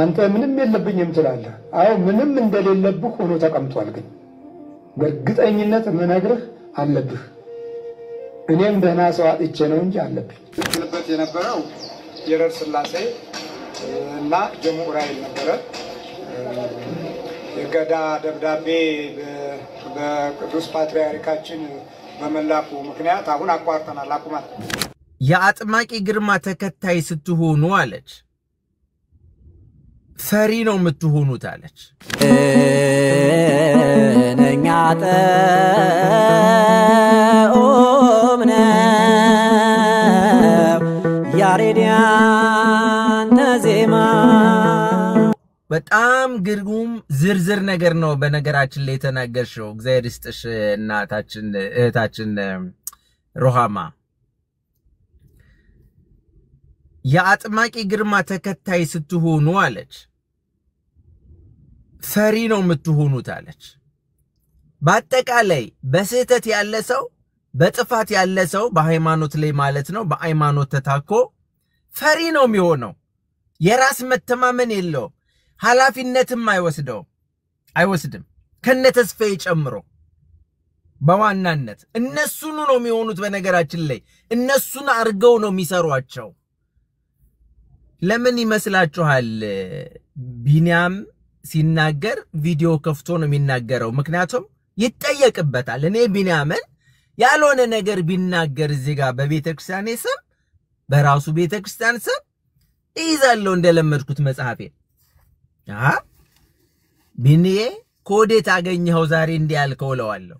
አንተ ምንም የለብኝም ትላለህ አው ምንም እንደሌለብህ ሆኖ ተቀምጧል ግን በእርግጠኝነት መነግርህ አለብህ እኔም ደህና ሰው አጥቼ ነው እንጂ አለብኝ ልበት የነበረው የረር ስላሴ እና ጀሙራይል ነበረ የገዳ ደብዳቤ በቅዱስ ፓትርያርካችን በመላኩ ምክንያት አሁን አቋርጠናል አቁማል የአጥማቂ ግርማ ተከታይ ስትሆኑ አለች ፈሪ ነው የምትሆኑት አለች ነኛጠ ኦምነ ያሬዲያን ተዜማ በጣም ግርጉም ዝርዝር ነገር ነው በነገራችን ላይ ተናገርሽው እግዚአብሔር ይስጥሽ እናታችን እህታችን ሮሃማ የአጥማቂ ግርማ ተከታይ ስትሆኑ አለች ፈሪ ነው የምትሆኑት አለች በአጠቃላይ በስህተት ያለ ሰው በጥፋት ያለ ሰው በሃይማኖት ላይ ማለት ነው በሃይማኖት ተታኮ ፈሪ ነው የሚሆነው የራስ መተማመን የለው ኃላፊነትም አይወስድም ከነተስፋዬ ጨምሮ በዋናነት እነሱን ነው የሚሆኑት በነገራችን ላይ እነሱን አርገው ነው የሚሰሯቸው ለምን ይመስላችኋል ቢኒያም ሲናገር ቪዲዮ ከፍቶ ነው የሚናገረው ምክንያቱም ይጠየቅበታል እኔ ቢኒያምን ያልሆነ ነገር ቢናገር እዚህ ጋር በቤተክርስቲያን ስም በራሱ ቤተክርስቲያን ስም ይዛለው እንደለመድኩት መጽሐፌ ቢኒዬ ኮዴት አገኘው ዛሬ እንዲያልከው ለዋለው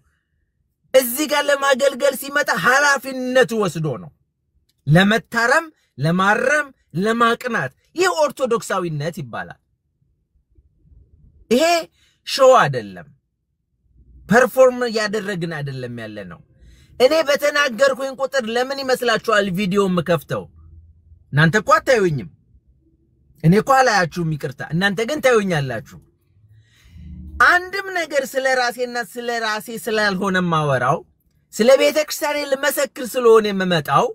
እዚህ ጋር ለማገልገል ሲመጣ ኃላፊነት ወስዶ ነው ለመታረም ለማረም ለማቅናት ይህ ኦርቶዶክሳዊነት ይባላል ይሄ ሾው አይደለም ፐርፎርም ያደረግን አይደለም ያለ ነው እኔ በተናገርኩኝ ቁጥር ለምን ይመስላችኋል ቪዲዮ መከፍተው እናንተ እኮ አታዩኝም እኔ እኮ አላያችሁም ይቅርታ እናንተ ግን ታዩኛላችሁ አንድም ነገር ስለራሴና ስለራሴ ስላልሆነ ማወራው ስለ ቤተክርስቲያን ለመሰክር ስለሆነ የምመጣው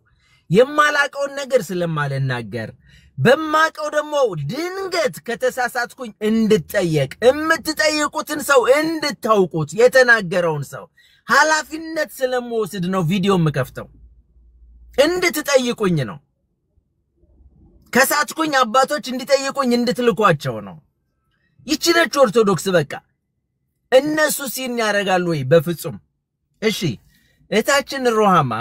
የማላቀውን ነገር ስለማልናገር በማቀው ደግሞ ድንገት ከተሳሳትኩኝ እንድጠየቅ እምትጠይቁትን ሰው እንድታውቁት የተናገረውን ሰው ኃላፊነት ስለምወስድ ነው ቪዲዮ መከፍተው እንድትጠይቁኝ ነው ከሳትኩኝ አባቶች እንዲጠይቁኝ እንድትልኳቸው ነው ይችነች ኦርቶዶክስ በቃ እነሱ ሲን ያረጋሉ ወይ በፍጹም እሺ እታችን ሮሃማ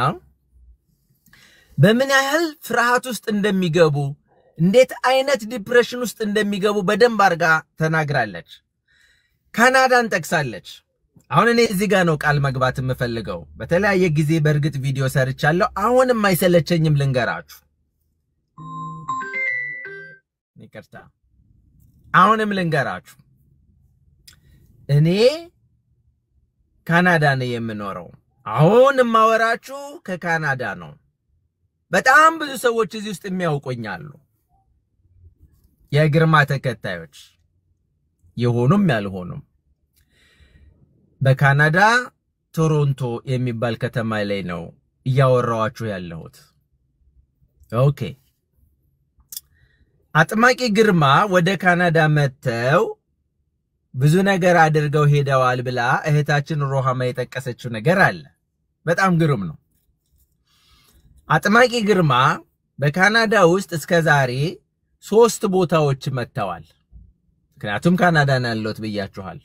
በምን ያህል ፍርሃት ውስጥ እንደሚገቡ እንዴት አይነት ዲፕሬሽን ውስጥ እንደሚገቡ በደንብ አርጋ ተናግራለች ካናዳን ጠቅሳለች አሁን እኔ እዚህ ጋር ነው ቃል መግባት የምፈልገው በተለያየ ጊዜ በርግጥ ቪዲዮ ሰርቻለሁ አሁንም አይሰለቸኝም ልንገራችሁ ይቅርታ አሁንም ልንገራችሁ እኔ ካናዳ ነው የምኖረው አሁንም ማወራችሁ ከካናዳ ነው በጣም ብዙ ሰዎች እዚህ ውስጥ የሚያውቁኛሉ የግርማ ተከታዮች የሆኑም ያልሆኑም በካናዳ ቶሮንቶ የሚባል ከተማ ላይ ነው ያወራዋችሁ ያለሁት ኦኬ አጥማቂ ግርማ ወደ ካናዳ መተው ብዙ ነገር አድርገው ሄደዋል ብላ እህታችን ሮሃማ የጠቀሰችው ነገር አለ በጣም ግሩም ነው አጥማቂ ግርማ በካናዳ ውስጥ እስከ ዛሬ 3 ቦታዎች መተዋል ምክንያቱም ካናዳ ነው ያለሁት ብያችኋል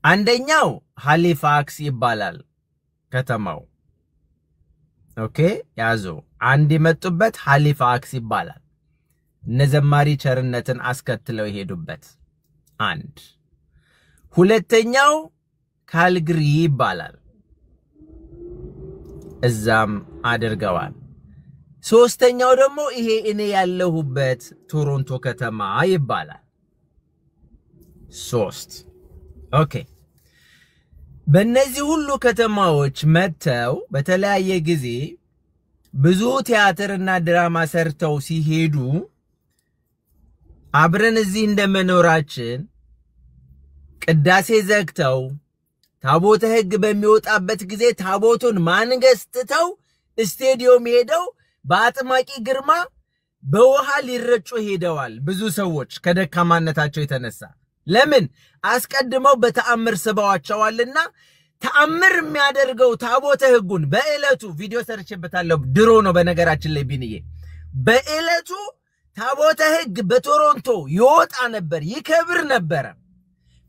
አንደኛው ሃሊፋክስ ይባላል ከተማው ኦኬ ያዙ አንድ የመጡበት ሃሊፋክስ ይባላል ነዘማሪ ቸርነትን አስከትለው ይሄዱበት አንድ ሁለተኛው ካልግሪ ይባላል እዛም አድርገዋል ሶስተኛው ደግሞ ይሄ እኔ ያለሁበት ቶሮንቶ ከተማ ይባላል 3 ኦኬ በእነዚህ ሁሉ ከተማዎች መተው በተለያየ ጊዜ ብዙ ቲያትርና ድራማ ሰርተው ሲሄዱ አብረን እዚህ እንደመኖራችን ቅዳሴ ዘግተው ታቦተ ሕግ በሚወጣበት ጊዜ ታቦቱን ማንገስትተው ስቴዲዮም ሄደው በአጥማቂ ግርማ በውሃ ሊረጩ ሄደዋል ብዙ ሰዎች ከደካማነታቸው የተነሳ ለምን አስቀድመው በተአምር ስበዋቸዋልና ተአምር የሚያደርገው ታቦተ ሕጉን በእለቱ ቪዲዮ ሰርቼበታለሁ ድሮ ነው በነገራችን ላይ ቢንዬ በእለቱ ታቦተ ሕግ በቶሮንቶ ይወጣ ነበር ይከብር ነበር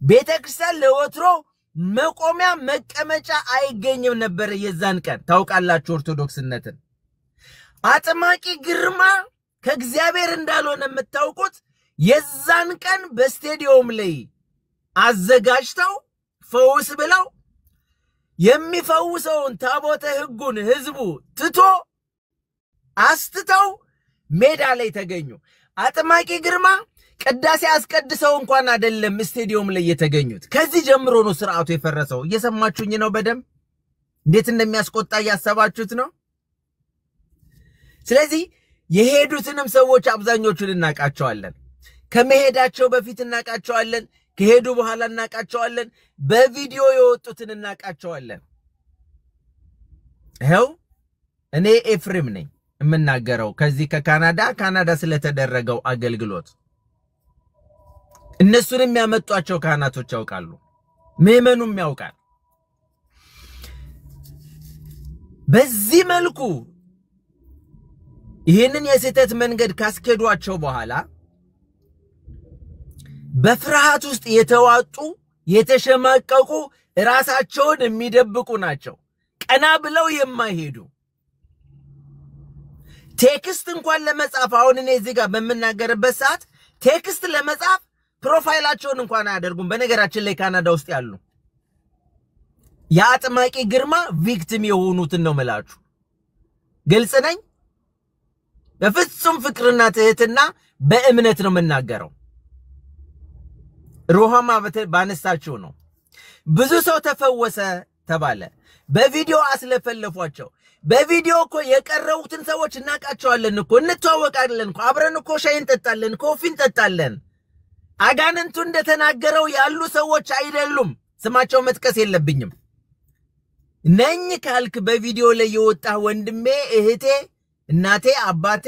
ቤተክርስቲያን ለወትሮ መቆሚያ መቀመጫ አይገኝም ነበር የዛን ቀን ታውቃላችሁ ኦርቶዶክስነትን አጥማቂ ግርማ ከእግዚአብሔር እንዳልሆነ የምታውቁት የዛን ቀን በስቴዲየም ላይ አዘጋጅተው ፈውስ ብለው የሚፈውሰውን ታቦተ ሕጉን ህዝቡ ትቶ አስተው ሜዳ ላይ ተገኙ አጥማቂ ግርማ ቅዳሴ አስቀድሰው እንኳን አይደለም ስቴዲየም ላይ የተገኙት ከዚህ ጀምሮ ነው ስርዓቱ የፈረሰው እየሰማችሁኝ ነው በደም እንዴት እንደሚያስቆጣ ያሰባችሁት ነው ስለዚህ የሄዱትንም ሰዎች አብዛኞቹን እናቃቸዋለን ከመሄዳቸው በፊት እናቃቸዋለን ከሄዱ በኋላ እናቃቸዋለን በቪዲዮ የወጡትን እናቃቸዋለን ይሄው እኔ ኤፍሬም ነኝ የምናገረው ከዚህ ከካናዳ ስለተደረገው አገልግሎት እነሱንም ያመጧቸው ካህናቶች ያውቃሉ ምእመኑም ያውቃል በዚህ መልኩ ይሄንን የስህተት መንገድ ካስከዷቸው በኋላ በፍርሃት ውስጥ የተዋጡ የተሸማቀቁ ራሳቸውን የሚደብቁ ናቸው ቀና ብለው የማይሄዱ ቴክስት እንኳን ለመጻፍ አሁን እኔ እዚህ ጋር በመናገርበት ሰዓት ቴክስት ለመጻፍ ፕሮፋይላቸውን እንኳን አያደርጉም በነገራችን ላይ ካናዳ ውስጥ ያሉ ያጥማቂ ግርማ ቪክቲም የሆኑትን ነው መላችሁ ግልጽ ነኝ በፍጹም ፍቅርና ትህትና በእምነት ነው መናገረው ሮሃማ ባነሳቸው ነው ብዙ ሰው ተፈወሰ ተባለ በቪዲዮ አስለፈለፏቸው በቪዲዮ እኮ የቀረውትን ሰዎች እናቃቸዋለን እኮ እንተዋወቃለን እኮ አብረን እኮ ሻይ እንጠጣለን ኮፊ እንጠጣለን አጋንንቱ እንደተናገረው ያሉ ሰዎች አይደሉም ስማቸው መጥቀስ የለብኝም ነኝ ካልክ በቪዲዮ ላይ የወጣ ወንድሜ እህቴ እናቴ አባቴ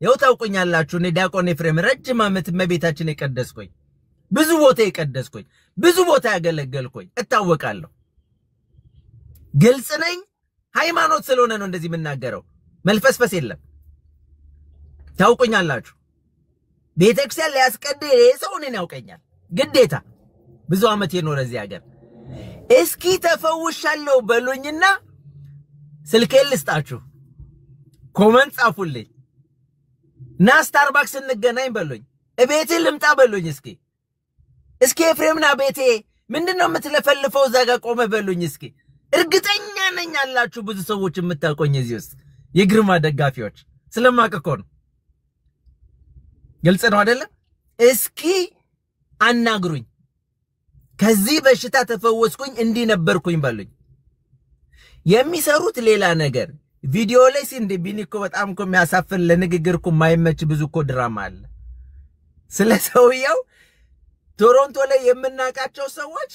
ያው ታውቁኛላችሁ እኔ ዲያቆን ኤፍሬም ረጅም ዓመት መቤታችን የቀደስኩኝ ብዙ ቦታ የቀደስኩኝ ብዙ ቦታ ያገለገልኩኝ እታወቃለሁ ግልጽ ነኝ ሃይማኖት ስለሆነ ነው እንደዚህ የምናገረው መልፈስፈስ የለም ታውቁኛላችሁ ቤተክርስቲያን ሊያስቀድስ ሰው እኔን ያውቀኛል ግዴታ ብዙ ዓመት የኖረ እዚህ ሀገር እስኪ ተፈውሻለሁ በሉኝና ስልኬን ልስጣችሁ ኮሜንት ጻፉልኝ ና ስታርባክስ እንገናኝ በሉኝ እቤቴ ልምጣ በሉኝ እስኪ ኤፍሬምና ቤቴ ምንድነው የምትለፈልፈው ዛጋ ቆመ በሉኝ እስኪ እርግጠኛ ነኝ አላችሁ ብዙ ሰዎች የምታቆኝ እዚህ ውስጥ የግርማ ደጋፊዎች ስለማቀቆ ነው ግልጽ ነው አይደለ እስኪ አናግሩኝ ከዚህ በሽታ ተፈወስኩኝ እንዲ ነበርኩኝ በሉኝ የሚሰሩት ሌላ ነገር ቪዲዮ ላይ ሲንዲ ቢኒኮ በጣም እኮ የሚያሳፍር ለንግግር እኮ ማይመች ብዙ እኮ ድራማ አለ ስለሰውየው ቶሮንቶ ላይ የምናቃቸው ሰዎች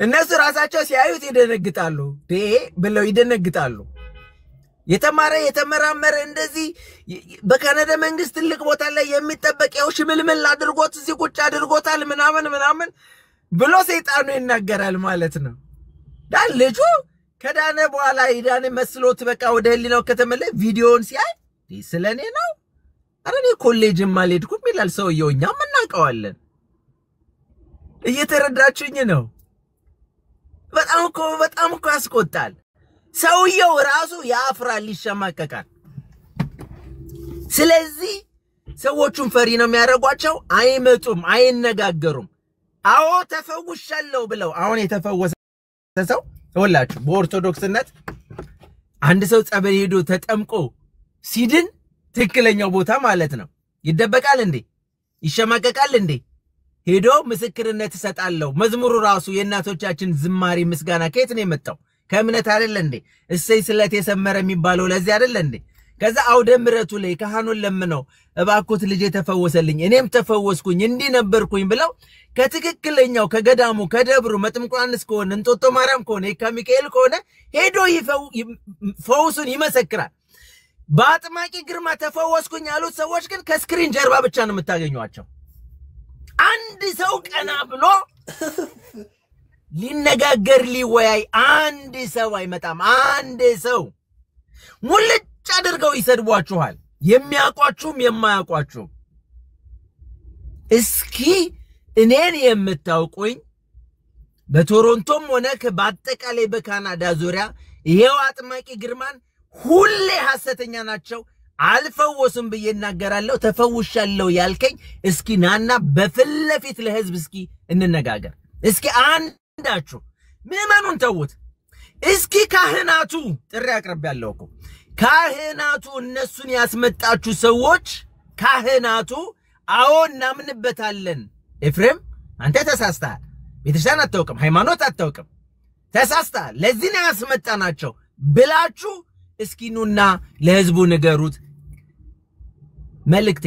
እነሱ ራሳቸው ሲያዩት ይደነግጣሉ ብለው ይደነግጣሉ የተመራመረ እንደዚህ በካናዳ መንግስት ትልቅ ቦታ ላይ የሚጠበቀው ሽምልምል አድርጎት እዚህ ቁጭ አድርጎታል ምናምን ብሎ ሰይጣኑ ይናገራል ማለት ነው ዳን ልጁ ከዳነ በኋላ ይዳነ መስሎት በቃ ወደ ህሊናው ከተመለ ቪዲዮን ሲያይ ስለኔ ነው አረኔ ኮሌጅም ማልሄድኩም ይላል ሰውየው እኛም እናቀዋለን እየተረዳችሁኝ ነው በጣም እኮ ያስቆጣል ሰውየው ራሱ ያፍራል ይሸማቀቃል ስለዚህ ሰዎቹን ፈሪ ነው የሚያረጓቸው አይመጡም አይነጋገሩም አዎ ተፈውሻለሁ ብለው አሁን የተፈወሰ ሰው ወላችሁ በኦርቶዶክስነት አንድ ሰው ጸበል ሄዶ ተጠምቆ ሲድን ትክክለኛው ቦታ ማለት ነው ይደበቃል እንዴ ይሸማቀቃል እንዴ ሄዶ ምስክርነት ተሰጣለው መዝሙሩ ራሱ የእናቶቻችን ዝማሬ ምስጋና ከየት ነው የመጣው ከእምነት አይደል እንዴ እሰይ ስለት የሰመረ የሚባለው ለዚህ አይደል እንዴ ከዛ አውደ ምረቱ ላይ ካህኑን ለምነው እባክዎት ልጄ ተፈወሰልኝ እኔም ተፈወስኩኝ እንዲ ነበርኩኝ ብለው ከትክክለኛው ከገዳሙ ከደብሩ መጥምቁ ዮሐንስ ከሆነ እንጦጦ ማርያም ከሆነ ከሚካኤል ከሆነ ሄዶ ፈውሱን ይመሰክራል በአጥማቂ ግርማ ተፈወስኩኝ ያሉት ሰዎች ግን ከስክሪን ጀርባ ብቻ ነው የምታገኙዋቸው። አንድ ሰው ቀና ብሎ ሊነጋገር ሊወያይ አንድ ሰው አይመጣም። አንድ ሰው ሙልጭ አድርገው ይሰድቧችኋል፣ የሚያቋችሁም የማያቋችሁም። እስኪ እኔን የምታውቁኝ በቶሮንቶም ሆነ በአጠቃላይ በካናዳ ዙሪያ ይሄው አጥማቂ ግርማን ሁሌ ሐሰተኛ ናቸው አልፈወስም ብዬ እናገራለሁ ተፈውሻለሁ ያልከኝ እስኪ ናና በፍለፊት ለህዝብ እስኪ እንነጋገር። እስኪ አንዳችሁ ምዕመኑን ተውት። እስኪ ካህናቱ ጥሪ አቅርቤያለሁ እኮ ካህናቱ እነሱን ያስመጣችሁ ሰዎች ካህናቱ አዎ እናምንበታለን። ኤፍሬም አንተ ተሳስተሃል፣ ቤተክርስቲያን አታውቅም፣ ሃይማኖት አታውቅም፣ ተሳስተሃል፣ ለዚህ ነው ያስመጣናቸው ብላችሁ እስኪ ኑና ለህዝቡ ንገሩት። መልእክቴ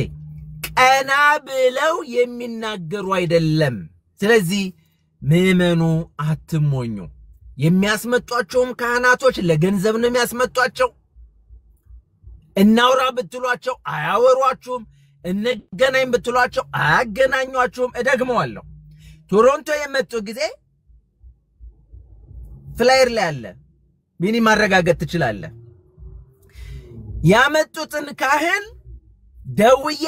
ቀና ብለው የሚናገሩ አይደለም። ስለዚህ ምዕመኑ አትሞኙ። የሚያስመጧቸውም ካህናቶች ለገንዘብ ነው የሚያስመጧቸው። እናውራ ብትሏቸው አያወሯችሁም፣ እንገናኝ ብትሏቸው አያገናኟችሁም። እደግመዋለሁ፣ ቶሮንቶ የመጡ ጊዜ ፍላየር ላይ አለ፣ ቢኒ ማረጋገጥ ትችላለህ። ያመጡትን ካህን ደውዬ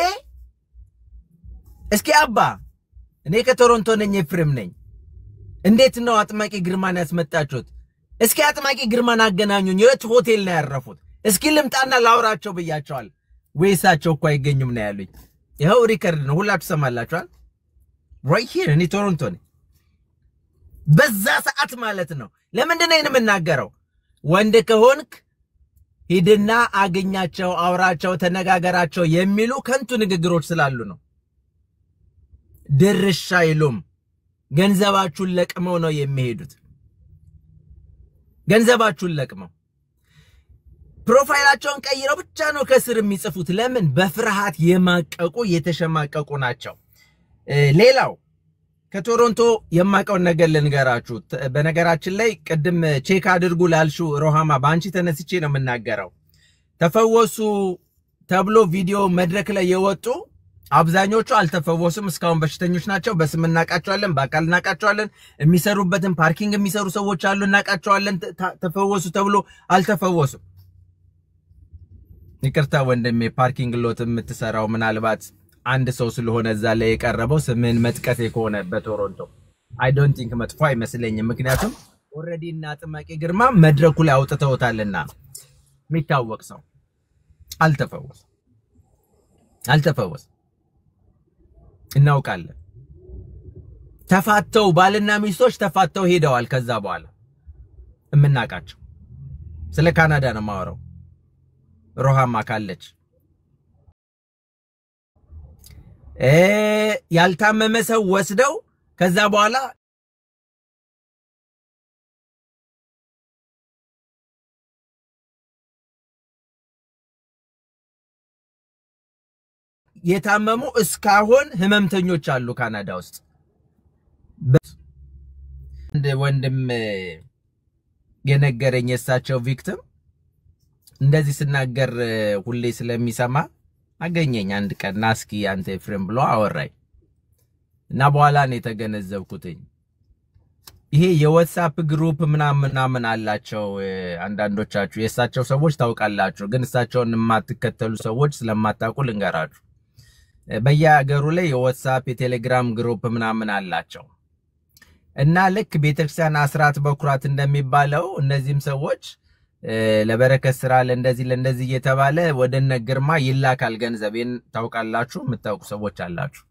እስኪ አባ እኔ ከቶሮንቶ ነኝ ኤፍሬም ነኝ፣ እንዴት ነው አጥማቂ ግርማን ያስመጣችሁት? እስኪ አጥማቂ ግርማን አገናኙኝ፣ የት ሆቴል ነው ያረፉት? እስኪ ልምጣና ላውራቸው ብያቸዋል። ወይሳቸው እኮ አይገኙም ነው ያሉኝ። ይሄው ሪከርድ ነው፣ ሁላችሁ ሰማላችኋል። right here እኔ ቶሮንቶ ነኝ። በዛ ሰዓት ማለት ነው። ለምንድን ነው የምናገረው? ወንድ ከሆንክ ሂድና አገኛቸው፣ አውራቸው፣ ተነጋገራቸው የሚሉ ከንቱ ንግግሮች ስላሉ ነው። ድርሻ አይሉም። ገንዘባችሁን ለቅመው ነው የሚሄዱት። ገንዘባችሁን ለቅመው ፕሮፋይላቸውን ቀይረው ብቻ ነው ከስር የሚጽፉት። ለምን? በፍርሃት የማቀቁ የተሸማቀቁ ናቸው። ሌላው ከቶሮንቶ የማቀው ነገር ልንገራችሁ። በነገራችን ላይ ቅድም ቼክ አድርጉ ላልሹ ሮሃማ ባንቺ ተነስቼ ነው የምናገረው። ተፈወሱ ተብሎ ቪዲዮ መድረክ ላይ የወጡ አብዛኞቹ አልተፈወሱም፣ እስካሁን በሽተኞች ናቸው። በስም እናቃቸዋለን፣ በአካል እናቃቸዋለን። የሚሰሩበትን ፓርኪንግ የሚሰሩ ሰዎች አሉ፣ እናቃቸዋለን። ተፈወሱ ተብሎ አልተፈወሱም። ይቅርታ ወንድሜ፣ ፓርኪንግ ሎት የምትሰራው ምናልባት አንድ ሰው ስለሆነ እዛ ላይ የቀረበው ስምን መጥቀስ ከሆነ በቶሮንቶ አይ ዶንት ቲንክ መጥፎ አይመስለኝም። ምክንያቱም ኦሬዲ እና አጥማቂ ግርማ መድረኩ ላይ አውጥተውታልና የሚታወቅ ሰው አልተፈወሰ እናውቃለን። ተፋተው ባልና ሚስቶች ተፋተው ሄደዋል። ከዛ በኋላ እምናቃቸው ስለ ካናዳ ነው ማወራው። ሮሃማ ካለች ያልታመመ ሰው ወስደው ከዛ በኋላ የታመሙ እስካሁን ህመምተኞች አሉ ካናዳ ውስጥ። እንደ ወንድም የነገረኝ የሳቸው ቪክቲም እንደዚህ ስናገር ሁሌ ስለሚሰማ አገኘኝ አንድ ቀን ናስኪ አንተ ኤፍሬም ብሎ አወራኝ እና በኋላ ነው የተገነዘብኩትኝ። ይሄ የዋትስአፕ ግሩፕ ምናምን አላቸው አንዳንዶቻችሁ የሳቸው ሰዎች ታውቃላችሁ፣ ግን እሳቸውን የማትከተሉ ሰዎች ስለማታውቁ ልንገራችሁ። በየሀገሩ ላይ የዋትስአፕ የቴሌግራም ግሩፕ ምናምን አላቸው እና ልክ ቤተክርስቲያን አስራት በኩራት እንደሚባለው እነዚህም ሰዎች ለበረከት ስራ ለእንደዚህ እየተባለ ወደነ ግርማ ይላካል ገንዘብን ታውቃላችሁ፣ የምታውቁ ሰዎች አላችሁ።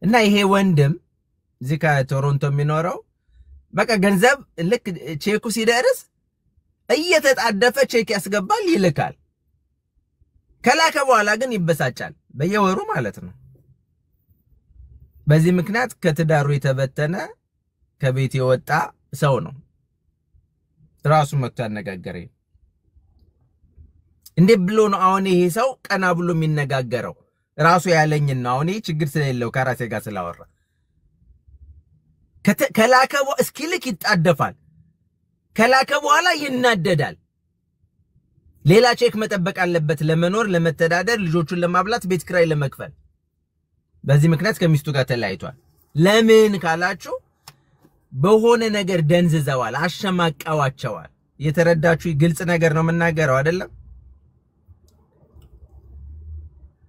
እና ይሄ ወንድም እዚህ ከቶሮንቶ የሚኖረው በቃ ገንዘብ ልክ ቼኩ ሲደርስ እየተጣደፈ ቼክ ያስገባል ይልካል። ከላከ በኋላ ግን ይበሳጫል በየወሩ ማለት ነው። በዚህ ምክንያት ከትዳሩ የተበተነ ከቤት የወጣ ሰው ነው። ራሱ መጥቶ ያነጋገረኝ እንዴ ብሎ ነው አሁን ይሄ ሰው ቀና ብሎ የሚነጋገረው ራሱ ያለኝ ነው። አሁን ይሄ ችግር ስለሌለው ከራሴ ጋር ስላወራ ከላከው እስኪልክ ይጣደፋል፣ ከላከ በኋላ ይናደዳል። ሌላ ቼክ መጠበቅ አለበት ለመኖር ለመተዳደር ልጆቹን ለማብላት ቤት ኪራይ ለመክፈል በዚህ ምክንያት ከሚስቱ ጋር ተለያይቷል ለምን ካላችሁ በሆነ ነገር ደንዝዘዋል አሸማቀዋቸዋል የተረዳችሁ ግልጽ ነገር ነው መናገረው አይደለም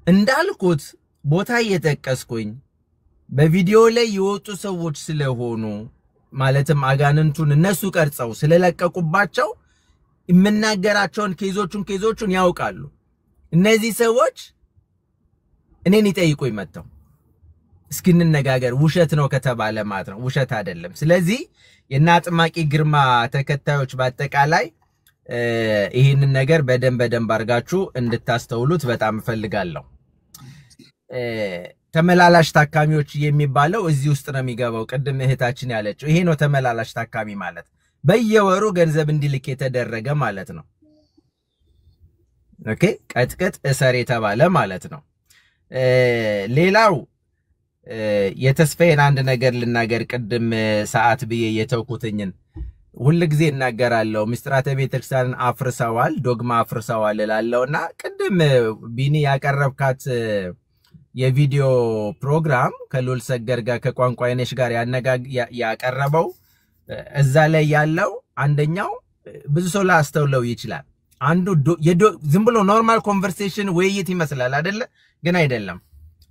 እንዳልኩት ቦታ እየተቀስኩኝ በቪዲዮ ላይ የወጡ ሰዎች ስለሆኑ ማለትም አጋንንቱን እነሱ ቀርጸው ስለለቀቁባቸው የምናገራቸውን ኬዞቹን ያውቃሉ እነዚህ ሰዎች እኔን ይጠይቁኝ መጥተው እስኪ እንነጋገር ውሸት ነው ከተባለ ማለት ነው ውሸት አይደለም ስለዚህ የናጥማቂ ግርማ ተከታዮች በአጠቃላይ ይሄንን ነገር በደንብ አርጋችሁ እንድታስተውሉት በጣም ፈልጋለሁ ተመላላሽ ታካሚዎች የሚባለው እዚህ ውስጥ ነው የሚገባው ቅድም እህታችን ያለችው ይሄ ነው ተመላላሽ ታካሚ ማለት በየወሩ ገንዘብ እንዲልክ የተደረገ ማለት ነው ኦኬ ቀጥቅጥ እሰር የተባለ ማለት ነው ሌላው የተስፋዬን አንድ ነገር ልናገር ቅድም ሰዓት ብዬ የተውኩትኝን ሁሉ ጊዜ እናገራለሁ ምስጥራተ ቤተክርስቲያንን አፍርሰዋል ዶግማ አፍርሰዋል እላለሁና ቅድም ቢኒ ያቀረብካት የቪዲዮ ፕሮግራም ከሉል ሰገር ጋር ከቋንቋይነሽ ጋር ያቀረበው እዛ ላይ ያለው አንደኛው ብዙ ሰው ላስተውለው ይችላል አንዱ ዝም ብሎ ኖርማል ኮንቨርሴሽን ውይይት ይመስላል አይደለ ግን አይደለም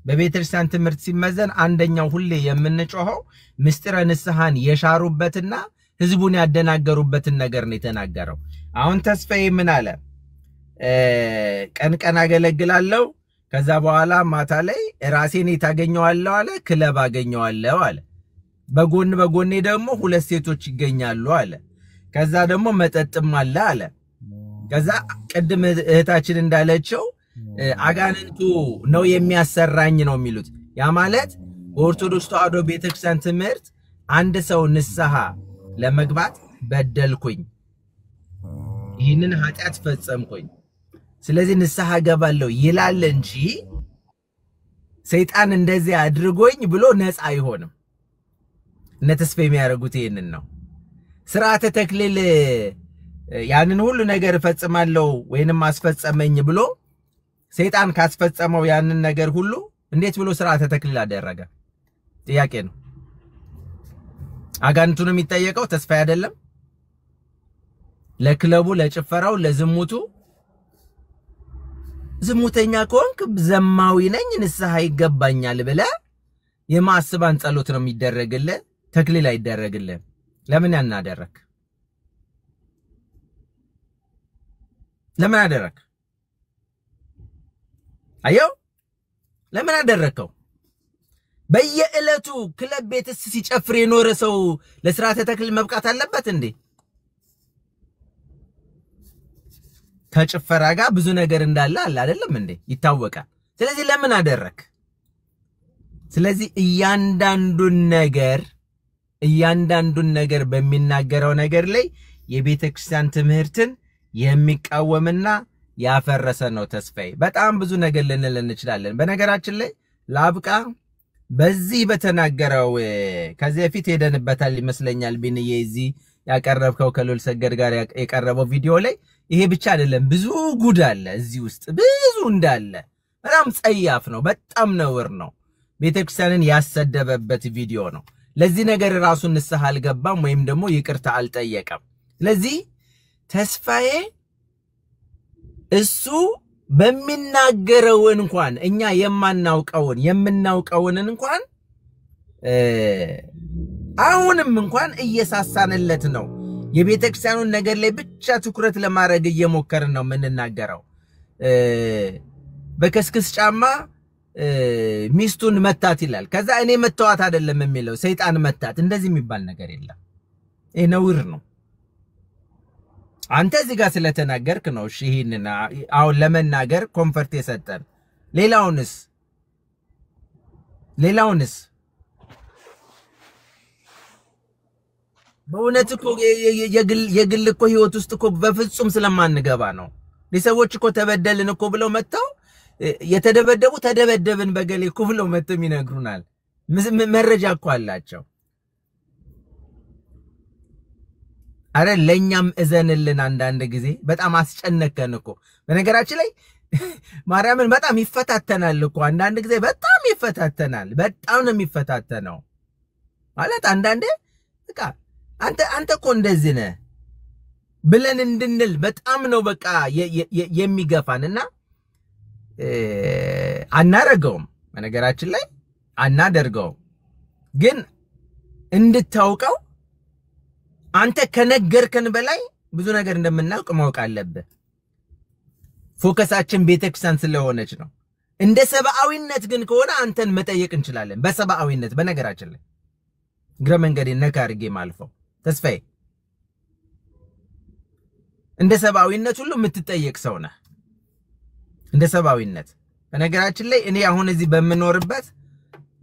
በቤተክርስቲያን ትምህርት ሲመዘን አንደኛው ሁሌ የምንጮኸው ምስጢረ ንስሐን የሻሩበትና ህዝቡን ያደናገሩበትን ነገር ነው የተናገረው አሁን ተስፋዬ ምን አለ ቀን አገለግላለሁ ከዛ በኋላ ማታ ላይ ራሴን ታገኘዋለሁ አለ ክለብ አገኘዋለሁ አለ በጎኔ ደግሞ ሁለት ሴቶች ይገኛሉ አለ ከዛ ደግሞ መጠጥም አለ ከዛ ቅድም እህታችን እንዳለችው አጋንንቱ ነው የሚያሰራኝ ነው የሚሉት ያ ማለት ኦርቶዶክስ ተዋህዶ ቤተክርስቲያን ትምህርት አንድ ሰው ንስሐ ለመግባት በደልኩኝ ይህንን ኃጢአት ፈጸምኩኝ ስለዚህ ንስሐ ገባለሁ ይላል እንጂ ሰይጣን እንደዚህ አድርጎኝ ብሎ ነፃ አይሆንም ነተስፈ የሚያረጉት ይሄንን ነው ስርዓተ ተክሊል ያንን ሁሉ ነገር ፈጽማለሁ ወይንም አስፈጸመኝ ብሎ ሰይጣን ካስፈጸመው ያንን ነገር ሁሉ እንዴት ብሎ ስርዓተ ተክሊል አደረገ ጥያቄ ነው አጋንንቱ ነው የሚጠየቀው ተስፋ አይደለም ለክለቡ ለጭፈራው ለዝሙቱ ዝሙተኛ ኮንክ ዘማዊ ነኝ ንስሐ ይገባኛል ብለ የማስባን ጸሎት ነው የሚደረግልህ ተክሊል አይደረግልህ ለምን ያናደረክ ለምን አደረክ አየው ለምን አደረከው በየዕለቱ ክለብ ቤትስ ሲጨፍር የኖረ ሰው ለስርዓተ ተክሊል መብቃት አለበት እንዴ ከጭፈራ ጋር ብዙ ነገር እንዳለ አለ አይደለም እንዴ ይታወቃል ስለዚህ ለምን አደረክ ስለዚህ እያንዳንዱን ነገር በሚናገረው ነገር ላይ የቤተክርስቲያን ትምህርትን የሚቃወምና ያፈረሰ ነው ተስፋዬ በጣም ብዙ ነገር ልንል እንችላለን በነገራችን ላይ ላብቃ በዚህ በተናገረው ከዚህ በፊት ሄደንበታል ይመስለኛል ቢንዬ እዚህ ያቀረብከው ከሉል ሰገድ ጋር የቀረበው ቪዲዮ ላይ ይሄ ብቻ አይደለም ብዙ ጉድ አለ እዚህ ውስጥ ብዙ እንዳለ በጣም ጸያፍ ነው በጣም ነውር ነው ቤተክርስቲያንን ያሰደበበት ቪዲዮ ነው ለዚህ ነገር ራሱ ንስሐ አልገባም ወይም ደግሞ ይቅርታ አልጠየቀም ስለዚህ ተስፋዬ እሱ በሚናገረው እንኳን እኛ የምናውቀውን እንኳን አሁንም እንኳን እየሳሳነለት ነው የቤተክርስቲያኑን ነገር ላይ ብቻ ትኩረት ለማድረግ እየሞከርን ነው ምንናገረው በከስክስ ጫማ ሚስቱን መታት ይላል ከዛ እኔ መተዋት አይደለም የሚለው ሰይጣን መታት እንደዚህ የሚባል ነገር የለም ይሄ ነውር ነው አንተ እዚህ ጋር ስለተናገርክ ነው እሺ ይሄንን አሁን ለመናገር ኮምፈርት የሰጠን ሌላውንስ በእውነት እኮ የግል እኮ ህይወት ውስጥ እኮ በፍጹም ስለማንገባ ነው ለሰዎች እኮ ተበደልን እኮ ብለው መጣው የተደበደቡ ተደበደብን በገሌ እኮ ብለው መጥተው ይነግሩናል መረጃ እኮ አላቸው አረ ለኛም እዘንልን አንዳንድ ጊዜ በጣም አስጨነቀን እኮ በነገራችን ላይ ማርያምን በጣም ይፈታተናል እኮ አንዳንድ ጊዜ በጣም ይፈታተናል በጣም ነው የሚፈታተነው ማለት አንዳንዴ በቃ አንተ እኮ እንደዚህ ነህ ብለን እንድንል በጣም ነው በቃ የሚገፋንና አናረገውም በነገራችን ላይ አናደርገው ግን እንድታውቀው አንተ ከነገርከን በላይ ብዙ ነገር እንደምናውቅ ማወቅ አለብህ ፎከሳችን ቤተክርስቲያን ስለሆነች ነው እንደ ሰብአዊነት ግን ከሆነ አንተን መጠየቅ እንችላለን በሰብአዊነት በነገራችን ላይ ግረ መንገዴ ነካ አድርጌ ማልፈው ተስፋዬ እንደ ሰብአዊነት ሁሉ የምትጠየቅ ሰው ነህ እንደ ሰብአዊነት በነገራችን ላይ እኔ አሁን እዚህ በመኖርበት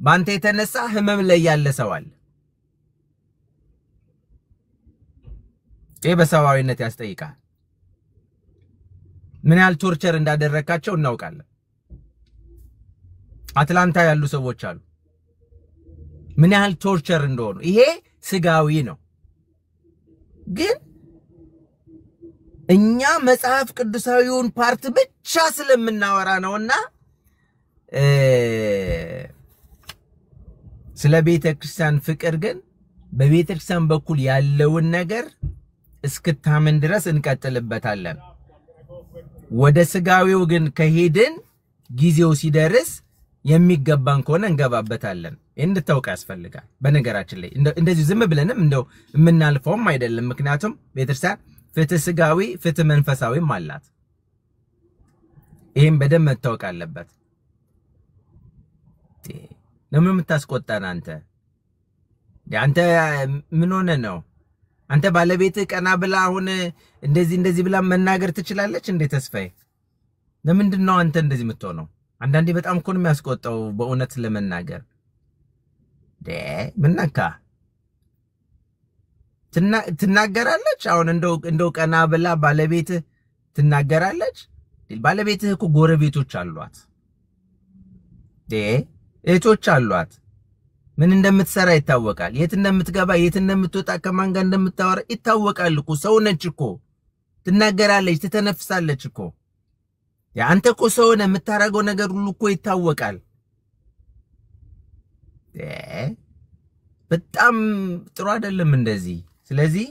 ባንተ የተነሳ ህመም ላይ ያለ ሰው አለ በሰብአዊነት ያስጠይቃል ምን ያህል ቶርቸር እንዳደረካቸው እናውቃለን አትላንታ ያሉ ሰዎች አሉ ምን ያህል ቶርቸር እንደሆኑ ይሄ ስጋዊ ነው ግን እኛ መጽሐፍ ቅዱሳዊውን ፓርት ብቻ ስለምናወራ ነውና ስለ ቤተክርስቲያን ፍቅር ግን በቤተክርስቲያን በኩል ያለውን ነገር እስክታምን ድረስ እንቀጥልበታለን ወደ ስጋዊው ግን ከሄድን ጊዜው ሲደርስ የሚገባን ከሆነ እንገባበታለን እንድታውቅ ያስፈልጋል በነገራችን ላይ እንደዚህ ዝም ብለንም እንደው የምናልፈውም አይደለም ምክንያቱም ቤተክርስቲያን ፍትህ ስጋዊ ፍትህ መንፈሳዊም አላት ይሄን በደንብ መታወቅ አለበት ለምን የምታስቆጣን አንተ ምን ሆነ ነው አንተ ባለቤት ቀና ብላ አሁን እንደዚህ ብላ መናገር ትችላለች እንዴ ተስፋዬ ለምንድን ነው አንተ እንደዚህ የምትሆነው አንዳንዴ በጣም እኮ ነው የሚያስቆጣው በእውነት ለመናገር ምንነካ ትናገራለች አሁን እንደው ቀና ብላ ባለቤት ትናገራለች ባለቤትህ እኮ ጎረቤቶች አሏት እህቶች አሏት ምን እንደምትሰራ ይታወቃል የት እንደምትገባ የት እንደምትወጣ ከማን ጋር እንደምታወራ ይታወቃል እኮ ሰው ነች እኮ ትናገራለች ትተነፍሳለች እኮ አንተ እኮ ሰው ነህ የምታረገው ነገር ሁሉ እኮ ይታወቃል በጣም ጥሩ አይደለም እንደዚህ ስለዚህ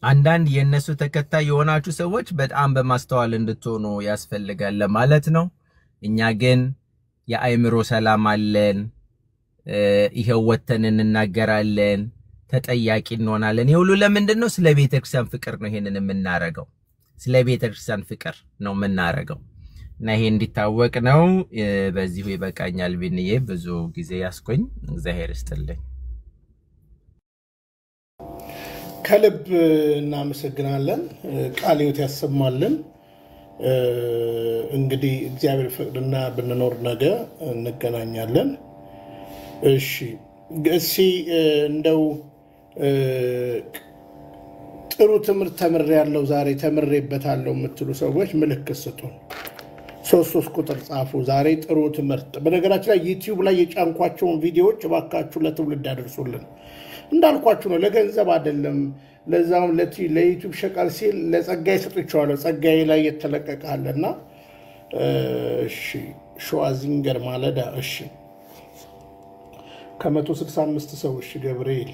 አንዳንድ የነሱ ተከታይ የሆናችሁ ሰዎች በጣም በማስተዋል እንድትሆኑ ያስፈልጋል ለማለት ነው እኛ ግን የአይምሮ ሰላም አለን ይሄው ወተን እንናገራለን ተጠያቂ እንሆናለን ይሁሉ ለምንድነው ስለ ቤተክርስቲያን ፍቅር ነው ይሄንን የምናረገው ስለ ቤተክርስቲያን ፍቅር ነው የምናረገው እና ይሄ እንዲታወቅ ነው በዚሁ ይበቃኛል ቢንዬ ብዙ ጊዜ ያስቆኝ እግዚአብሔር ይስጥልኝ ከልብ እናመሰግናለን ቃልዮት ያሰማልን እንግዲህ እግዚአብሔር ፍቅርና ብንኖር ነገ እንገናኛለን እሺ እንደው ጥሩ ትምርት ተምሬያለሁ ዛሬ ተምሬበታለሁ የምትሉ ሰዎች ምልክት ስጡን 3 ቁጥር ጻፉ ዛሬ ጥሩ ትምርት በነገራችን ላይ ዩቲዩብ ላይ የጫንኳቸውን ቪዲዮዎች እባካችሁ ለትውልድ ያደርሱልን እንዳልኳችሁ ነው ለገንዘብ አይደለም ለዛው ለዩቲዩብ ሸቀል ሲል ለጸጋይ ሰጥቻለሁ ጸጋይ ላይ የተለቀቀአለና እሺ ሸዋዚንገር ማለዳ እሺ ከ165 ሰው እሺ ገብርኤል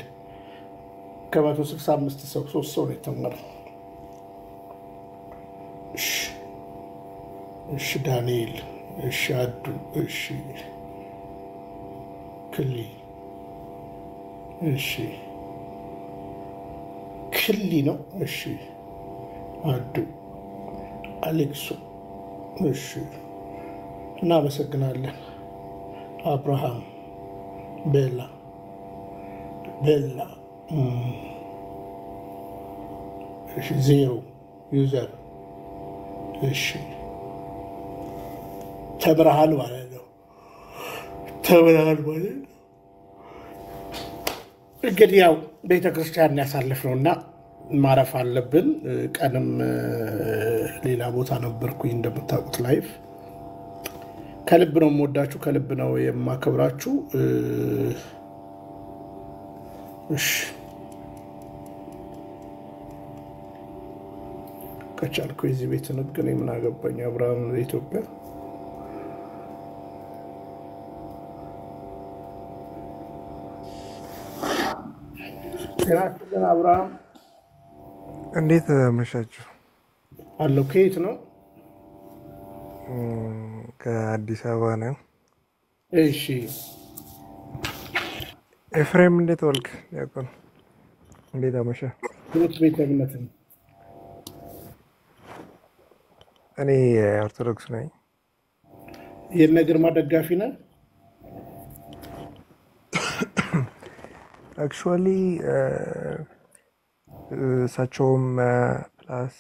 ከ165 ሰው 3 ሰው ነው የተመረው እሺ ዳንኤል እሺ አዱ እሺ ክሊ እሺ ክሊ ነው እሺ አዱ አሌክሱ እሺ እናመሰግናለን አብርሃም ቤላ እሺ ዜሮ ዩዘር እሺ ተብርሃን ማለት ነው እንግዲህ ያው ቤተክርስቲያን ያሳለፍነውና ማረፍ አለብን ቀንም ሌላ ቦታ ነበርኩኝ እንደምታውቁት ላይፍ ከልብ ነው የምወዳችሁ ከልብ ነው የማከብራችሁ እሺ ከቻልኩ የዚህ ቤት ንግ እኔ ምን አገባኝ? አብርሃም ለኢትዮጵያ ጤናችንን አብርሃም እንዴት መሻችሁ? አለው። ከየት ነው? ከአዲስ አበባ ነው። እሺ ኤፍሬም እንዴት ዋልክ? ያቆን እንዴት አመሻ? ሁለት ቤተ እምነት ነው። እኔ ኦርቶዶክስ ነኝ። የነ ግርማ ደጋፊ ነህ? አክቹዋሊ እሳቸውም ፕላስ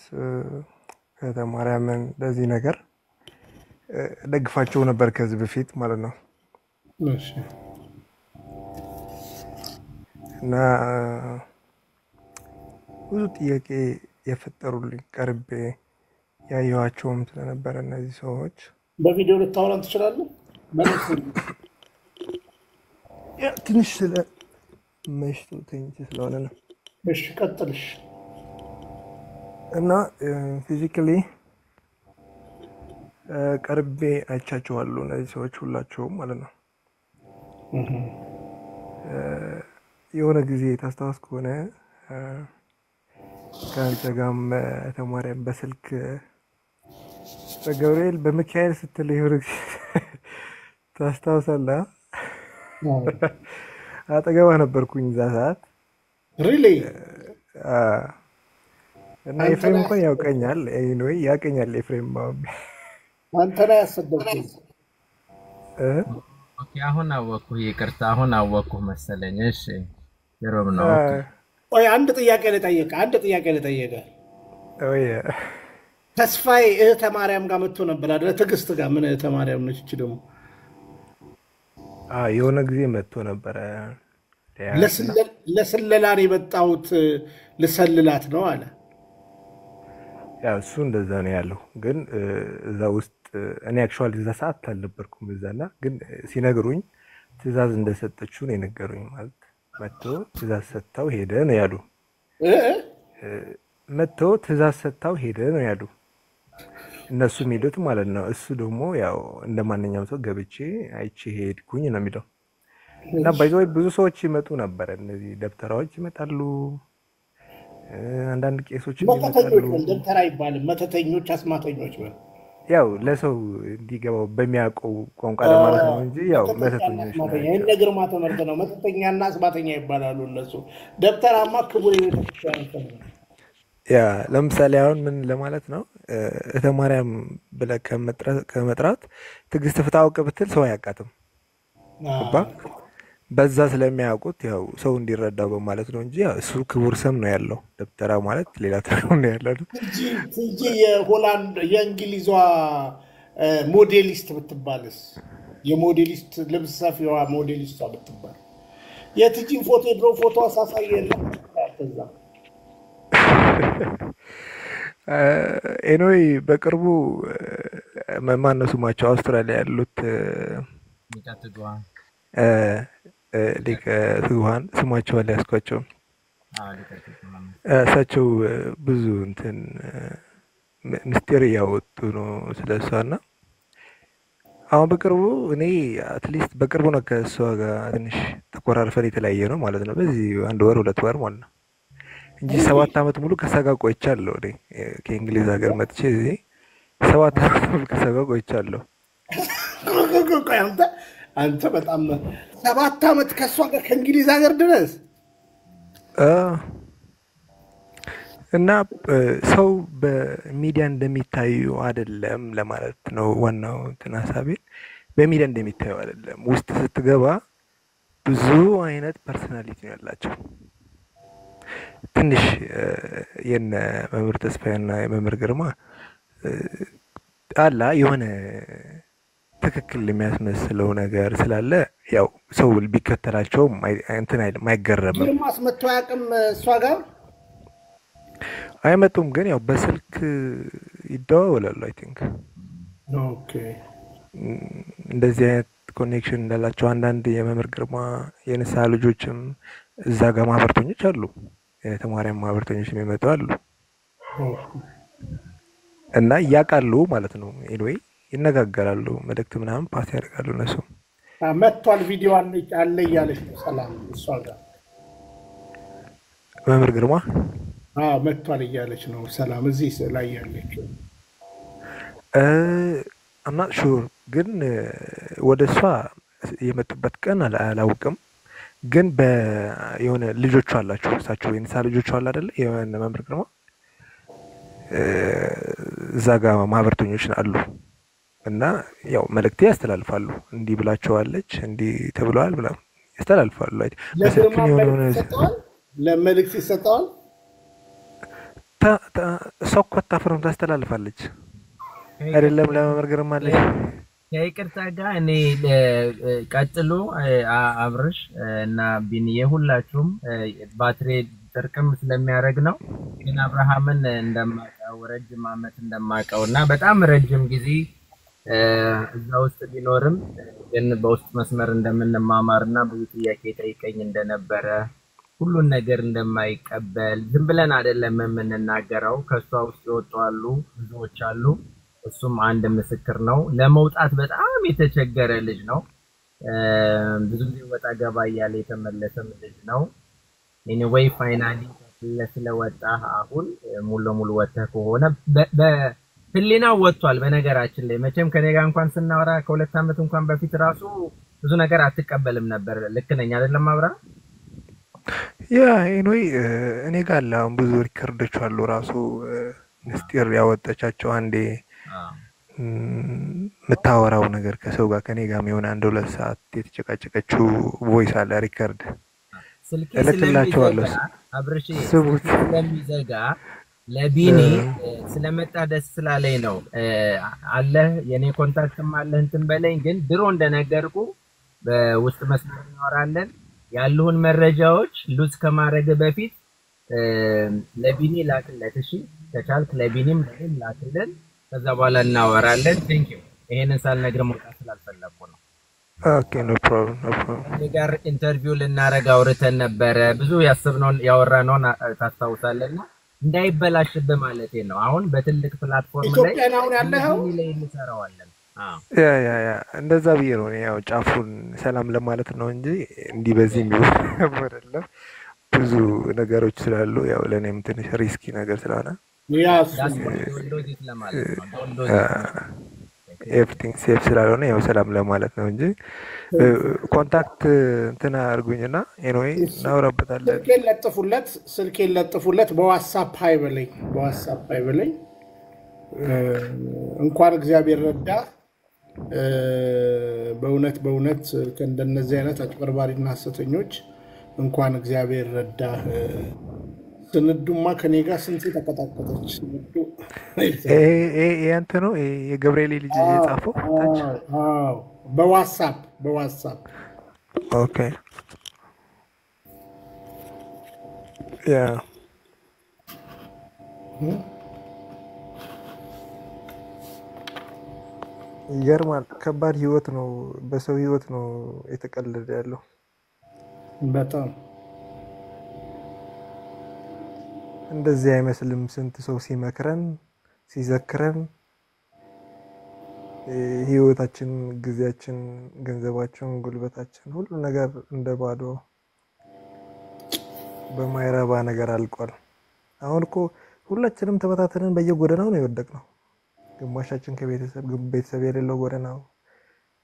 ከተማርያምን ለዚህ ነገር ደግፋቸው ነበር ከዚህ በፊት ማለት ነው። እሺ እና ብዙ ጥያቄ የፈጠሩልኝ ቀርቤ ያየኋቸውም ስለነበረ እነዚህ ሰዎች በቪዲዮ ልታወራን ትችላለህ? ትንሽ ስለ መሽቶ ተኝቼ ስለሆነ ነው። እሺ ቀጥልሽ። እና ፊዚካሊ ቀርቤ አይቻቸዋለሁ እነዚህ ሰዎች ሁላቸውም ማለት ነው። የሆነ ጊዜ ታስታውስ ከሆነ ከአንተ ጋርም ተማሪያም በስልክ በገብርኤል በሚካኤል ስትል የሆነ ታስታውሳለህ? አጠገባ ነበርኩኝ እዛ ሰዓት። ሪሊ እና ኤፍሬም እንኳን ያውቀኛል። ኤኒዌይ ያውቀኛል ኤፍሬም አንተ ላይ ያሰደብኩኝ። ኦኬ አሁን አወኩ። ይቅርታ አሁን አወኩ መሰለኝ። እሺ የሮም ነው። ቆይ አንድ ጥያቄ ልጠይቅ። ኦይ ተስፋዬ እህተ ማርያም ጋር መጥቶ ነበር አይደል? ትዕግስት ጋር ምን እህተ ማርያም ነች እቺ ደግሞ? የሆነ ጊዜ መጥቶ ነበረ። ለስለላ ነው የመጣሁት ልሰልላት ነው አለ። ያው እሱ እንደዛ ነው ያለው። ግን እዛ ውስጥ እኔ አክቹዋሊ እዛ ሰዓት አልነበርኩም እዛና፣ ግን ሲነግሩኝ ትዕዛዝ እንደሰጠችው ነው የነገሩኝ። ማለት መጥቶ ትዕዛዝ ሰጥታው ሄደ ነው ያሉ። መጥቶ ትዕዛዝ ሰጥታው ሄደ ነው ያሉ እነሱ የሚሉት ማለት ነው። እሱ ደግሞ ያው እንደማንኛውም ሰው ገብቼ አይቼ ሄድኩኝ ነው የሚለው። እና ባይዘው ብዙ ሰዎች ይመጡ ነበር። እነዚህ ደብተራዎች ይመጣሉ፣ አንዳንድ ቄሶች ይመጣሉ። ደብተራ አይባልም፣ መተተኞች፣ አስማተኞች ነው። ያው ለሰው እንዲገባው በሚያውቀው ቋንቋ ለማለት ነው እንጂ ያው መተተኞች ነው። የነ ግርማ ትምህርት ነው። መተተኛና አስማተኛ ይባላሉ እነሱ። ደብተራማ ክቡር የቤተክርስቲያን ነው። ያ ለምሳሌ አሁን ምን ለማለት ነው? እህተ ማርያም ብለህ ከመጥራት ትዕግስት ፍታውቅ ብትል ሰው አያውቃትም። አባ በዛ ስለሚያውቁት ያው ሰው እንዲረዳው በማለት ነው እንጂ እሱ ክቡር ስም ነው ያለው። ደብተራ ማለት ሌላ ትርጉም ነው ያለው እንጂ የሆላንድ የእንግሊዟ ሞዴሊስት ብትባልስ? የሞዴሊስት ልብስ ሰፊዋ ሞዴሊስቷ ብትባል የትጂን ፎቶ የድሮ ፎቶ አሳሳየለ ተዛ ኤኖይ በቅርቡ ማነው ስማቸው አውስትራሊያ ያሉት ሊቀ ትጉሃን ስማቸው ላይ ያስኳቸው እሳቸው ብዙ እንትን ምስጢር እያወጡ ነው ስለሷና አሁን በቅርቡ እኔ አትሊስት በቅርቡ ነው ከሷ ጋር ትንሽ ተቆራርፈን የተለያየ ነው ማለት ነው። በዚህ አንድ ወር 2 ወር ማለት ነው እንጂ 7 ዓመት ሙሉ ከሳጋ ቆይቻለሁ። እኔ ከእንግሊዝ ሀገር መጥቼ እዚህ 7 ዓመት ሙሉ ከሳጋ ቆይቻለሁ። አንተ በጣም 7 ዓመት ከሷ ጋር ከእንግሊዝ ሀገር ድረስ እና ሰው በሚዲያ እንደሚታዩ አይደለም ለማለት ነው ዋናው ሀሳቤ። በሚዲያ እንደሚታዩ አይደለም። ውስጥ ስትገባ ብዙ አይነት ፐርሰናሊቲ ነው ያላቸው። ትንሽ የነ መምህር ተስፋዬና የመምህር ግርማ አላ የሆነ ትክክል የሚያስመስለው ነገር ስላለ ያው ሰው ቢከተላቸው እንትን አይገረምም። ግርማስ መጥቶ አያውቅም እሷ ጋር አይመጡም፣ ግን ያው በስልክ ይደዋወላሉ። አይ ቲንክ ኦኬ እንደዚህ አይነት ኮኔክሽን እንዳላቸው አንዳንድ የመምህር ግርማ የንስሐ ልጆችም እዛ ጋር ማህበርተኞች አሉ። የተማሪያም ማህበርተኞች የሚመጡ አሉ። እና ያውቃሉ ማለት ነው። ኤኒዌይ ይነጋገራሉ፣ መልእክት ምናምን ፓስ ያደርጋሉ እነሱ። መጥቷል ቪዲዮ አለ እያለች ነው ሰላም እሷ ጋር መምህር ግርማ መጥቷል እያለች ነው ሰላም እዚህ ላይ ያለችው። አምና ሹር ግን ወደ እሷ የመጡበት ቀን አላውቅም። ግን የሆነ ልጆቹ አላቸው እሳቸው የንሳ ልጆቹ አለ አይደለ? የሆነ መምህር ግርማ እዛ ጋር ማህበርተኞች አሉ እና ያው መልእክት ያስተላልፋሉ። እንዲህ ብላቸዋለች፣ እንዲህ ተብለዋል ብላ ያስተላልፋሉ። ለግርማ ለመልእክት ይሰጣል። እሷ እኮ አታፍርም፣ ታስተላልፋለች አይደለም? ለመምህር ግርማ አለች ከይቅርታ ጋር እኔ ቀጥሎ አብርሽ እና ቢኒዬ ሁላችሁም ባትሪ ጥርቅም ስለሚያደርግ ነው። ግን አብርሃምን እንደማውቀው ረጅም ዓመት እንደማውቀው እና በጣም ረጅም ጊዜ እዛ ውስጥ ቢኖርም ግን በውስጥ መስመር እንደምንማማርና ብዙ ጥያቄ ጠይቀኝ እንደነበረ ሁሉን ነገር እንደማይቀበል ዝም ብለን አይደለም የምንናገረው። ከሷ ውስጥ ይወጡ አሉ፣ ብዙዎች አሉ። እሱም አንድ ምስክር ነው። ለመውጣት በጣም የተቸገረ ልጅ ነው። ብዙ ጊዜ ወጣ ገባ እያለ የተመለሰም ልጅ ነው። ኤኒዌይ ፋይናሊ ስለወጣ አሁን ሙሉ ለሙሉ ወጥተህ ከሆነ በህሊናው ወጥቷል። በነገራችን ላይ መቼም ከኔ ጋር እንኳን ስናወራ ከሁለት ዓመት እንኳን በፊት ራሱ ብዙ ነገር አትቀበልም ነበር። ልክ ነኝ አይደለም አብራ? ያ ኤኒዌይ እኔ ጋር አሁን ብዙ ሪከርዶች አሉ። ራሱ ምስጢር ያወጣቻቸው አንዴ የምታወራው ነገር ከሰው ጋር ከኔ ጋር የሆነ 1-2 ሰዓት የተጨቃጨቀችው ቮይስ አለ ሪከርድ እልክላቸዋለሁ። አብርሽ ስለሚዘጋ ለቢኒ ስለመጣ ደስ ስላለኝ ነው አለ የኔ ኮንታክትም አለ እንትን በለኝ። ግን ድሮ እንደነገርኩ በውስጥ መስመር እናወራለን። ያሉን መረጃዎች ሉዝ ከማድረግ በፊት ለቢኒ ላክለት። እሺ ከቻልክ ለቢኒም ለኔም ላክልን፣ ከዛ በኋላ እናወራለን። ቴንክ ዩ። ይሄንን ሳልነግር መውጣት ስላልፈለኩ ነው። ኦኬ ኖ ፕሮብለም። እኔ ጋር ኢንተርቪው ልናረግ አውርተን ነበረ። ብዙ ያስብነውን ያወራነውን ታስታውሳለህና እንዳይበላሽብህ ማለቴ ነው። አሁን በትልቅ ፕላትፎርም ላይ ኢትዮጵያ ነው ያለኸው ላይ እንሰራዋለን። ያ እንደዛ ብዬ ነው ያው ጫፉን ሰላም ለማለት ነው እንጂ እንዲህ በዚህ የሚሆን አይደለም። ብዙ ነገሮች ስላሉ ያው ለኔም ትንሽ ሪስኪ ነገር ስለሆነ ኤቭሪቲንግ ሴፍ ስላልሆነ ያው ሰላም ለማለት ነው እንጂ ኮንታክት እንትና አድርጉኝና ኤኒዌይ እናወራበታለን። ስልኬን ለጥፉለት። በዋትስአፕ አይበለኝ። እንኳን እግዚአብሔር ረዳ። በእውነት ከእንደነዚህ አይነት አጭበርባሪና ሐሰተኞች እንኳን እግዚአብሔር ረዳ። ስንዱማ ከኔ ጋር ስንት ተቀጣቀጠች። ስንዱ ያንተ ነው የገብርኤል ልጅ የጻፈው ታች? በዋትስአፕ ኦኬ ያ ይገርማል። ከባድ ህይወት ነው፣ በሰው ህይወት ነው የተቀለደ ያለው በጣም እንደዚህ አይመስልም። ስንት ሰው ሲመክረን ሲዘክረን ህይወታችን፣ ጊዜያችን፣ ገንዘባችን፣ ጉልበታችን ሁሉ ነገር እንደባዶ በማይረባ ነገር አልቋል። አሁን እኮ ሁላችንም ተበታተንን በየጎደናው ነው የወደቅነው። ግማሻችን ቤተሰብ የሌለው ጎደናው፣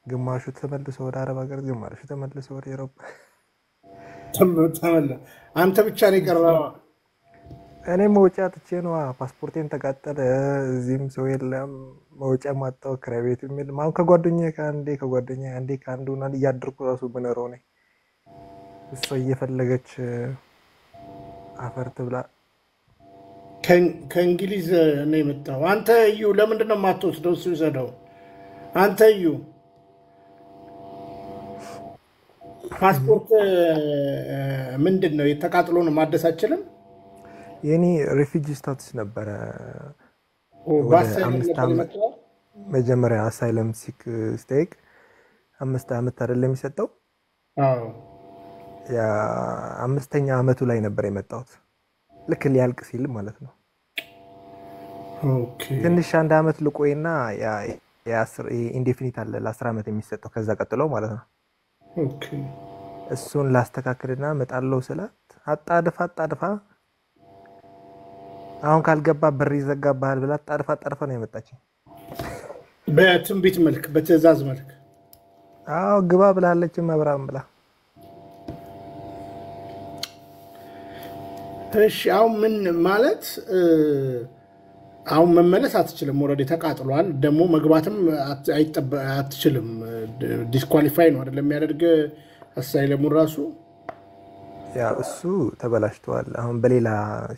ግማሹ ተመልሶ ወደ አረብ ሀገር፣ ግማሹ ተመልሶ ወደ አውሮፓ። አንተ ብቻ ነው የቀረው። እኔ መውጫ አጥቼ ነው። ፓስፖርቴን ተቃጠለ። እዚህም ሰው የለም። መውጫ ማጣው ክራይ ቤት የሚል ማን ከጓደኛዬ አንዴ ከአንዱ እያደርኩ ራሱ ብነረው ነኝ። እሷ እየፈለገች አፈር ትብላ። ከእንግሊዝ ነው የመጣው። አንተ እዩ ለምንድን ነው የማትወስደው? እሱ ይዘደው። አንተ እዩ ፓስፖርት ምንድን ነው የተቃጥሎ ነው ማደስ አችልም? የኔ ሪፊጂ ስታትስ ነበረ። መጀመሪያ አሳይለም ሲክ ስቴክ 5 ዓመት አይደለም የሚሰጠው? ያ 5ኛ ዓመቱ ላይ ነበር የመጣሁት። ልክ ሊያልቅ ሲል ማለት ነው። ኦኬ ትንሽ አንድ አመት ልቆይና ያ ኢንዴፊኒት አለ ለ10 አመት የሚሰጠው ከዛ ቀጥሎ ማለት ነው። ኦኬ እሱን ላስተካክልና መጣለው ስላት አጣድፋ አሁን ካልገባ በር ይዘጋብሃል ብላ አጣድፋ ነው የመጣችኝ። በትንቢት መልክ በትእዛዝ መልክ አዎ ግባ ብላለች መብራም ብላ። እሺ አሁን ምን ማለት አሁን መመለስ አትችልም። ኦልሬዲ ተቃጥሏል። ደግሞ መግባትም አትችልም። ዲስኳሊፋይ ነው አይደለም የሚያደርግ አሳይለሙ ራሱ ያው እሱ ተበላሽቷል። አሁን በሌላ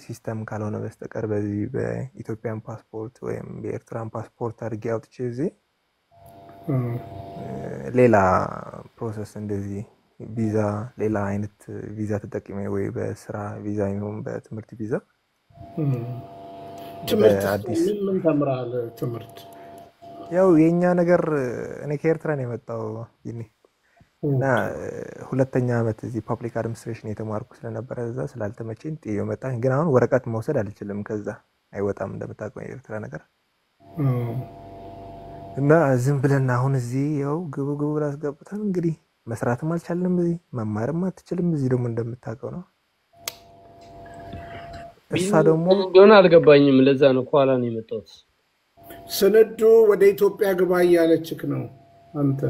ሲስተም ካልሆነ በስተቀር በዚህ በኢትዮጵያን ፓስፖርት ወይም በኤርትራን ፓስፖርት አድርጌ አውጥቼ እዚህ ሌላ ፕሮሰስ እንደዚህ ቪዛ ሌላ አይነት ቪዛ ተጠቅሜ ወይ በስራ ቪዛ ይሁን በትምህርት ቪዛ ትምህርት ምን ተምራል? ትምህርት ያው የኛ ነገር እኔ ከኤርትራ ነው የመጣው ይኔ እና ሁለተኛ አመት እዚህ ፐብሊክ አድሚኒስትሬሽን የተማርኩ ስለነበረ እዛ ስላልተመቸኝ ጥዬ መጣሁ። ግን አሁን ወረቀት መውሰድ አልችልም። ከዛ አይወጣም እንደምታውቀው የኤርትራ ነገር እና ዝም ብለን አሁን እዚህ ያው ግቡ ብላስገብተን እንግዲህ መስራትም አልቻልንም። እዚህ መማርም አትችልም። እዚህ ደግሞ እንደምታውቀው ነው። እሷ ደግሞ እንደሆነ አልገባኝም። ለዛ ነው ኋላ ነው የመጣሁት። ስንዱ ወደ ኢትዮጵያ ግባ እያለችክ ነው አንተ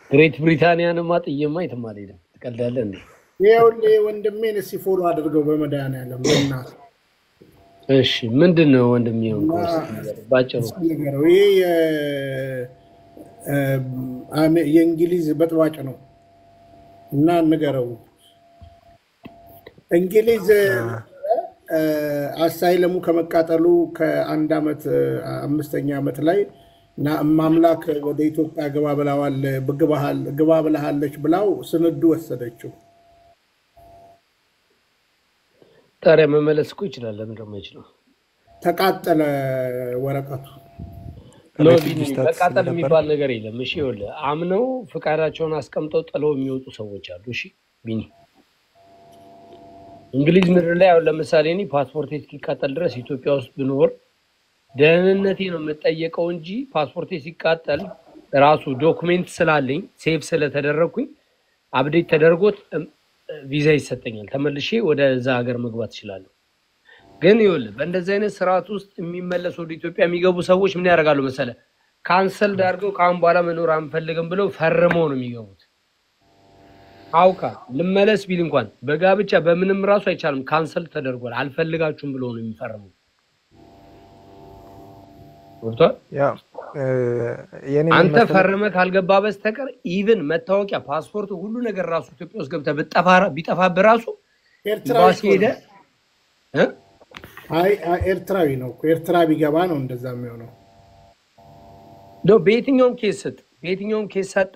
ግሬት ብሪታንያንማ ጥዬማ የትም አልሄድም። ትቀልዳለህ እንዴ? ይኸውልህ ወንድሜን እስኪ ፎሎ አድርገው በመድኃኒዓለም በእናትህ። እሺ ምንድን ነው ወንድሜ? ባጭሩ ይሄ የእንግሊዝ በጥባጭ ነው እና ንገረው። እንግሊዝ አሳይለሙ ከመቃጠሉ ከአንድ አመት 5ኛ አመት ላይ እና ማምላክ ወደ ኢትዮጵያ ግባ ብለሃለች ብላው ስንዱ ወሰደችው። ታዲያ መመለስ እኮ ይችላል። ለምን ደግሞ አይችልም? ተቃጠለ ወረቀቱ። መቃጠል የሚባል ነገር የለም። እሺ ይኸውልህ አምነው ፍቃዳቸውን አስቀምጠው ጥለው የሚወጡ ሰዎች አሉ። እሺ ቢኒ እንግሊዝ ምድር ላይ አሁን ለምሳሌ እኔ ፓስፖርት እስኪቃጠል ድረስ ኢትዮጵያ ውስጥ ብኖር ደህንነቴ ነው የምጠየቀው እንጂ ፓስፖርት ሲቃጠል ራሱ ዶክሜንት ስላለኝ ሴቭ ስለተደረኩኝ አፕዴት ተደርጎት ቪዛ ይሰጠኛል። ተመልሼ ወደዛ ሀገር መግባት እችላለሁ። ግን ይኸውልህ በእንደዚህ አይነት ስርዓት ውስጥ የሚመለሱ ወደ ኢትዮጵያ የሚገቡ ሰዎች ምን ያደርጋሉ መሰለህ? ካንሰል አድርገው ከአሁን በኋላ መኖር አንፈልግም ብለው ፈርመው ነው የሚገቡት። አውቃ ልመለስ ቢል እንኳን በጋብቻ በምንም ራሱ አይቻልም። ካንሰል ተደርጓል አልፈልጋችሁም ብለው ነው የሚፈርሙ። ወጥቷል። ያው አንተ ፈርመህ ካልገባ በስተቀር ኢቭን መታወቂያ፣ ፓስፖርት፣ ሁሉ ነገር ራሱ ኢትዮጵያ ውስጥ ገብተህ ቢጠፋብህ ራሱ ኤርትራዊ ሄደ ኤርትራዊ ነው እኮ ኤርትራ ቢገባ ነው እንደዛ የሚሆነው። በየትኛውም ኬስ ሰጠ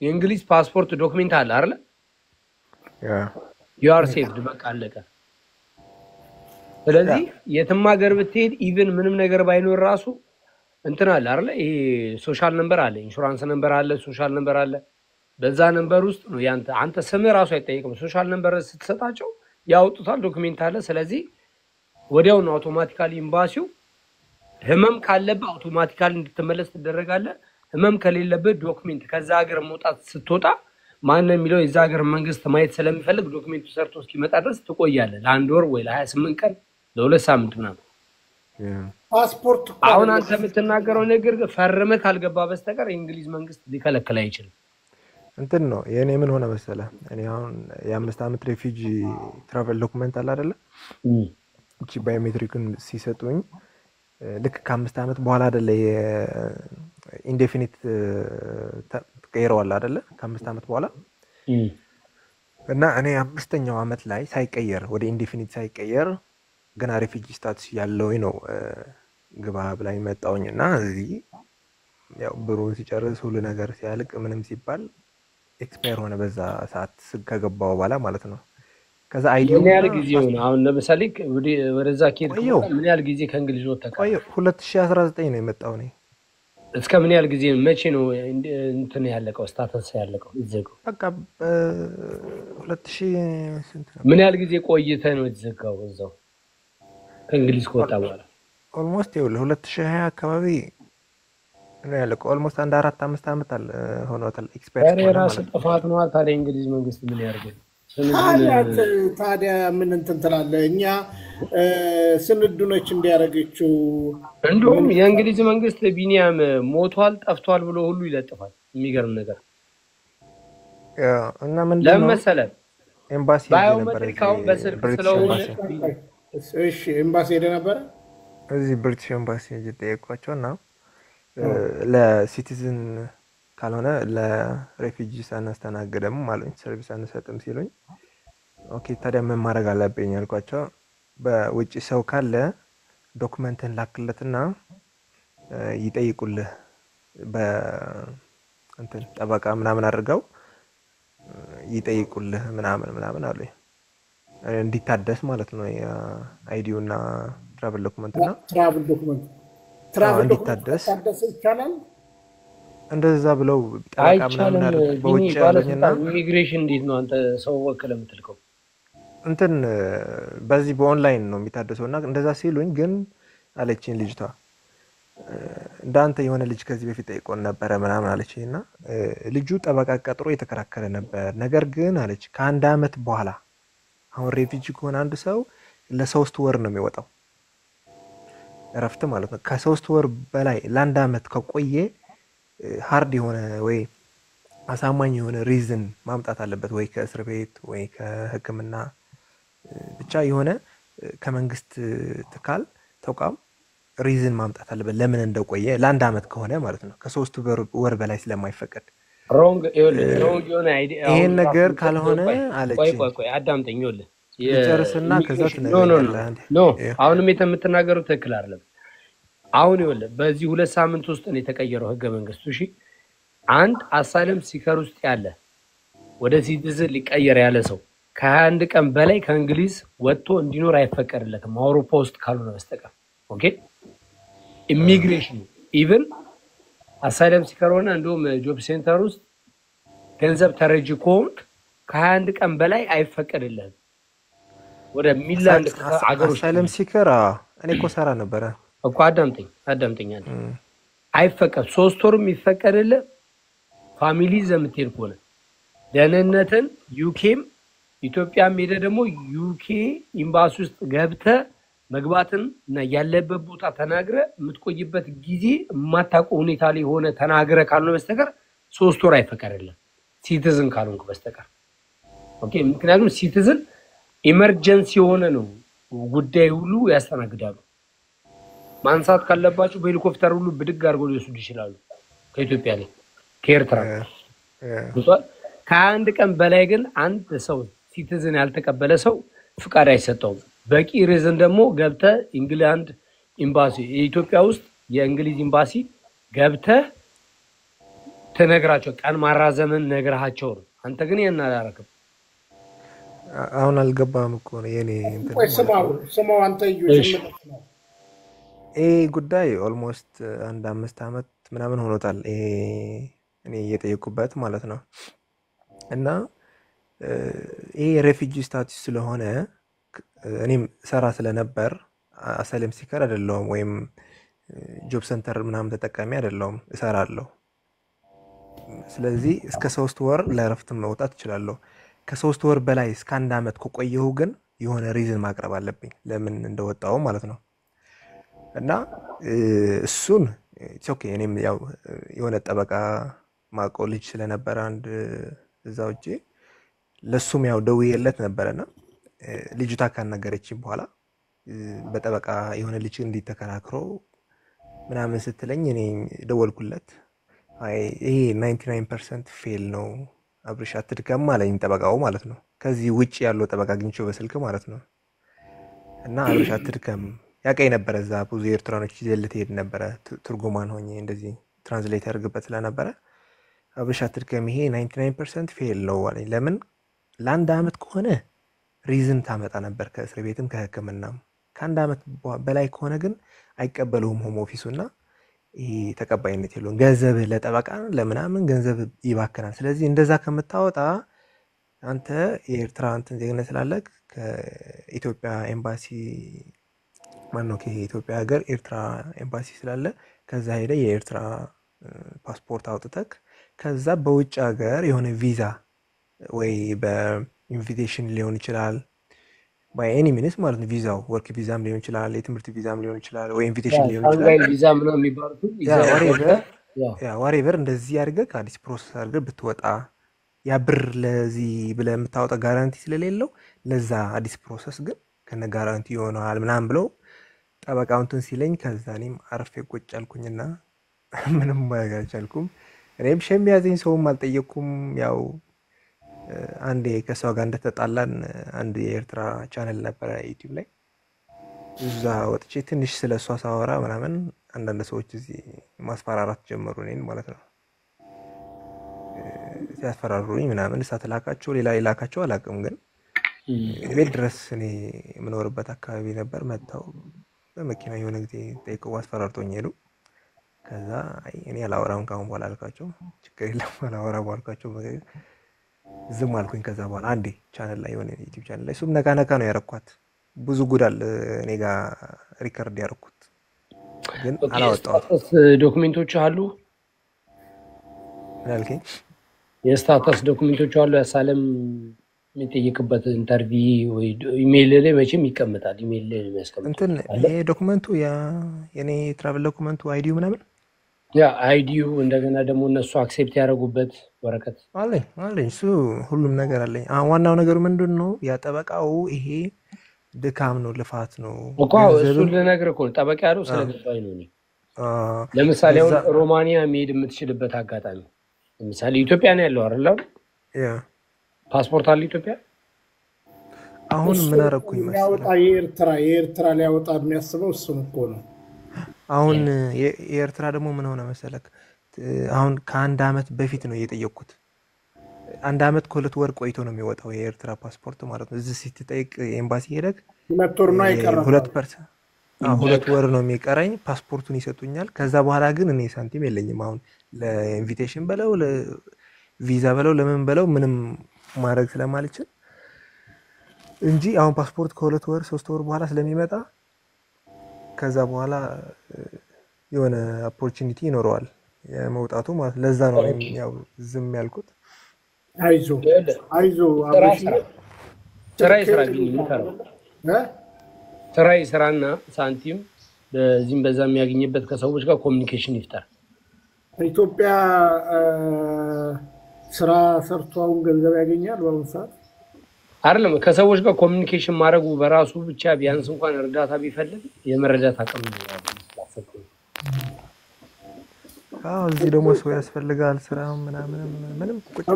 የእንግሊዝ ፓስፖርት ዶክሜንት አለ አይደል? you are saved በቃ አለቀ። ስለዚህ የትም ሀገር ብትሄድ ኢቭን ምንም ነገር ባይኖር ራሱ እንትን አለ አይደል? ይሄ ሶሻል ነምበር አለ፣ ኢንሹራንስ ነምበር አለ፣ ሶሻል ነምበር አለ። በዛ ነምበር ውስጥ ነው አንተ ስምህ ራሱ አይጠየቅም። ሶሻል ነምበር ስትሰጣቸው ያወጡታል፣ ዶክሜንት አለ። ስለዚህ ወዲያው ነው አውቶማቲካሊ ኤምባሲው ህመም ካለበት አውቶማቲካሊ እንድትመለስ ትደረጋለህ። ህመም ከሌለበት ዶክሜንት ከዛ ሀገር መውጣት ስትወጣ ማን ነው የሚለው የዛ ሀገር መንግስት ማየት ስለሚፈልግ ዶክሜንቱ ሰርቶ እስኪመጣ ድረስ ትቆያለህ። ለ1 ወር ወይ ለ28 ቀን ለ2 ሳምንት ምናምን። ፓስፖርት አሁን አንተ የምትናገረው ነገር ፈርመህ ካልገባ በስተቀር የእንግሊዝ መንግስት ሊከለክል አይችልም። እንትን ነው የኔ ምን ሆነ መሰለህ? እኔ አሁን የ5 አመት ሬፊጂ ትራቨል ዶክመንት አለ አይደለ? እቺ ባዮሜትሪክን ሲሰጡኝ ልክ ከ5 አመት በኋላ አይደለ ኢንዴፊኒት ተቀይረዋል አይደለ? ከ5 አመት በኋላ እና እኔ 5ኛው አመት ላይ ሳይቀየር ወደ ኢንዴፊኒት ሳይቀየር ገና ሬፊጂ ስታትስ ያለው ነው ግባ ብላኝ መጣውኝና እዚህ ያው ብሩ ሲጨርስ ሁሉ ነገር ሲያልቅ ምንም ሲባል ኤክስፓየር ሆነ በዛ ሰዓት ከገባው በኋላ ማለት ነው። ከዛ አይዲው ምን ያህል ጊዜ ሆነ? አሁን ለምሳሌ ወደዛ ከሄድክ ምን ያህል ጊዜ ከእንግሊዝ ወጣህ? 2019 ነው የመጣው ነው። እስከ ምን ያህል ጊዜ መቼ ነው እንትን ያለቀው ስታተስ ያለቀው ይዘጋው? በቃ 2000 ስንት ነው? ምን ያህል ጊዜ ቆይተህ ነው የተዘጋው እዛው? ከእንግሊዝ ከወጣ በኋላ ኦልሞስት ይኸውልህ 2020 አካባቢ ነው ያለቀው። ኦልሞስት አንድ 4-5 ዓመት አለ ሆኖታል ኤክስፓየር ኧረ ከሆነ የራስ ማለት ነው። ጥፋት ነው። ታዲያ እንግሊዝ መንግስት ምን ያደርጋል? ታዲያ ምን እንትን ትላለህ? እኛ ስንዱ ነች እንዲያደርገችው። እንደውም የእንግሊዝ መንግስት ቢኒያም ሞቷል ጠፍቷል ብሎ ሁሉ ይለጥፋል። የሚገርም ነገር እና ምንድን ለምን ነው መሰለህ? ኤምባሲ ሄጄ ነበር ባዮሜትሪክ አሁን በስልክ ብሪቲሽ ስለሆነ ኤምባሲ እሺ ኤምባሲ ሄደ ነበረ። እዚህ ብሪቲሽ ኤምባሲ ሄጄ ጠየኳቸው እና ለሲቲዝን ካልሆነ ለሬፊጂስ አናስተናግድም ማለት ሰርቪስ አንሰጥም ሲሉኝ፣ ኦኬ ታዲያ ምን ማድረግ አለብኝ አልኳቸው። በውጭ ሰው ካለ ዶክመንትን ላክለትና ይጠይቁልህ በእንትን ጠበቃ ምናምን አድርገው ይጠይቁልህ ምናምን አሉኝ። እንዲታደስ ማለት ነው የአይዲው እና ትራቭል ዶክመንት እና ትራቭል እንዲታደስ ታደሰ ይቻላል። እንደዛ ብለው ጠበቃ ምናምን አይቻልም። አድርገው በውጭ ቢኒ ያሉኝና ባለስልጣን ኢሚግሬሽን እንዴት ነው አንተ ሰው ወክለህ የምትልከው? እንትን በዚህ በኦንላይን ነው የሚታደሰው እና እንደዛ ሲሉኝ ግን አለችኝ ልጅቷ እንዳንተ የሆነ ልጅ ከዚህ በፊት ጠይቆን ነበረ ምናምን አለችኝ እና ልጁ ጠበቃ ቀጥሮ የተከራከረ ነበር። ነገር ግን አለች ከ1 ዓመት በኋላ አሁን ሬፊጂ ከሆነ አንድ ሰው ለ3 ወር ነው የሚወጣው እረፍት ማለት ነው። ከ3 ወር በላይ ለ1 ዓመት ከቆየ ሃርድ የሆነ ወይ አሳማኝ የሆነ ሪዝን ማምጣት አለበት፣ ወይ ከእስር ቤት ወይ ከሕክምና ብቻ የሆነ ከመንግስት ተቋም ሪዝን ማምጣት አለበት ለምን እንደቆየ ለ1 ዓመት ከሆነ ማለት ነው። ከ3 ወር በላይ ስለማይፈቀድ ሮንግ የሆነ አይዲያ ይሄን ነገር ካልሆነ አለችኝ። ቆይ አዳምጠኝ። ይኸውልህ ልጨርስና ከዛ ኖ አሁንም የምትናገሩት ትክክል አይደለም። አሁን ይኸውልህ በዚህ 2 ሳምንት ውስጥ ነው የተቀየረው ህገ መንግስቱ። እሺ አንድ አሳይለም ሲከር ውስጥ ያለ ወደ ሲቲዝን ሊቀየር ያለ ሰው ከ21 ቀን በላይ ከእንግሊዝ ወጥቶ እንዲኖር አይፈቀድለትም አውሮፓ ውስጥ ካልሆነ በስተቀር። ኦኬ ኢሚግሬሽን ኢቭን አሳይለም ሲከር ሆነ እንደውም ጆብ ሴንተር ውስጥ ገንዘብ ተረጂ ከሆንክ ከ21 ቀን በላይ አይፈቀድልህም ወደ ሚላንድ አገሮች። አሳይለም ሲከር እኔ እኮ ሰራ ነበረ እኮ አዳምጠኝ አይፈቀድ 3 ወርም ይፈቀድልህ ፋሚሊ ዘምትሄድ ከሆነ ደህንነትን ዩኬም ኢትዮጵያም ሄደ ደግሞ ዩኬ ኤምባሲ ውስጥ ገብተህ መግባትን እና ያለበት ቦታ ተናግረ የምትቆይበት ጊዜ የማታውቀው ሁኔታ ላይ ሆነ ተናግረ ካልሆነ በስተቀር 3 ወር አይፈቀድልህም ሲቲዝን ካልሆንክ በስተቀር። ኦኬ ምክንያቱም ሲቲዝን ኢመርጀንሲ የሆነ ነው ጉዳይ ሁሉ ያስተናግዳሉ። ማንሳት ካለባቸው በሄሊኮፕተር ሁሉ ብድግ አድርገው ሊወስዱ ይችላሉ ከኢትዮጵያ ላይ ከኤርትራ። ከ21 ቀን በላይ ግን አንድ ሰው ሲቲዝን ያልተቀበለ ሰው ፍቃድ አይሰጠውም። በቂ ሪዝን ደግሞ ገብተህ ኢንግላንድ ኤምባሲ የኢትዮጵያ ውስጥ የእንግሊዝ ኤምባሲ ገብተህ ተነግራቸው ቀን ማራዘምን ነግረሃቸው ነው። አንተ ግን ያን አላረክም። አሁን አልገባም እኮ ነው የኔ እንትን ስማው አንተ ይሄ ጉዳይ ኦልሞስት 5 ዓመት ምናምን ሆኖታል እኔ እየጠየቁበት ማለት ነው። እና ይሄ ሬፊጂ ስታቱስ ስለሆነ እኔም ሰራ ስለነበር አሳይለም ሲከር አይደለሁም ወይም ጆብ ሴንተር ምናምን ተጠቃሚ አይደለሁም፣ እሰራለሁ። ስለዚህ እስከ 3 ወር ለእረፍት መውጣት እችላለሁ። ከ3 ወር በላይ እስከ 1 ዓመት ከቆየሁ ግን የሆነ ሪዝን ማቅረብ አለብኝ ለምን እንደወጣው ማለት ነው። እና እሱን ኦኬ እኔም ያው የሆነ ጠበቃ ማቆ ልጅ ስለነበረ አንድ እዛው እጄ ለሱም ያው ደውዬለት ነበርና ልጅቷ ካናገረችኝ በኋላ በጠበቃ የሆነ ልጅ እንዲተከራክሮ ምናምን ስትለኝ እኔ ደወልኩለት። አይ ይሄ 99% ፌል ነው አብርሽ አትድከም አለኝ ጠበቃው ማለት ነው። ከዚህ ውጪ ያለው ጠበቃ አግኝቼው በስልክ ማለት ነው። እና አብርሽ አትድከም ያቀኝ ነበር እዛ ብዙ ኤርትራኖች ይዘልት ሄድ ነበር ትርጉማን ሆኜ እንደዚህ ትራንስሌት ያደርግበት ስለነበረ አብርሽ አትድከም ይሄ 99% ፌል ነው አለኝ። ለምን ለ1 ዓመት ከሆነ ሪዝን ታመጣ ነበር ከእስር ቤትም ከሕክምናም። ከ1 ዓመት በላይ ከሆነ ግን አይቀበሉም ሆም ኦፊሱና ይሄ ተቀባይነት የለውም። ገንዘብ ለጠበቃ ለምናምን ገንዘብ ይባክናል። ስለዚህ እንደዛ ከምታወጣ አንተ የኤርትራ እንትን ዜግነት ስላለክ ከኢትዮጵያ ኤምባሲ ማነው ከኢትዮጵያ ሀገር ኤርትራ ኤምባሲ ስላለ ከዛ ሄደ የኤርትራ ፓስፖርት አውጥተክ ከዛ በውጭ ሀገር የሆነ ቪዛ ወይ በኢንቪቴሽን ሊሆን ይችላል ባይ ኤኒ ሚንስ ማለት ነው። ቪዛው ወርክ ቪዛም ሊሆን ይችላል፣ የትምህርት ቪዛም ሊሆን ይችላል፣ ወይ ኢንቪቴሽን ሊሆን ይችላል። ሳንጋይ ቪዛ ምናምን የሚባሉት ዋሬቨር እንደዚህ አድርገህ አዲስ ፕሮሰስ አድርገህ ብትወጣ ያ ብር ለዚህ ብለህ የምታወጣ ጋራንቲ ስለሌለው ለዛ አዲስ ፕሮሰስ ግን ከነ ጋራንቲ ይሆናል ምናምን ብለው ጠበቃው እንትን ሲለኝ ከዛ እኔም አርፌ ቁጭ አልኩኝና ምንም ማድረግ አልቻልኩም። እኔም ሸም ያዘኝ፣ ሰውም አልጠየቅኩም። ያው አንዴ ከሰው ጋር እንደተጣላን አንድ የኤርትራ ቻነል ነበረ ዩቲዩብ ላይ እዛ ወጥቼ ትንሽ ስለሷ ሳወራ ምናምን አንዳንድ ሰዎች እዚህ ማስፈራራት ጀመሩ እኔን ማለት ነው። ሲያስፈራሩኝ ምናምን እሳት ላካቸው ሌላ ይላካቸው አላውቅም፣ ግን ቤት ድረስ እኔ የምኖርበት አካባቢ ነበር መጥተው በመኪና የሆነ ጊዜ ጠይቀው አስፈራርቶኝ ሄዱ። ከዛ እኔ አላወራም ካሁን በኋላ አልኳቸው። ችግር የለም አላወራም አልኳቸው። ዝም አልኩኝ። ከዛ በኋላ አንዴ ቻናል ላይ የሆነ ዩቲዩብ ቻናል ላይ እሱም ነካ ነካ ነው ያረኳት። ብዙ ጉዳል እኔ ጋር ሪከርድ ያረኩት ግን አላወጣሁት። ዶክመንቶች አሉ ያልከኝ የስታተስ ዶክመንቶች አሉ። ያሳለም የሚጠይቅበት ኢንተርቪው ወይ ኢሜል ላይ መቼም ይቀመጣል። ኢሜል ላይ የሚያስቀምጥ እንትን ይሄ ዶክመንቱ የኔ ትራቨል ዶክመንቱ አይዲው ምናምን ያ አይዲው እንደገና ደግሞ እነሱ አክሴፕት ያደረጉበት ወረቀት አለኝ። እሱ ሁሉም ነገር አለኝ። ዋናው ነገሩ ምንድን ነው? ያጠበቃው ይሄ ድካም ነው፣ ልፋት ነው እኮ እሱ ልነግርህ እኮ ጠበቃ ያለው ስለገባኝ ነው። እኔ ለምሳሌ አሁን ሮማኒያ መሄድ የምትችልበት አጋጣሚ ለምሳሌ ኢትዮጵያ ነው ያለው አይደል? ያ ፓስፖርት አለ ኢትዮጵያ። አሁን ምን አደረኩኝ መሰለህ? የኤርትራ ሊያወጣ የሚያስበው እሱን እኮ ነው። አሁን የኤርትራ ደግሞ ምን ሆነ መሰለክ? አሁን ከአንድ አመት በፊት ነው እየጠየቅኩት። አንድ አመት ከሁለት ወር ቆይቶ ነው የሚወጣው የኤርትራ ፓስፖርት ማለት ነው። እዚህ ስትጠይቅ ኤምባሲ ሄደክ 2 ወር ነው አይቀርም። 2 ወር ነው የሚቀረኝ። ፓስፖርቱን ይሰጡኛል። ከዛ በኋላ ግን እኔ ሳንቲም የለኝም። አሁን ለኢንቪቴሽን በለው ለቪዛ በለው ለምን በለው ምንም ማድረግ ስለማልችል እንጂ አሁን ፓስፖርት ከ2 ወር 3 ወር በኋላ ስለሚመጣ ከዛ በኋላ የሆነ ኦፖርቹኒቲ ይኖረዋል የመውጣቱ ማለት። ለዛ ነው ያው ዝም ያልኩት። አይዞ ስራ ስራና ሳንቲም በዚህም በዛ የሚያገኝበት ከሰዎች ጋር ኮሚኒኬሽን ይፍጠር። ኢትዮጵያ ስራ ሰርቶ አሁን ገንዘብ ያገኛል በአሁኑ ሰዓት አይደለም። ከሰዎች ጋር ኮሚኒኬሽን ማድረጉ በራሱ ብቻ ቢያንስ እንኳን እርዳታ ቢፈልግ የመረዳት አቅም ይኖራል። እዚህ ደግሞ ሰው ያስፈልጋል። ስራ ምንም ቁጭ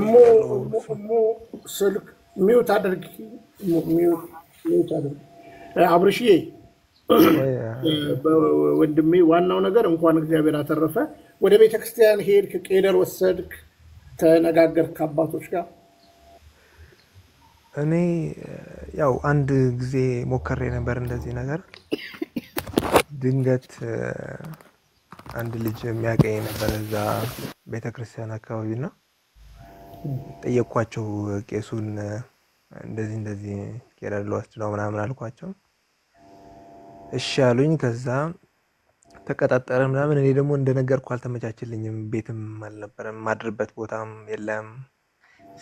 ስልክ ሚውት አድርጊ አብርሽዬ ወንድሜ። ዋናው ነገር እንኳን እግዚአብሔር አተረፈ። ወደ ቤተክርስቲያን ሄድክ፣ ቄደር ወሰድክ፣ ተነጋገርክ ከአባቶች ጋር? እኔ ያው አንድ ጊዜ ሞከሬ ነበር እንደዚህ ነገር። ድንገት አንድ ልጅ የሚያቀኝ ነበር እዛ ቤተክርስቲያን አካባቢና ጠየቅኳቸው ቄሱን እንደዚህ ቄደር ልወስድ ነው ምናምን አልኳቸው። እሺ አሉኝ። ከዛ ተቀጣጠረ ምናምን። እኔ ደግሞ እንደነገርኩ አልተመቻችልኝም። ቤትም አልነበረም፣ ማድርበት ቦታም የለም፣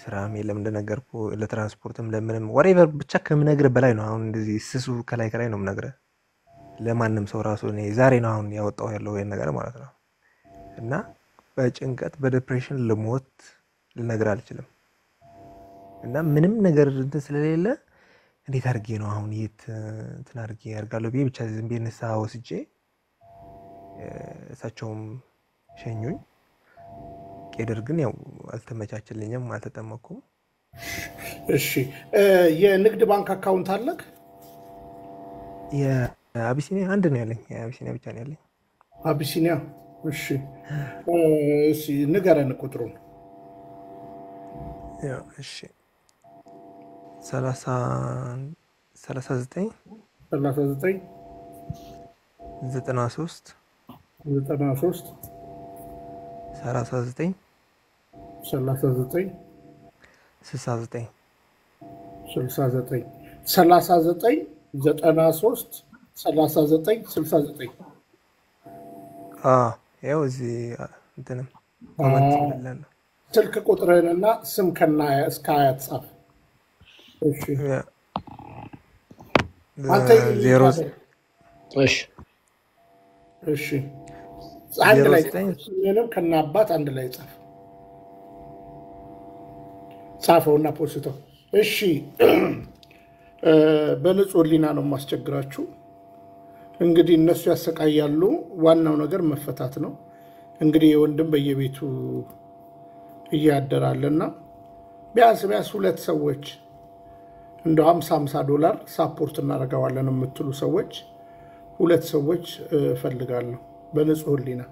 ስራም የለም። እንደነገርኩ ለትራንስፖርትም ለምንም ወሬቨር ብቻ ከምነግርህ በላይ ነው። አሁን እንደዚህ ስሱ ከላይ ነው የምነግርህ። ለማንም ሰው ራሱ እኔ ዛሬ ነው አሁን ያወጣው ያለው ይሄን ነገር ማለት ነው። እና በጭንቀት በዲፕሬሽን ልሞት ልነግርህ አልችልም። እና ምንም ነገር እንትን ስለሌለ እንዴት አድርጌ ነው አሁን የት እንትን አድርጌ ያርጋለሁ ብዬ ብቻ ዝም ብዬ ንስሐ ወስጄ እሳቸውም ሸኙኝ። ቄደር ግን ያው አልተመቻችልኝም፣ አልተጠመኩም። እሺ የንግድ ባንክ አካውንት አለክ? የአቢሲኒያ አንድ ነው ያለኝ። የአቢሲኒያ ብቻ ነው ያለኝ። አቢሲኒያ። እሺ ንገረን ቁጥሩን። እሺ 39 93 39 69 93 3969 ያው እዚህ እንትንም ኮመንት ይላል ስልክ ቁጥርህንና ስም ከና እስከ አያት ጻፍ። እሺ አንተ እሺ አንድ ላይ ምንም ከና አባት አንድ ላይ ጻፈውና ፖስተው። እሺ በንጹህ ሕሊና ነው ማስቸግራችሁ። እንግዲህ እነሱ ያሰቃያሉ። ዋናው ነገር መፈታት ነው። እንግዲህ የወንድም በየቤቱ እያደራለና ቢያንስ ሁለት ሰዎች እንደ $50 ሳፖርት እናደርጋለን የምትሉ ሰዎች ሁለት ሰዎች ፈልጋለሁ በንጹህ ሕሊና።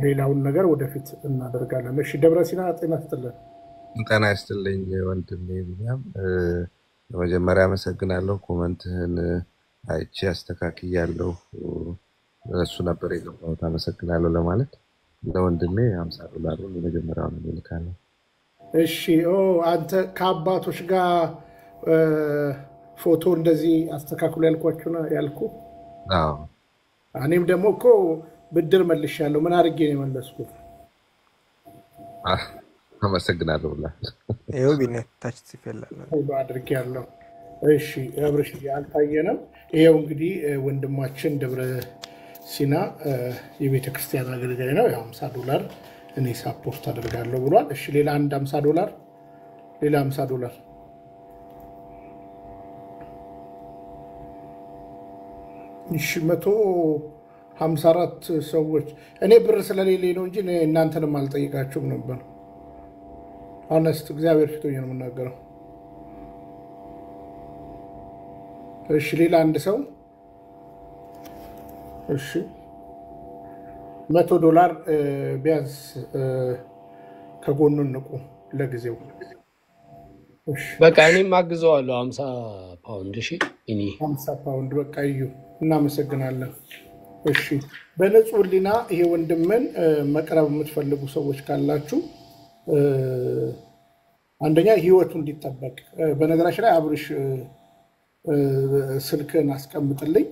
ሌላውን ነገር ወደፊት እናደርጋለን። እሺ ደብረሲና ጤና ይስጥልኝ ወንድሜ ቢኒያም። በመጀመሪያ አመሰግናለሁ። ኮመንትህን አይቼ አስተካክያለሁ። እሱ ነበር የገባሁት። አመሰግናለሁ ለማለት ለወንድሜ $50 የመጀመሪያውን እልካለሁ። እሺ አንተ ከአባቶች ጋር ፎቶ እንደዚህ አስተካክሉ ያልኳችሁ ነው ያልኩ። አዎ እኔም ደግሞ እኮ ብድር መልሻለሁ። ምን አድርጌ ነው የመለስኩት? አመሰግናለሁ ብላ ይኸው ቢኒያም ታች ጽፌላለሁ ሁሉ አድርጌያለሁ። እሺ አብርሽ አልታየንም። ይሄው እንግዲህ ወንድማችን ደብረ ሲና የቤተክርስቲያን አገልጋይ ነው። $50 እኔ ሳፖርት አደርጋለሁ ብሏል። እሺ ሌላ አንድ $50 ሌላ $50 እሺ 154 ሰዎች። እኔ ብር ስለሌለኝ ነው እንጂ እናንተንም አልጠይቃችሁም ነበር። ሆነስት እግዚአብሔር ፊት ነው የምናገረው። እሺ ሌላ አንድ ሰው እሺ $100 ቢያንስ ከጎኑ ንቁ ለጊዜው። እሺ በቃ እኔም አግዘዋለሁ 50 ፓውንድ። እሺ እኔ 50 ፓውንድ በቃ እዩ። እናመሰግናለን። እሺ በንጹህ ሕሊና ይሄ ወንድምን መቅረብ የምትፈልጉ ሰዎች ካላችሁ አንደኛ ህይወቱ እንዲጠበቅ በነገራችን ላይ አብርሽ ስልክን አስቀምጥልኝ።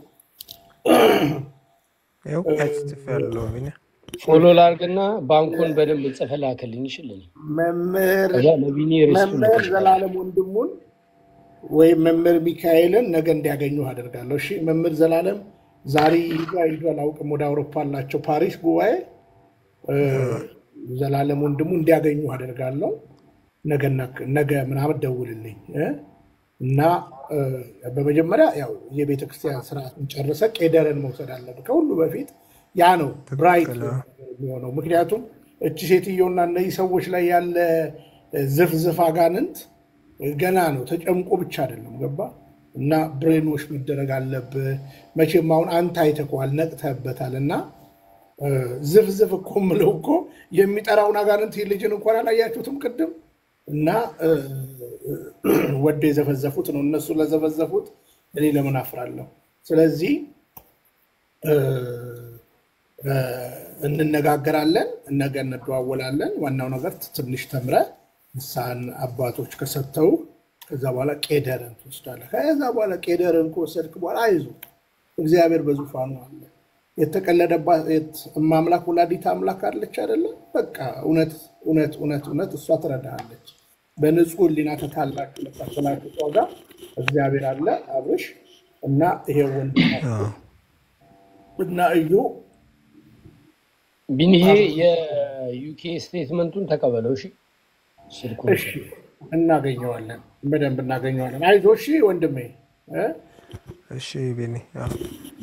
ያው ጽፌያለሁ ቢኒያም ፎሎ ላድርግና ባንኩን በደንብ ጽፈህ ላክልኝ። ይችላል መምህር ዘላለም ወንድሙን ወይ መምህር ሚካኤልን ነገ እንዲያገኙ አደርጋለሁ። እሺ መምህር ዘላለም ዛሬ ይዟል አውቅም ወደ አውሮፓ አላቸው ፓሪስ ጉባኤ። ዘላለም ወንድሙ እንዲያገኙ አደርጋለሁ። ነገ ምናምን ደውልልኝ እና በመጀመሪያ ያው የቤተክርስቲያን ስርዓቱን ጨርሰ ቄደርን መውሰድ አለብህ። ከሁሉ በፊት ያ ነው ብራይት የሚሆነው። ምክንያቱም እቺ ሴትዮና እነዚህ ሰዎች ላይ ያለ ዝፍዝፍ አጋንንት ገና ነው፣ ተጨምቆ ብቻ አይደለም። ገባ እና ብሬኖች መደረግ አለብህ። መቼም አሁን አንተ አይተኸዋል፣ ነቅተህበታል። እና ዝፍዝፍ እኮ የምለው እኮ የሚጠራውን አጋንንት ልጅን እንኳን አላያችሁትም ቅድም? እና ወደ የዘፈዘፉት ነው። እነሱ ለዘፈዘፉት እኔ ለምን አፍራለሁ? ስለዚህ እንነጋገራለን፣ ነገ እንደዋወላለን። ዋናው ነገር ትንሽ ተምረህ ንስሐን አባቶች ከሰተው ከዛ በኋላ ቄደርን ትወስዳለህ። ከዛ በኋላ ቄደርን ከወሰድክ በኋላ አይዞህ እግዚአብሔር በዙፋኑ አለ። የተቀለደባት ማምላክ ወላዲት አምላክ አለች አይደለ? በቃ እውነት እውነት እውነት እውነት እሷ ትረዳለች። በንጹህ ሕሊና ተታላችሁ ለተፈላችሁ ጾጋ እግዚአብሔር አለ። አብርሽ እና ይሄ ወንድም እና እዩ ቢኒዬ የዩኬ ስቴትመንቱን ተቀበለው። እሺ እሺ እናገኘዋለን፣ በደንብ እናገኘዋለን። አይዞህ እሺ ወንድሜ። እሺ ቢኒ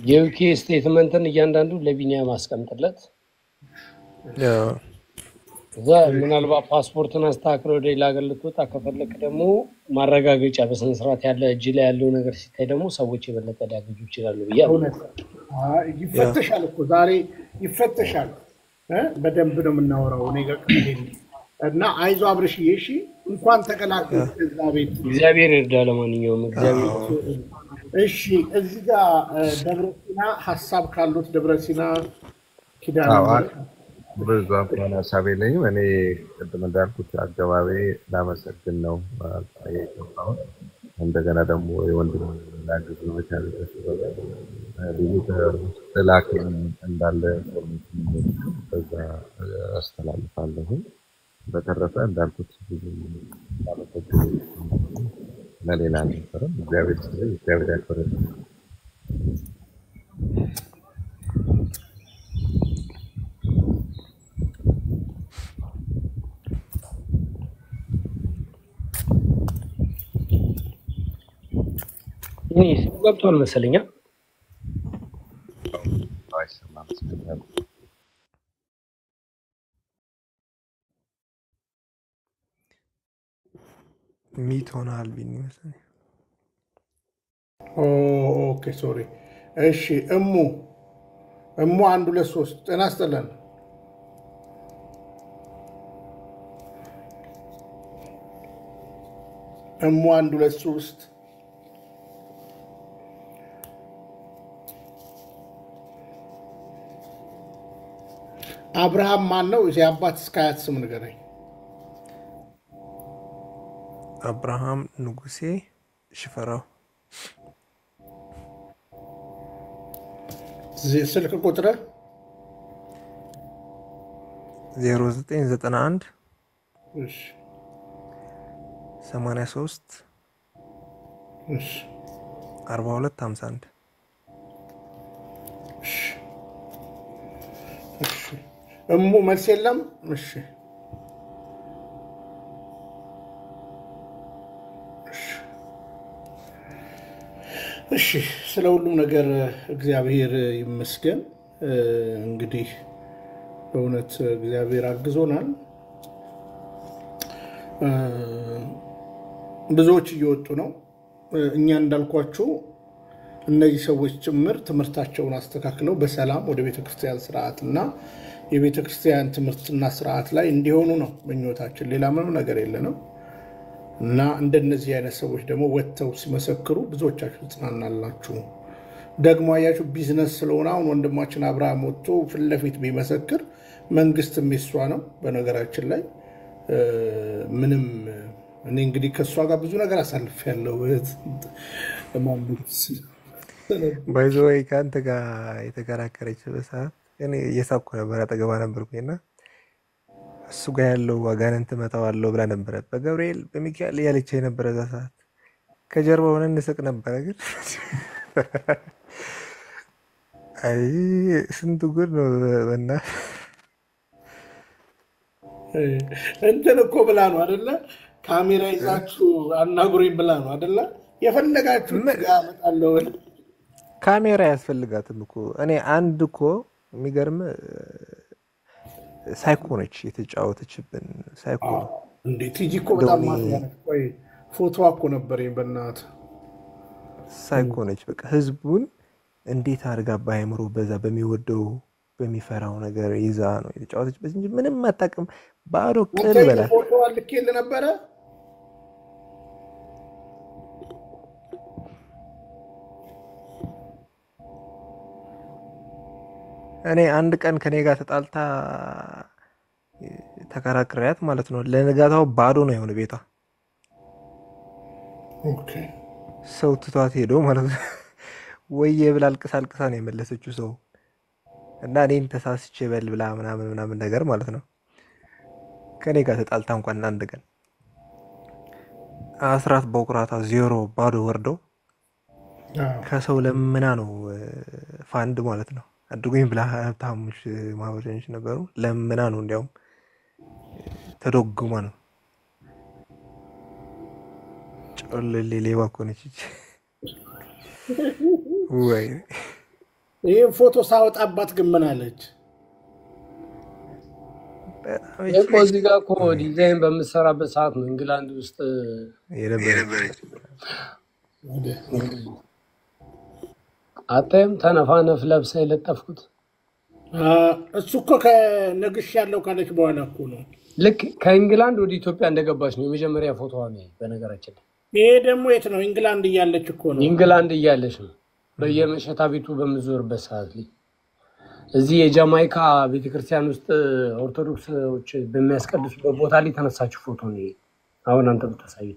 የዩኬ ስቴትመንትን እያንዳንዱ ለቢኒያም አስቀምጥለት። እዛ ምናልባት ፓስፖርትን አስተካክለ ወደ ሌላ ሀገር ልትወጣ ከፈለክ ደግሞ ማረጋገጫ በስነ ስርዓት ያለ እጅ ላይ ያለው ነገር ሲታይ ደግሞ ሰዎች የበለጠ ሊያገኙ ይችላሉ ብያለሁ። ይፈተሻል እኮ ዛሬ ይፈተሻል። በደንብ ነው የምናወራው እኔ ጋር እና አይዞህ አብርሽዬ። እሺ እንኳን ተቀላቀል እዛ ቤት። እግዚአብሔር ይርዳ። ለማንኛውም እግዚአብሔር እሺ እዚህ ጋር ደብረሲና ሀሳብ ካሉት ደብረሲና ኪዳን ብዙ እንኳን ሀሳብ የለኝም። እኔ ቅድም እንዳልኩት አገባቤ ላመሰግን ነው የገባሁት። እንደገና ደግሞ የወንድም ላግዝ በቻለበት ሌሎች ውስጥ ላክ እንዳለ ኢንፎርሜሽን በዛ አስተላልፋለሁ። በተረፈ እንዳልኩት ብዙ ማለት ለሌላ አልነበረም። እግዚአብሔር ይስጥልኝ፣ እግዚአብሔር ያክብርልኝ። እኔ ገብቷል መሰለኝ። አይሰማም ስለኛል። ሚት ሆናል ቢኒ መሰለኝ። ኦኬ ሶሪ። እሺ እሙ 1 2 3 ጤና ይስጥልን። እሙ 1 2 3 አብርሃም ማን ነው? የአባት እስከ አያት ስም ንገረኝ። አብርሃም ንጉሴ ሽፈራው። ስልክ ቁጥር 0991 እሺ 83 እሺ 42 51 እሺ እሺ እሙ መልስ የለም። እሺ እሺ ስለ ሁሉም ነገር እግዚአብሔር ይመስገን። እንግዲህ በእውነት እግዚአብሔር አግዞናል። ብዙዎች እየወጡ ነው። እኛ እንዳልኳችሁ እነዚህ ሰዎች ጭምር ትምህርታቸውን አስተካክለው በሰላም ወደ ቤተክርስቲያን ስርዓትና የቤተክርስቲያን ትምህርትና ስርዓት ላይ እንዲሆኑ ነው ምኞታችን። ሌላ ምንም ነገር የለንም። እና እንደነዚህ አይነት ሰዎች ደግሞ ወጥተው ሲመሰክሩ ብዙዎቻችሁ ጽናናላችሁ። ደግሞ አያችሁ ቢዝነስ ስለሆነ አሁን ወንድማችን አብርሃም ወጥቶ ፊት ለፊት ቢመሰክር መንግስትም የሷ ነው። በነገራችን ላይ ምንም እኔ እንግዲህ ከሷ ጋር ብዙ ነገር አሳልፌያለሁ። ባይዘወይ ከአንተ ጋር የተከራከረች በሰዓት እኔ እየሳብኩ ነበር፣ አጠገባ ነበርኩኝና እሱ ጋር ያለው አጋንንት እመታዋለሁ ብላ ነበረ። በገብርኤል በሚካኤል እያለች የነበረ እዛ ሰዓት ከጀርባ ሆነን እንስቅ ነበረ። ግን አይ ስንቱ ጉድ ነው በና እንትን እኮ ብላ ነው አይደለ? ካሜራ ይዛችሁ አናግሩኝ ብላ ነው አይደለ? የፈለጋችሁ ጋር አመጣለሁ። ካሜራ ያስፈልጋትም እኮ እኔ አንድ እኮ የሚገርም ሳይኮ ነች የተጫወተችብን። ሳይኮ እንዴ ቲጂ እኮ በጣም ማለት ቆይ ፎቶዋ እኮ ነበረኝ በእናት ሳይኮ ነች። በቃ ህዝቡን እንዴት አድርጋ ባይምሮ በዛ በሚወደው በሚፈራው ነገር ይዛ ነው የተጫወተችበት እንጂ ምንም አታውቅም። ባዶ ቅል በላት። ፎቶዋ ልኬልህ ነበረ። እኔ አንድ ቀን ከኔ ጋር ተጣልታ ተከራክሪያት ማለት ነው። ለነጋታው ባዶ ነው የሆነ ቤቷ። ኦኬ ሰው ትቷት ሄዶ ማለት ነው። ወየ ብላ አልቅሳ ነው የመለሰችው ሰው እና እኔን ተሳስቼ በል ብላ ምናምን ነገር ማለት ነው። ከኔ ጋር ተጣልታ እንኳን አንድ ቀን አስራት በቁራታ 0 ባዶ ወርዶ ከሰው ለምና ነው ፋንድ ማለት ነው አድርጎኝ ብላ ሀብታሞች ማህበረሰቦች ነበሩ። ለምና ነው እንዲያውም ተደጉማ ነው። ጮለሌ ሌባ እኮ ነች ወይ! ይሄን ፎቶ ሳወጣባት ግን ምን አለች? እኮ እዚህ ጋር እኮ ዲዛይን በምሰራበት ሰዓት ነው እንግላንድ ውስጥ የነበረች አታይም? ተነፋነፍ ለብሳ የለጠፍኩት እሱ እኮ ከነግሽ ያለው ካለች በኋላ እኮ ነው። ልክ ከእንግላንድ ወደ ኢትዮጵያ እንደገባች ነው የመጀመሪያ ፎቶዋ ነው። በነገራችን ላይ ይሄ ደግሞ የት ነው? እንግላንድ እያለች እኮ ነው። እንግላንድ እያለች ነው በየመሸታ ቤቱ በምዞርበት ሰዓት ላይ እዚህ የጃማይካ ቤተክርስቲያን ውስጥ ኦርቶዶክሶች በሚያስቀድሱበት ቦታ ላይ ተነሳችው ፎቶ ነው። አሁን አንተ ብታሳይ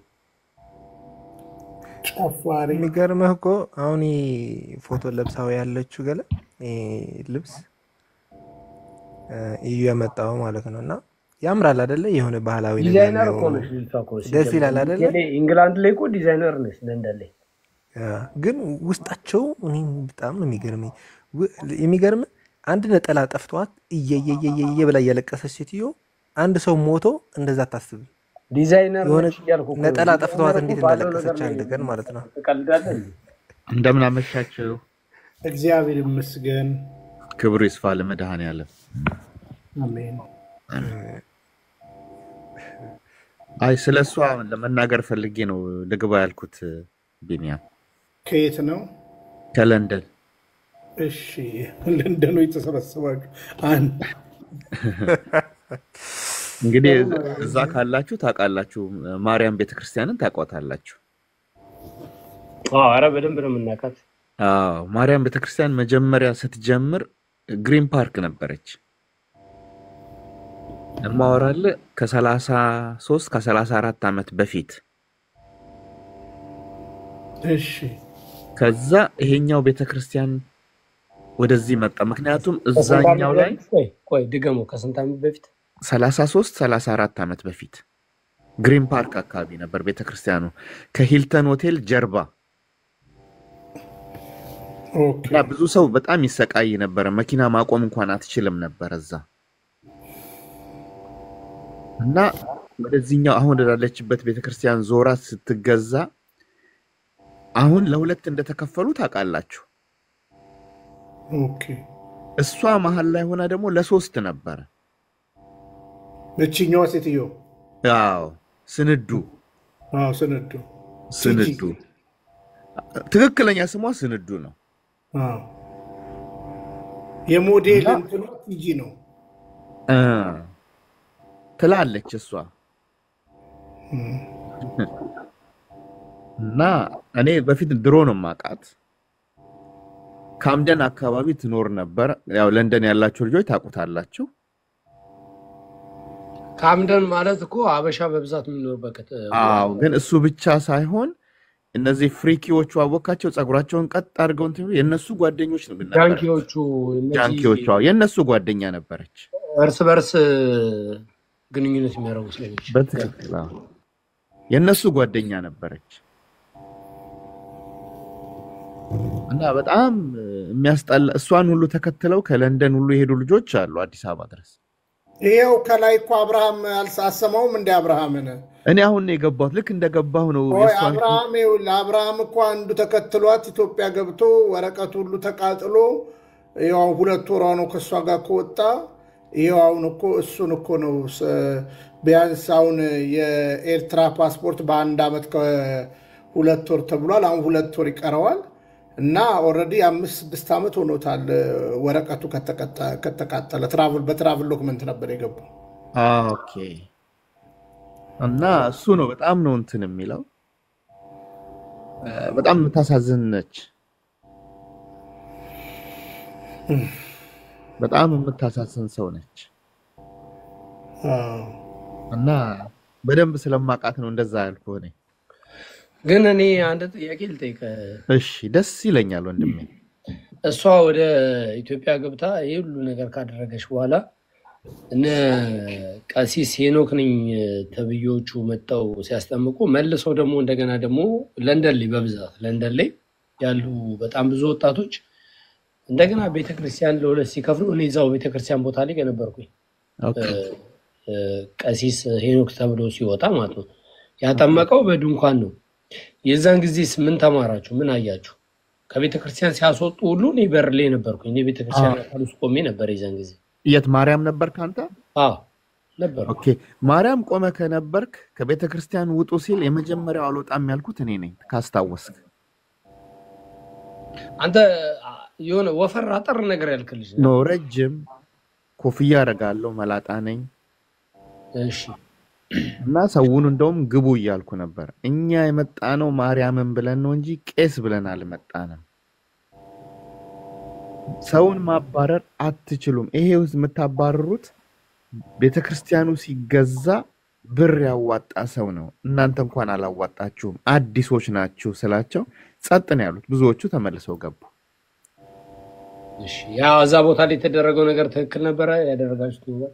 ጨፋሪ የሚገርምህ እኮ አሁን ፎቶ ለብሳው ያለችው ገለ ልብስ እዩ ያመጣው ማለት ነው። እና ያምራል አይደለ? የሆነ ባህላዊ ዲዛይነር እኮ ነሽ ልጅቷ እኮ ደስ ይላል አይደለ? ኢንግላንድ ላይ እኮ ዲዛይነር ነሽ ለንደን ላይ። ግን ውስጣቸው እኔ በጣም ነው የሚገርመኝ። የሚገርም አንድ ነጠላ ጠፍቷት እየየየየ ብላ እያለቀሰች ሴትዮ አንድ ሰው ሞቶ እንደዛ ታስብ። ዲዛይነር ነሽ ያልኩ ነጠላ ጠፍቷት እንዴት እንዳለቀሰች አንድ ቀን ማለት ነው። ተቀልዳለህ። እንደምን አመሻችሁ። እግዚአብሔር ይመስገን። ክብሩ ይስፋ ለመድኃኔዓለም። አሜን። አይ ስለሷ ለመናገር ፈልጌ ነው ልግባ ያልኩት። ቢኒያም ከየት ነው? ከለንደን። እሺ ለንደን ነው የተሰበሰባችሁ? አንድ እንግዲህ እዛ ካላችሁ ታውቃላችሁ፣ ማርያም ቤተክርስቲያንን ታውቋታላችሁ? ኧረ በደንብ ነው የምናውቃት። ማርያም ቤተክርስቲያን መጀመሪያ ስትጀምር ግሪን ፓርክ ነበረች። እማወራለ ከ33 ከ34 ዓመት በፊት። እሺ ከዛ ይሄኛው ቤተክርስቲያን ወደዚህ መጣ። ምክንያቱም እዛኛው ላይ ቆይ ድገሞ ከስንት ዓመት በፊት? 33 34 ዓመት በፊት ግሪን ፓርክ አካባቢ ነበር ቤተክርስቲያኑ ከሂልተን ሆቴል ጀርባ። እና ብዙ ሰው በጣም ይሰቃይ ነበር። መኪና ማቆም እንኳን አትችልም ነበር እዛ። እና ወደዚህኛው አሁን ወዳለችበት ቤተክርስቲያን ዞራ ስትገዛ አሁን ለሁለት እንደተከፈሉ ታውቃላችሁ። ኦኬ እሷ መሃል ላይ ሆና ደግሞ ለሶስት ነበር። እቺኛዋ ሴትዮ ስንዱ ስንዱ ትክክለኛ ስሟ ስንዱ ነው። የሞዴል እንትኑ ቲጂ ነው ትላለች እሷ። እና እኔ በፊት ድሮ ነው ማቃት ካምደን አካባቢ ትኖር ነበር። ያው ለንደን ያላችሁ ልጆች ታውቁታላችሁ። ካምደን ማለት እኮ አበሻ በብዛት የሚኖርበት ግን እሱ ብቻ ሳይሆን እነዚህ ፍሪኪዎቹ አወቃቸው ጸጉራቸውን ቀጥ አድርገው እንትን የነሱ ጓደኞች ነው ብናገር ጃንኪዎቹ የነሱ ጓደኛ ነበረች። እርስ በርስ ግንኙነት የሚያደርጉ ስለሚች በትክክል የነሱ ጓደኛ ነበረች። እና በጣም የሚያስጠላ እሷን ሁሉ ተከትለው ከለንደን ሁሉ የሄዱ ልጆች አሉ አዲስ አበባ ድረስ። ይሄው ከላይ እኮ አብርሃም አልሰማውም እንደ አብርሃምን እኔ አሁን ነው የገባሁት። ልክ እንደገባሁ ነው አብርሃም እኮ አንዱ ተከትሏት ኢትዮጵያ ገብቶ ወረቀቱ ሁሉ ተቃጥሎ ያው 2 ወር ነው ከሷ ጋር ከወጣ ይሄው አሁን እኮ እሱን እኮ ነው ቢያንስ አሁን የኤርትራ ፓስፖርት በ1 ዓመት ከ2 ወር ተብሏል። አሁን 2 ወር ይቀረዋል እና ኦሬዲ 5-6 ዓመት ሆኖታል ወረቀቱ ከተቃጠለ። በትራቭል ዶክመንት ነበር የገባው። ኦኬ እና እሱ ነው በጣም ነው እንትን የሚለው። በጣም የምታሳዝን ነች። በጣም የምታሳዝን ሰው ነች። እና በደንብ ስለማቃት ነው እንደዛ ያልኩህ እኔ። ግን እኔ አንድ ጥያቄ ልጠይቅ። እሺ ደስ ይለኛል ወንድሜ። እሷ ወደ ኢትዮጵያ ገብታ ይሄ ሁሉ ነገር ካደረገች በኋላ እነ ቀሲስ ሄኖክ ነኝ ተብዮቹ መጣው ሲያስጠምቁ መልሰው ደግሞ እንደገና ደግሞ ለንደን ላይ በብዛት ለንደን ላይ ያሉ በጣም ብዙ ወጣቶች እንደገና ቤተክርስቲያን ለሁለት ሲከፍሉ እኔ እዛው ቤተክርስቲያን ቦታ ላይ ነበርኩኝ። ቀሲስ ሄኖክ ተብሎ ሲወጣ ማለት ነው ያጠመቀው በድንኳን ነው። የዛን ጊዜ ምን ተማራችሁ? ምን አያችሁ? ከቤተክርስቲያን ሲያስወጡ ሁሉ እኔ በር ላይ ነበርኩኝ። እኔ ቤተክርስቲያን አካል ውስጥ ቆሜ ነበር የዛን ጊዜ። የት ማርያም ነበር ካንተ? ነበር። ኦኬ ማርያም ቆመ ከነበርክ ከቤተክርስቲያን ውጡ ሲል የመጀመሪያው አልወጣም ያልኩት እኔ ነኝ ካስታወስክ። አንተ የሆነ ወፈር አጠር ነገር ያልክልሽ ነው። ረጅም ኮፍያ አረጋለሁ፣ መላጣ ነኝ። እሺ እና ሰውን እንደውም ግቡ እያልኩ ነበር። እኛ የመጣነው ማርያምን ብለን ነው እንጂ ቄስ ብለን አልመጣንም። ሰውን ማባረር አትችሉም። ይሄው የምታባረሩት ቤተክርስቲያኑ ሲገዛ ብር ያዋጣ ሰው ነው እናንተ እንኳን አላዋጣችሁም አዲሶች ናችሁ ስላቸው ጸጥ ነው ያሉት ብዙዎቹ ተመልሰው ገቡ እሺ ያ እዛ ቦታ ላይ የተደረገው ነገር ትክክል ነበር ያደረጋችሁት ነገር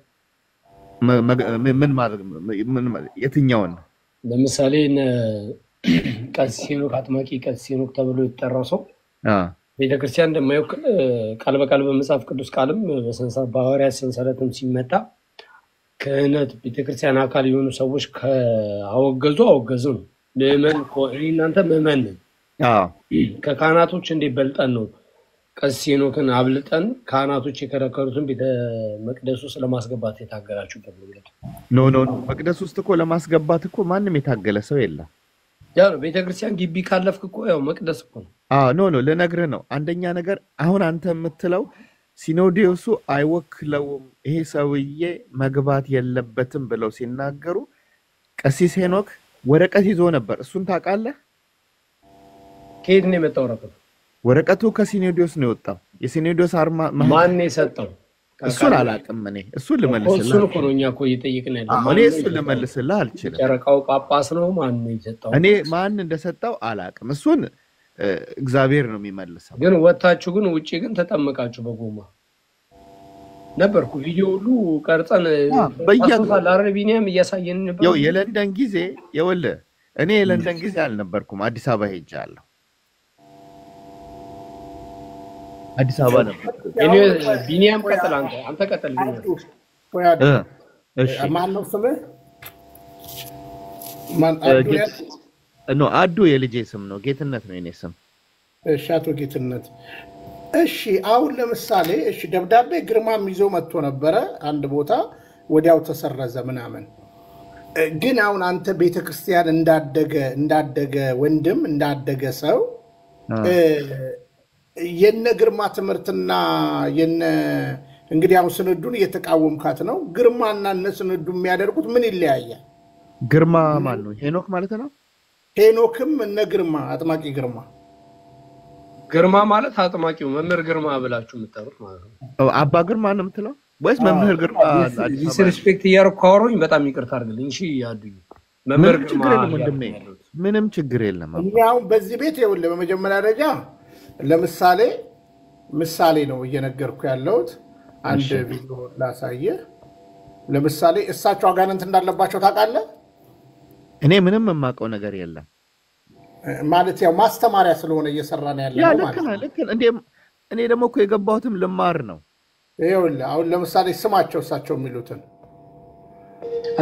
ምን የትኛውን ለምሳሌ ቀሲኖ ካጥማቂ ቀሲኖ ተብሎ ይጠራው ሰው ቤተክርስቲያን እንደማይወክል ቃል በቃል በመጽሐፍ ቅዱስ ቃልም በሰንሰለት በሐዋርያት ሰንሰለትም ሲመጣ ከነት ቤተክርስቲያን አካል የሆኑ ሰዎች አወገዙ ለምን እናንተ መመን ከካህናቶች እንዲበልጠን ነው ቀሲኖክን አብልጠን ካህናቶች የከረከሩትን ቤተ መቅደሱ ስለማስገባት የታገላችሁበት ነው ኖ መቅደስ ውስጥ እኮ ለማስገባት እኮ ማንንም የታገለ ሰው የለም ያው ቤተክርስቲያን ግቢ ካለፍክ እኮ ያው መቅደስ እኮ ነው ኖ ለነግርህ ነው አንደኛ ነገር አሁን አንተ የምትለው ሲኖዶሱ አይወክለውም ይሄ ሰውዬ መግባት የለበትም ብለው ሲናገሩ ቀሲስ ሄኖክ ወረቀት ይዞ ነበር እሱን ታውቃለህ ከየት ነው የመጣው ወረቀቱ ከሲኖዶስ ነው የወጣው የሲኖዶስ አርማ ማን የሰጠው እሱን አላውቅም እኔ እሱን ልመልስልህ እሱን እኮ ነው እኛ እኮ እየጠየቅን ያለው እኔ እሱን ልመልስልህ አልችልም ጨረቃው ጳጳስ ነው ማን ነው የሰጠው እኔ ማን እንደሰጠው አላውቅም እሱን እግዚአብሔር ነው የሚመልሰው ግን ወጣችሁ ግን ውጪ ግን ተጠመቃችሁ በጎማ ነበርኩ ቪዲዮ ሁሉ ቀርጸን በየአላረ ቢኒያም እያሳየን ነበር የለንደን ጊዜ እኔ የለንደን ጊዜ አልነበርኩም አዲስ አበባ ሄጃለሁ አዲስ አበባ ነበር ቢኒያም ቀጥል አንተ ቀጥል እሺ ማን ነው ስምህ አዱ የልጄ ስም ነው ጌትነት ነው የኔ ስም እሺ አቶ ጌትነት እሺ አሁን ለምሳሌ እሺ ደብዳቤ ግርማም ይዞ መጥቶ ነበረ አንድ ቦታ ወዲያው ተሰረዘ ምናምን ግን አሁን አንተ ቤተክርስቲያን እንዳደገ ወንድም እንዳደገ ሰው የነ ግርማ ትምርትና የነ እንግዲህ አሁን ስንዱን እየተቃወምካት ነው ግርማና እነ ስንዱ የሚያደርጉት ምን ይለያያል ግርማ ማን ነው ሄኖክ ማለት ነው ሄኖክም እነ ግርማ አጥማቂ ግርማ ማለት አጥማቂው መምህር ግርማ ብላችሁ የምትጠሩት ማለት ነው አባ ግርማ ነው የምትለው ወይስ መምህር ግርማ ዲስሪስፔክት እያረኳሩኝ በጣም ይቅርታ አድርግልኝ እሺ ያዱኝ መምህር ግርማ ምንም ችግር የለም ያው በዚህ ቤት ይኸውልህ በመጀመሪያ ደረጃ ለምሳሌ ምሳሌ ነው እየነገርኩ ያለሁት አንድ ቪዲዮ ላሳየ ለምሳሌ እሳቸው አጋንንት እንዳለባቸው ታውቃለህ እኔ ምንም የማውቀው ነገር የለም ማለት ያው ማስተማሪያ ስለሆነ እየሰራን ያለው ማለት ነው ልክ እኔ ደግሞ እኮ የገባሁትም ልማር ነው ይኸውልህ አሁን ለምሳሌ ስማቸው እሳቸው የሚሉትን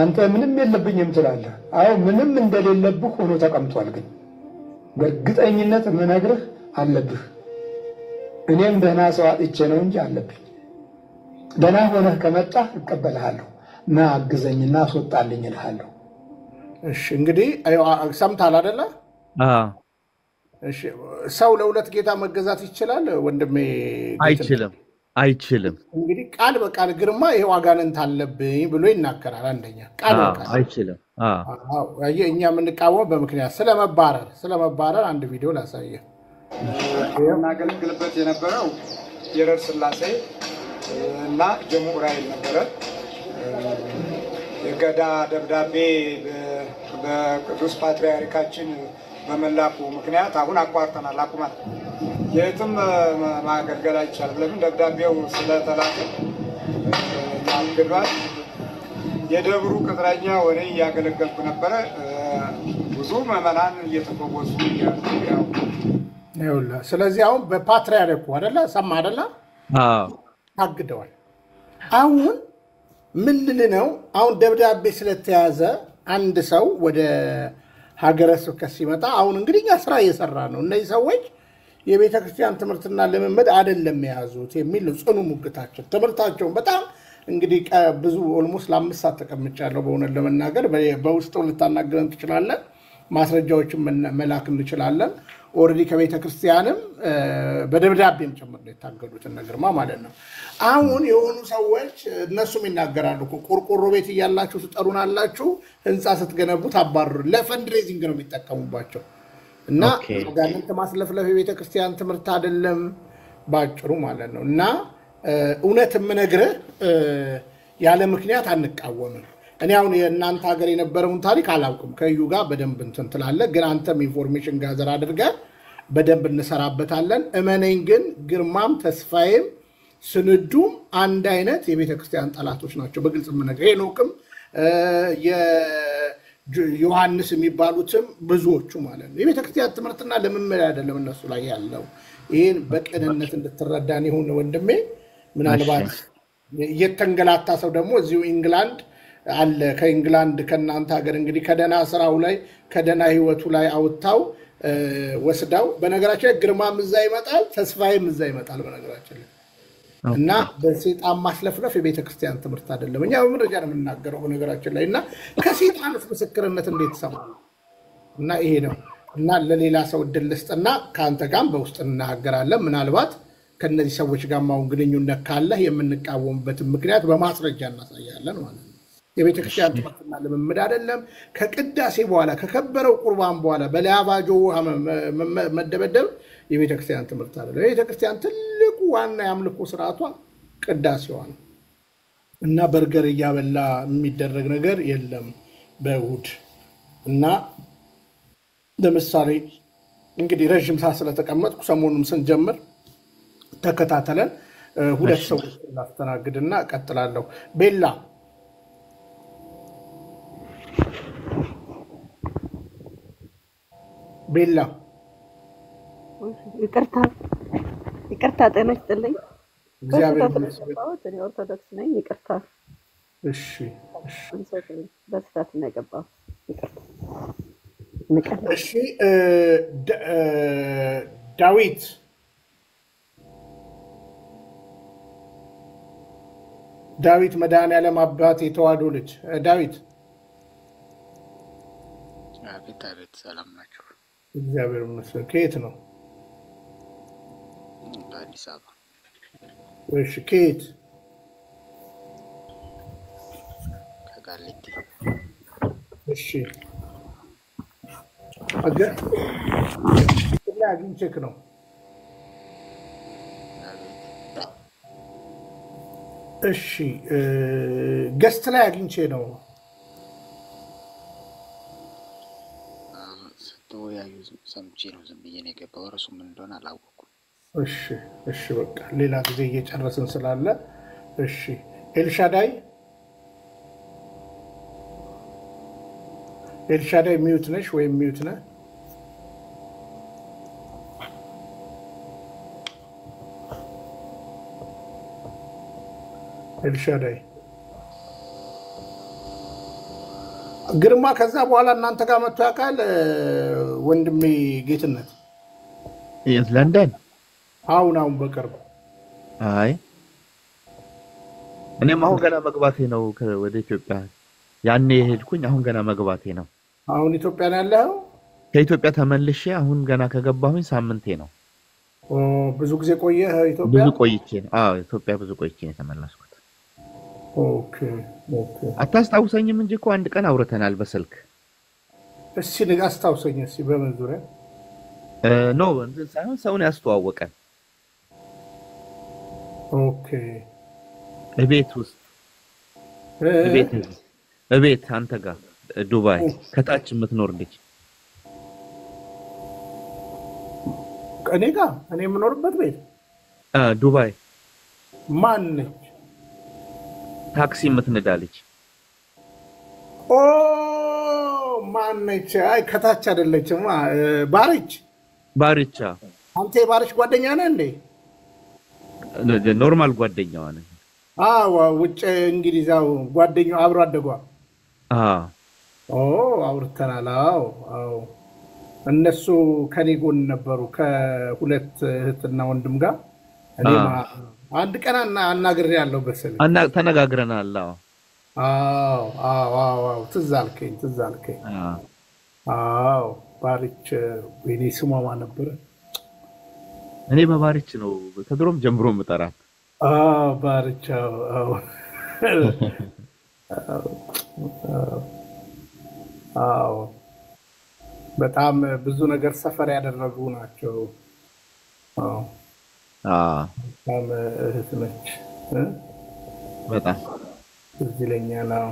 አንተ ምንም የለብኝም ትላለህ አሁን ምንም እንደሌለብህ ሆኖ ተቀምጧል ግን በእርግጠኝነት መነግርህ አለብህ እኔም ደህና ሰው አጥቼ ነው እንጂ አለብኝ ደህና ሆነህ ከመጣህ እቀበልሃለሁ ና አግዘኝና አስወጣልኝ እልሃለሁ እሺ እንግዲህ ሰምታል አይደለ እሺ ሰው ለሁለት ጌታ መገዛት ይችላል ወንድሜ አይችልም እንግዲህ ቃል በቃል ግርማ ይሄ አጋንንት አለብኝ ብሎ ይናገራል አንደኛ ቃል በቃል አይችልም እኛ የምንቃወመው በምክንያት ስለመባረር አንድ ቪዲዮ ላሳየ እናገለግልበት የነበረው የረር ስላሴ እና ጀሙ ዑራኤል ነበረ የገዳ ደብዳቤ በቅዱስ ፓትርያርካችን በመላኩ ምክንያት አሁን አቋርጠናል አቁማል የትም ማገልገል አይቻልም ለምን ደብዳቤው ስለተላከ ማገልገል የደብሩ ቅጥረኛ ወሬ ያገለገልኩ ነበረ ብዙ ምዕመናን እየተፈወሱ ያው ይኸውልህ ስለዚህ አሁን በፓትርያርኩ አይደለ ሰማ አይደለ ታግደዋል አሁን ምን ልልነው አሁን ደብዳቤ ስለተያዘ አንድ ሰው ወደ ሀገረ ስብከት ሲመጣ አሁን እንግዲህ ስራ እየሰራ ነው እነዚህ ሰዎች የቤተክርስቲያን ትምህርትና ልምምድ አይደለም የያዙት የሚል ጽኑ ሙግታቸው ትምህርታቸውን በጣም እንግዲህ ብዙ ኦልሞስት ለ5 ሰዓት ተቀምጫለሁ በእውነት ለመናገር በውስጡ ልታናገረን ትችላለህ ማስረጃዎችን መላክ እንችላለን ኦሬዲ ከቤተክርስቲያንም በደብዳቤም ጭምር የታገዱት ነገርማ ማለት ነው አሁን የሆኑ ሰዎች እነሱም ይናገራሉ ቆርቆሮ ቤት እያላችሁ ትጠሩናላችሁ ህንጻ ስትገነቡ ታባረሩ ለፈንድሬዚንግ ነው የሚጠቀሙባቸው እና አጋንንት ማስለፍለፍ የቤተክርስቲያን ትምህርት አይደለም ባጭሩ ማለት ነው እና እውነት የምነግርህ ያለ ምክንያት አንቃወምም እኔ አሁን የእናንተ ሀገር የነበረውን ታሪክ አላውቅም ከዩ ጋር በደንብ እንትን ትላለህ ግን አንተም ኢንፎርሜሽን ጋዘር አድርገህ በደንብ እንሰራበታለን እመነኝ ግን ግርማም ተስፋዬም ስንዱም አንድ አይነት የቤተክርስቲያን ጠላቶች ናቸው በግልጽ ምንነግርህ ሄኖክም ዮሐንስ የሚባሉትም ብዙዎቹ ማለት ነው የቤተክርስቲያን ትምህርትና ለምንመድ አይደለም እነሱ ላይ ያለው ይሄን በቀንነት እንድትረዳን ይሁን ወንድሜ ምናልባት የተንገላታ ሰው ደግሞ እዚሁ ኢንግላንድ አለ ከኢንግላንድ ከናንተ ሀገር እንግዲህ ከደና ስራው ላይ ከደና ህይወቱ ላይ አውጣው ወስዳው በነገራችን ላይ ግርማም እዛ ይመጣል ተስፋዬም እዛ ይመጣል በነገራችን ላይ እና በሰይጣን ማስለፍለፍ የቤተክርስቲያን ትምህርት አይደለም እኛ በመረጃ ነው የምናገረው በነገራችን ላይ እና ከሰይጣን ምስክርነት እንዴት ሰማው እና ይሄ ነው እና ለሌላ ሰው ድልስጥና ካንተ ጋር በውስጥ እናገራለን ምናልባት ከነዚህ ሰዎች ጋር ማውን ግንኙነት ካለ የምንቃወምበት ምክንያት በማስረጃ እናሳያለን ማለት ነው የቤተክርስቲያን ትምህርትና ለምምድ አይደለም ከቅዳሴ በኋላ ከከበረው ቁርባን በኋላ በላባጆ መደበደብ የቤተክርስቲያን ትምህርት አይደለም የቤተክርስቲያን ትልቁ ዋና ያምልኮ ስርዓቷ ቅዳሴዋ ነው እና በርገር ያበላ የሚደረግ ነገር የለም በእሁድ እና ለምሳሌ እንግዲህ ረጅም ሰዓት ስለተቀመጥኩ ሰሞኑን ስንጀምር ተከታተለን ሁለት ሰዎች ላስተናግድና ቀጥላለሁ ቤላ ይቅርታ ጤና ይስጥልኝ እግዚአብሔር ይመስገን ኦርቶዶክስ ነኝ ይቅርታ እሺ በስታት ነው የገባው ይቅርታ እሺ ዳዊት መድኃኒዓለም አባት የተዋሕዶ ልጅ ዳዊት አቤት ሰላም ናችሁ እግዚአብሔር ይመስገን ከየት ነው አዲስ አበባ እሺ ከየት ከጋሊቲ እሺ አግኝቼክ ነው እሺ ገስት ላይ አግኝቼ ነው ስትወያዩ ሰምቼ ነው ዝም ብዬ ነው የገባው እርሱ ምን እንደሆነ አላወኩም እሺ በቃ ሌላ ጊዜ እየጨረስን ስላለ እሺ ኤልሻዳይ ሚዩት ነሽ ወይም ሚዩት ነህ ኤልሻዳይ ግርማ ከዛ በኋላ እናንተ ጋር መጥቶ ያውቃል ወንድሜ ጌትነት ለንደን አሁን በቅርብ አይ እኔም አሁን ገና መግባቴ ነው ወደ ኢትዮጵያ ያኔ ሄድኩኝ አሁን ገና መግባቴ ነው አሁን ኢትዮጵያ ነው ያለው ከኢትዮጵያ ተመልሼ አሁን ገና ከገባሁኝ ሳምንቴ ነው ብዙ ጊዜ ቆየህ ኢትዮጵያ ብዙ ቆይቼ ኢትዮጵያ ብዙ ቆይቼ ነው ተመለስኩት ኦኬ አታስታውሰኝም እንጂ እኮ አንድ ቀን አውርተናል በስልክ እስኪ ንገረኝ አስታውሰኝ እስኪ በምን ዙሪያ ኖ እንትን ሳይሆን ሰውን ያስተዋወቀን ኦኬ እቤት ውስጥ እቤት አንተ ጋር ዱባይ ከታች የምትኖር ልጅ እኔ የምኖርበት ቤት ዱባይ ማን ነች ታክሲ የምትነዳለች ማን ነች አይ ከታች አይደለችም ባሪቻ አንተ የባሪች ጓደኛ ነህ እንዴ ኖርማል ጓደኛዋ ነኝ ውጭ እንግሊዛው ጓደኛው አብሮ አደጓ አውርተናል እነሱ ከኔ ጎን ነበሩ ከሁለት እህትና ወንድም ጋር እኔማ አንድ ቀን አናግሬ ያለው በሰል ተነጋግረናል ትዝ አልከኝ ባሪች ወይኔ ስሟ ማን ነበር እኔ በባሪች ነው ከድሮም ጀምሮ የምጠራት ባሪች በጣም ብዙ ነገር ሰፈር ያደረጉ ናቸው በጣም እህት ነች በጣም እዚህ ለኛ ነው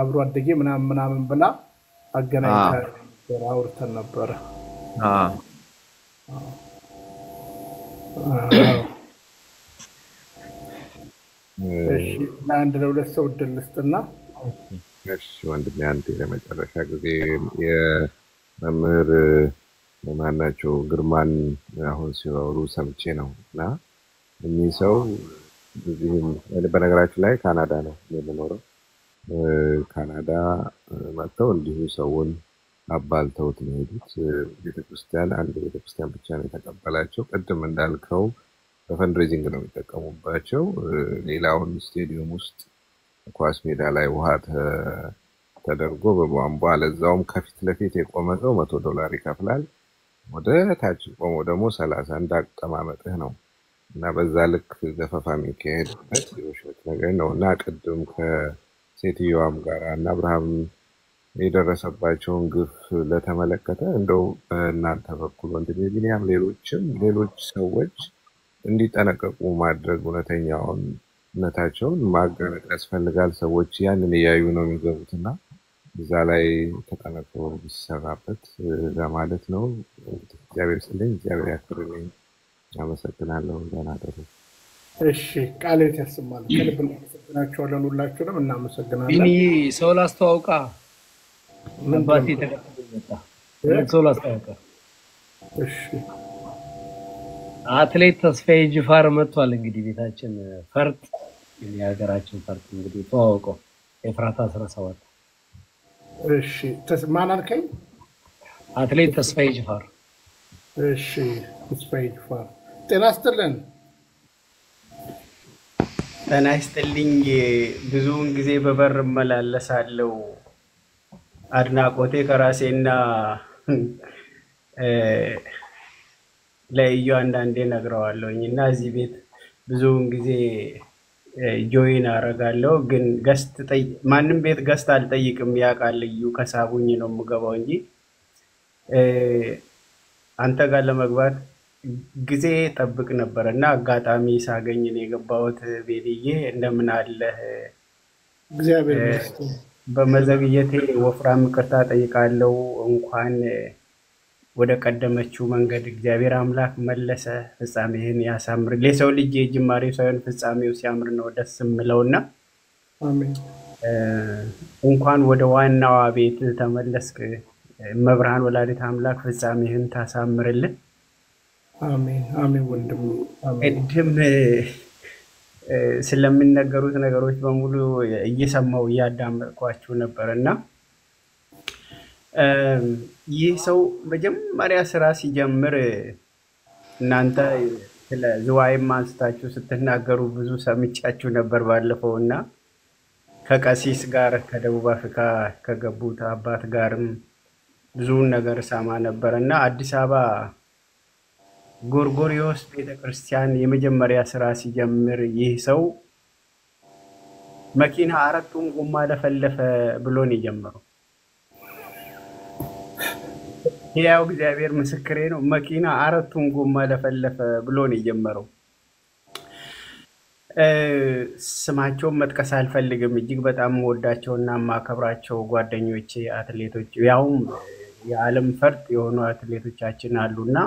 አብሮ አደጌ ምናምን ብላ አገናኝታ አውርተን ነበር። እሺ ለአንድ ለሁለት ሰው እድል ልስጥና እሺ ወንድሜ አንተ ለመጨረሻ ጊዜ የመምህር ማናቸው ግርማን አሁን ሲወሩ ሰምቼ ነው እና እኚህ ሰው እዚህም በነገራችን ላይ ካናዳ ነው የምኖረው። ካናዳ መጥተው እንዲሁ ሰውን አባልተውት ነው የሄዱት። ቤተክርስቲያን አንድ ቤተክርስቲያን ብቻ ነው የተቀበላቸው። ቅድም እንዳልከው በፈንድሬዚንግ ነው የሚጠቀሙባቸው። ሌላውን ስቴዲየም ውስጥ ኳስ ሜዳ ላይ ውሃ ተደርጎ በቧንቧ ለዛውም ከፊት ለፊት የቆመ ሰው $100 ይከፍላል። ወደ ታች ቆሞ ደግሞ 30 እንዳቀማመጥህ ነው እና በዛ ልክ ገፈፋ የሚካሄድበት የውሸት ነገር ነው እና ቅድም ከሴትዮዋም ጋር እና አብርሃም የደረሰባቸውን ግፍ ለተመለከተ እንደው በእናንተ በኩል ወንድሜ ቢኒያም ሌሎች ሰዎች እንዲጠነቀቁ ማድረግ እውነተኛውነታቸውን ማጋለጥ ያስፈልጋል። ሰዎች ያንን እያዩ ነው የሚገቡትና እዛ ላይ ተጠነቅቆ ቢሰራበት ለማለት ነው። እግዚአብሔር ይስጥልኝ፣ እግዚአብሔር ያክብርልኝ። አመሰግናለሁ። ደህና ደሩ። እሺ ቃሌት ያሰማል። ከልብ እናመሰግናችኋለን። ሁላችሁንም እናመሰግናለን። ቢኒ ሰው ላስተዋውቃ አባቴ ተቀበለታ ሰው ላስተዋውቃ። እሺ አትሌት ተስፋዬ ጅፋር መጥቷል። እንግዲህ ቤታችን ፈርጥ የሀገራችን ፈርጥ እንግዲህ ተዋውቀው ኤፍራታ 17 እሺ ማን አልከኝ? አትሌት ተስፋዬ ጅፋር። እሺ ተስፋዬ ጅፋር ጤና ይስጥልን። ጤና ይስጥልኝ። ብዙውን ጊዜ በበር እመላለሳለሁ። አድናቆቴ ከራሴና ለእዩ አንዳንዴ ነግረዋለሁኝ እና እዚህ ቤት ብዙውን ጊዜ ጆይን አረጋለሁ። ግን ማንም ቤት ገስት አልጠይቅም። ያውቃል እዩ ከሳቡኝ ነው የምገባው እንጂ አንተ ጋር ለመግባት ጊዜ ጠብቅ ነበር እና አጋጣሚ ሳገኝ ነው የገባሁት። ቤልዬ እንደምን አለህ? እግዚአብሔር ይመስገን። በመዘግየቴ ወፍራም ይቅርታ ጠይቃለሁ። እንኳን ወደ ቀደመችው መንገድ እግዚአብሔር አምላክ መለሰ። ፍጻሜህን ያሳምር። ለሰው ልጅ የጅማሬው ሳይሆን ፍጻሜው ሲያምር ነው ደስ የምለውና አሜን። እንኳን ወደ ዋናዋ ቤት ተመለስክ። መብርሃን ወላዲተ አምላክ ፍጻሜህን ታሳምርልን። አሜን አሜን። ወንድም እድም ስለሚነገሩት ነገሮች በሙሉ እየሰማው እያዳመጥኳችሁ ነበርና ይህ ሰው መጀመሪያ ስራ ሲጀምር እናንተ ስለ ዝዋይም አንስታችሁ ስትናገሩ ብዙ ሰምቻችሁ ነበር ባለፈውና ከቀሲስ ጋር ከደቡብ አፍሪካ ከገቡት አባት ጋርም ብዙ ነገር ሰማ ነበርና አዲስ አበባ ጎርጎሪዮስ ቤተክርስቲያን የመጀመሪያ ስራ ሲጀምር ይህ ሰው መኪና አራቱን ጎማ ለፈለፈ ብሎ ነው የጀመረው። ያው እግዚአብሔር ምስክሬ ነው። መኪና አራቱን ጎማ ለፈለፈ ብሎ ነው የጀመረው። ስማቸውን መጥቀስ አልፈልግም። እጅግ በጣም ወዳቸውና ማከብራቸው ጓደኞቼ አትሌቶች ያውም የዓለም ፈርጥ የሆኑ አትሌቶቻችን አሉና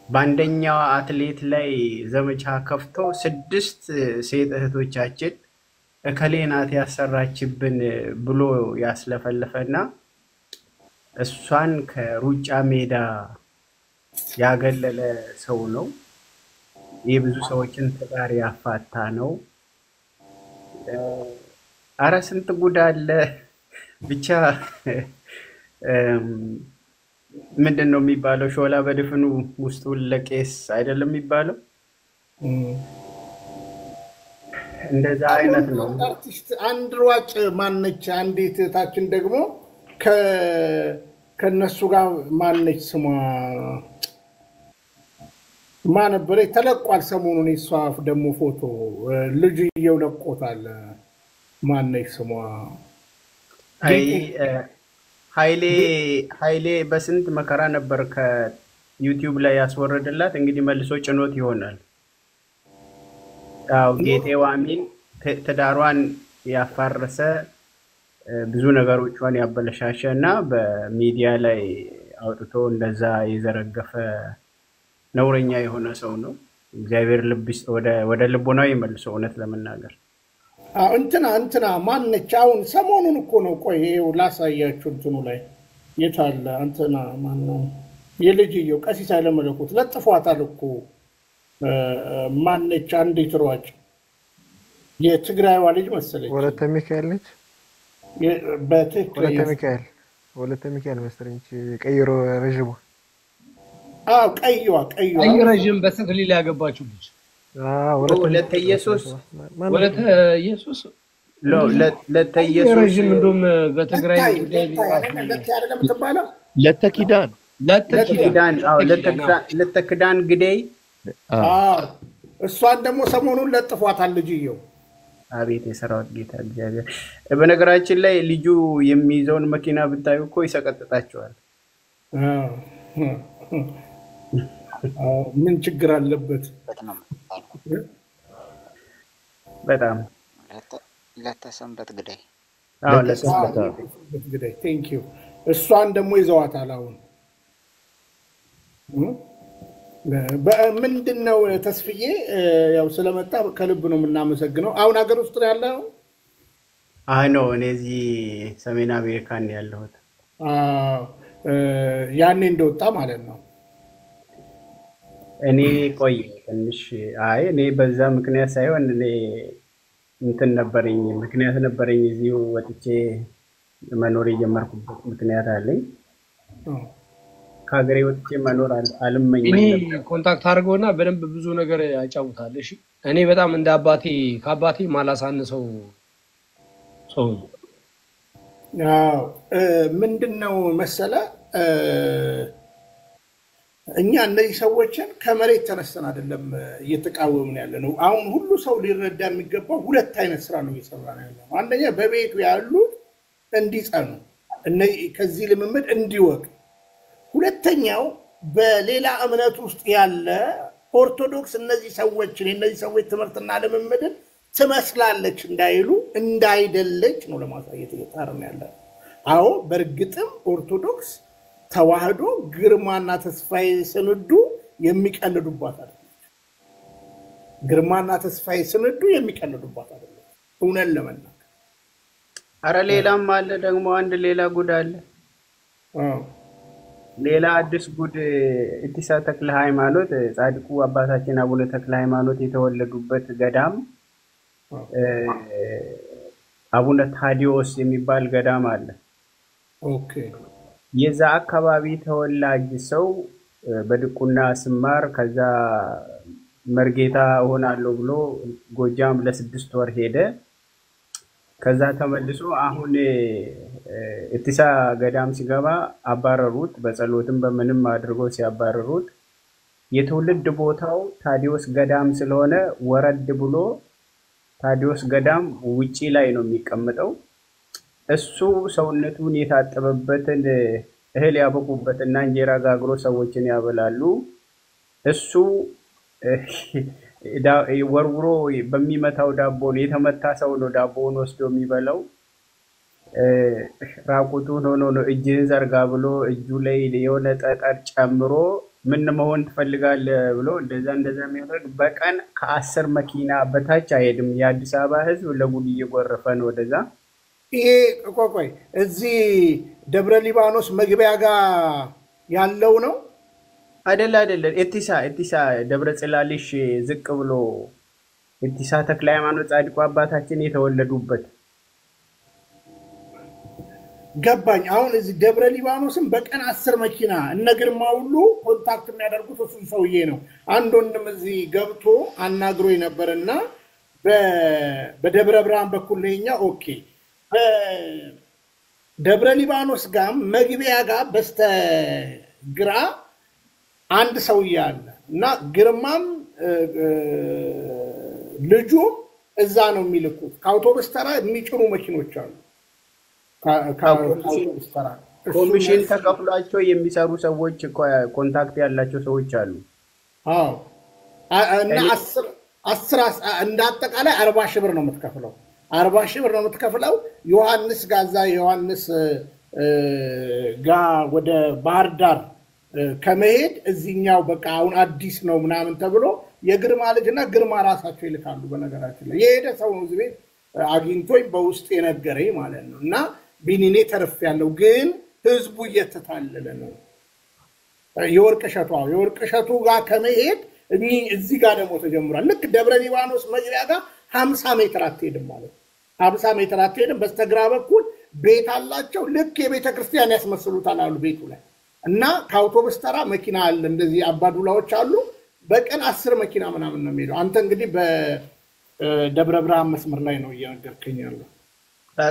በአንደኛው አትሌት ላይ ዘመቻ ከፍቶ 6 ሴት እህቶቻችን እከሌ ናት ያሰራችብን ብሎ ያስለፈለፈና እሷን ከሩጫ ሜዳ ያገለለ ሰው ነው። የብዙ ሰዎችን ትዳር ያፋታ ነው። አረ ስንት ጉድ አለ። ብቻ ምንድነው የሚባለው? ሾላ በድፍኑ ውስጡ ለቄስ አይደለም የሚባለው? እንደዛ አይነት ነው። አርቲስት አንድ ሯጭ ማነች? አንዲት እህታችን ደግሞ ከነሱ ጋር ማነች? ስሟ ማን ነበር? ተለቋል ሰሞኑን። እሷ ደግሞ ፎቶ ልጅየው ለቆታል። ማነች ስሟ? ኃይሌ በስንት መከራ ነበር ከዩቲዩብ ላይ ያስወረደላት። እንግዲህ መልሶ ጭኖት ይሆናል። አው ጌጤ ዋሚን ትዳሯን ያፋረሰ ብዙ ነገሮቿን ያበለሻሸ እና በሚዲያ ላይ አውጥቶ እንደዛ የዘረገፈ ነውረኛ የሆነ ሰው ነው። እግዚአብሔር ወደ ልቦናው ይመልሰው። እውነት ለመናገር እንትና ማነች? አሁን ሰሞኑን እኮ ነው። ቆይ ይኸው ላሳያችሁ። እንትኑ ላይ የታለ እንትና ማነው? የልጅየው ቀሲስ ኃይለመለኮት ለጥፏታል እኮ። ማነች? አንዲት ሯጭ የትግራይዋ ልጅ መሰለች። ወለተ ሚካኤል ነች። በትክክል ወለተ ሚካኤል መሰለኝ። ቀይሮ ረጅሙ ቀይዋ ቀይ ረጅም በተክሊል ያገባችው ልጅ ወለተ ኢየሱስ ኢየሱስ ረጅም እንደውም በትግራይ ለተኪዳን ግዴይ እሷን ደግሞ ሰሞኑን ለጥፏታል ልጅየው። አቤት የሰራዊት ጌታ እግዚአብሔር። በነገራችን ላይ ልጁ የሚይዘውን መኪና ብታዩ እኮ ይሰቀጥጣቸዋል። ምን ችግር አለበት? በጣም ለተሰንበት ግዳይ ለተሰንበት ግዳይ ቴንክ ዩ። እሷን ደግሞ ይዘዋታል አሁን። ምንድነው ተስፍዬ ያው ስለመጣ ከልብ ነው የምናመሰግነው። አሁን ሀገር ውስጥ ነው ያለው? አይ ነው እኔ እዚህ ሰሜን አሜሪካ ነው ያለሁት። ያኔ እንደወጣ ማለት ነው። እኔ ቆይ ትንሽ እኔ በዛ ምክንያት ሳይሆን እኔ እንትን ነበረኝ ምክንያት ነበረኝ እዚሁ ወጥቼ መኖር የጀመርኩበት ምክንያት አለኝ። ከሀገሬ ወጥቼ መኖር አልመኝም ነበር። እኔ ኮንታክት አድርገውና በደንብ ብዙ ነገር ያጫውታል። እሺ እኔ በጣም እንደ ከአባቴ ማላሳንሰው ሰው ነው። ምንድነው መሰለ እኛ እነዚህ ሰዎችን ከመሬት ተነስተን አይደለም እየተቃወምን ያለነው። አሁን ሁሉ ሰው ሊረዳ የሚገባው ሁለት አይነት ስራ ነው እየሰራን ያለነው። አንደኛ በቤቱ ያሉት እንዲጸኑ ከዚህ ልምምድ እንዲወጡ፣ ሁለተኛው በሌላ እምነት ውስጥ ያለ ኦርቶዶክስ እነዚህ ሰዎች ትምህርትና ልምምድን ትመስላለች እንዳይሉ እንዳይደለች ነው ለማሳየት እየጣርን ያለነው። አዎ በእርግጥም ኦርቶዶክስ ተዋህዶ ግርማና ተስፋዬ ስንዱ የሚቀልዱባት አይደለም። ግርማና ተስፋዬ ስንዱ የሚቀልዱባት አይደለም። እውነት ለመናገር አረ ሌላም አለ ደግሞ አንድ ሌላ ጉድ አለ። ሌላ አዲስ ጉድ ኢቲሳ ተክለ ሃይማኖት ጻድቁ አባታችን አቡነ ተክለ ሃይማኖት የተወለዱበት ገዳም አቡነ ታዲዮስ የሚባል ገዳም አለ። ኦኬ የዛ አካባቢ ተወላጅ ሰው በድቁና ስማር ከዛ መርጌታ ሆናለሁ ብሎ ጎጃም ለ6 ወር ሄደ። ከዛ ተመልሶ አሁን ኢቲሳ ገዳም ሲገባ አባረሩት። በጸሎትም በምንም አድርገው ሲያባረሩት የትውልድ ቦታው ታዲዮስ ገዳም ስለሆነ ወረድ ብሎ ታዲዮስ ገዳም ውጪ ላይ ነው የሚቀመጠው። እሱ ሰውነቱን የታጠበበትን እህል ያበቁበትና እንጀራ ጋግሮ ሰዎችን ያበላሉ። እሱ ወርውሮ በሚመታው ዳቦ ነው የተመታ ሰው ነው ዳቦውን ወስዶ የሚበላው። ራቁቱን ሆኖ ነው እጅህን ዘርጋ ብሎ እጁ ላይ የሆነ ጠጠር ጨምሮ ምን መሆን ትፈልጋለህ ብሎ እንደዛ የሚያደርግ በቀን ከ10 መኪና በታች አይሄድም። የአዲስ አበባ ህዝብ ለጉድ እየጎረፈ ነው ወደዛ። ይሄ ቆቆይ እዚህ ደብረ ሊባኖስ መግቢያ ጋር ያለው ነው አይደል? ኢቲሳ ደብረ ጽላልሽ ዝቅ ብሎ ኢቲሳ ተክለ ሃይማኖት ጻድቁ አባታችን የተወለዱበት ገባኝ። አሁን እዚህ ደብረ ሊባኖስም በቀን 10 መኪና እነ ግርማ ሁሉ ኮንታክት የሚያደርጉት እሱ ሰውዬ ነው። አንድ ወንድም እዚህ ገብቶ አናግሮ ነበርና በደብረ ብርሃን በኩል ለኛ ኦኬ ደብረ ሊባኖስ ጋር መግቢያ ጋር በስተግራ አንድ ሰውዬ አለ እና ግርማም ልጁም እዛ ነው የሚልኩት። ከአውቶቡስ ተራ የሚጭኑ መኪኖች አሉ። ኮሚሽን ተከፍሏቸው የሚሰሩ ሰዎች ኮንታክት ያላቸው ሰዎች አሉ። እና 10 እንደ አጠቃላይ 40 ሺህ ብር ነው የምትከፍለው። 40 ሺህ ብር ነው የምትከፍለው። ዮሐንስ ጋዛ ዮሐንስ ጋ ወደ ባህር ዳር ከመሄድ እዚህኛው በቃ አሁን አዲስ ነው ምናምን ተብሎ የግርማ ልጅና ግርማ ራሳቸው ይልካሉ። በነገራችን ላይ የሄደ ሰው ነው እዚህ ቤት አግኝቶኝ በውስጥ የነገረኝ ማለት ነው። እና ቢኒኔ ተርፍ ያለው ግን ህዝቡ እየተታለለ ነው። የወርቅ እሸቱ ጋር ከመሄድ እዚህ ጋር ደግሞ ተጀምሯል። ልክ ደብረ ሊባኖስ መግቢያ ጋር 50 ሜትር አትሄድም ማለት 50 ሜትር አትሄድም። በስተግራ በኩል ቤት አላቸው። ልክ የቤተ ክርስቲያን ያስመስሉታል አሉ ቤቱ ላይ እና ከአውቶቡስ ተራ መኪና አለ። እንደዚህ አባዱላዎች አሉ። በቀን 10 መኪና ምናምን ነው የሚሄደው። አንተ እንግዲህ በደብረ ብርሃን መስመር ላይ ነው እየነገርከኝ ያለው።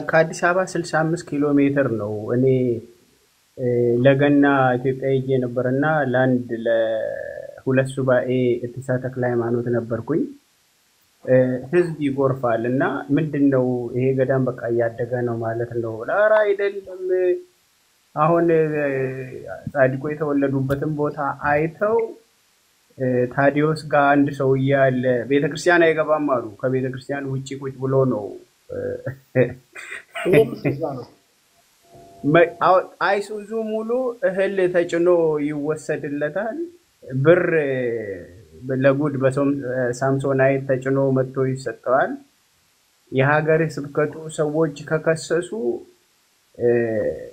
ከአዲስ አበባ 65 ኪሎ ሜትር ነው። እኔ ለገና ኢትዮጵያ ሄጄ ነበርና ለአንድ ለሁለት ሱባኤ እትሳ ተክለ ሃይማኖት ነበርኩኝ። ህዝብ ይጎርፋል እና ምንድነው ይሄ ገዳም በቃ እያደገ ነው ማለት ነው። ላራ አይደለም። አሁን ጻድቁ የተወለዱበትን ቦታ አይተው ታዲዮስ ጋር አንድ ሰውዬ አለ ቤተክርስቲያን አይገባም አሉ። ከቤተክርስቲያን ውጪ ቁጭ ብሎ ነው አይሱዙ ሙሉ እህል ተጭኖ ይወሰድለታል። ብር ለጉድ በሳምሶናይት ተጭኖ መጥቶ ይሰጠዋል። የሀገር ስብከቱ ሰዎች ከከሰሱ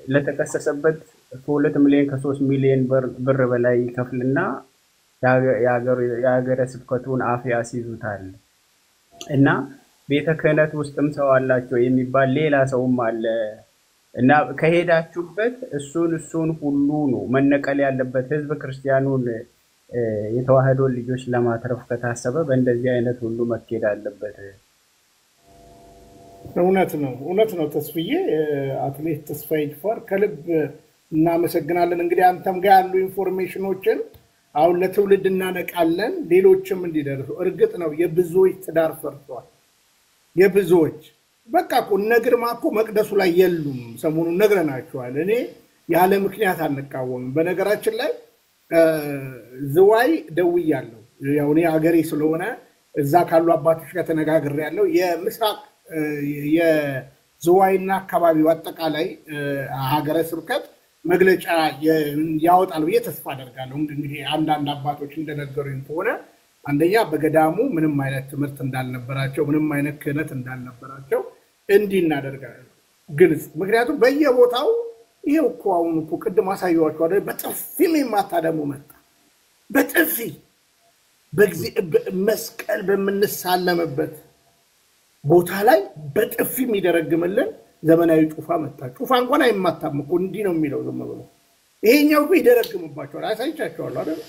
ለተከሰሰበት ከ2 ሚሊዮን ከ3 ሚሊዮን ብር በላይ ይከፍልና የሀገር ስብከቱን አፍ ያስይዙታል። እና ቤተ ክህነት ውስጥም ሰው አላቸው የሚባል ሌላ ሰውም አለ። እና ከሄዳችሁበት እሱን ሁሉ ነው መነቀል ያለበት። ህዝብ ክርስቲያኑን የተዋህዶ ልጆች ለማትረፍ ከታሰበ በእንደዚህ አይነት ሁሉ መኬድ አለበት። እውነት ነው ተስፍዬ። አትሌት ተስፋዬ ጅፋር ከልብ እናመሰግናለን። እንግዲህ አንተም ጋር ያሉ ኢንፎርሜሽኖችን አሁን ለትውልድ እናነቃለን፣ ሌሎችም እንዲደርሱ። እርግጥ ነው የብዙዎች ትዳር ፈርሷል። የብዙዎች በቃ እኮ ነግርማ እኮ መቅደሱ ላይ የሉም። ሰሞኑን ነግረናቸዋል። እኔ ያለ ምክንያት አንቃወምም። በነገራችን ላይ ዝዋይ ደውያለሁ። ያው እኔ ሀገሬ ስለሆነ እዛ ካሉ አባቶች ጋር ተነጋግሬያለሁ። የምስራቅ የዝዋይና አካባቢው አጠቃላይ ሀገረ ስብከት መግለጫ ያወጣል ብዬ ተስፋ አደርጋለሁ። እንግዲህ አንዳንድ አባቶች እንደነገሩኝ ከሆነ አንደኛ በገዳሙ ምንም አይነት ትምህርት እንዳልነበራቸው፣ ምንም አይነት ክህነት እንዳልነበራቸው እንዲህ እናደርጋለን ግልጽ። ምክንያቱም በየቦታው ይሄው እኮ አሁን እኮ ቅድም አሳየኋቸው አይደል? በጥፊ የሚማታ ደግሞ መጣ። በጥፊ መስቀል በምንሳለምበት ቦታ ላይ በጥፊ የሚደረግምልን ዘመናዊ ጩፋ መጣ። ጩፋ እንኳን አይማታም እኮ እንዲህ ነው የሚለው ዝም ብሎ። ይሄኛው ይደረግምባቸዋል። አሳይቻቸዋለሁ አይደል?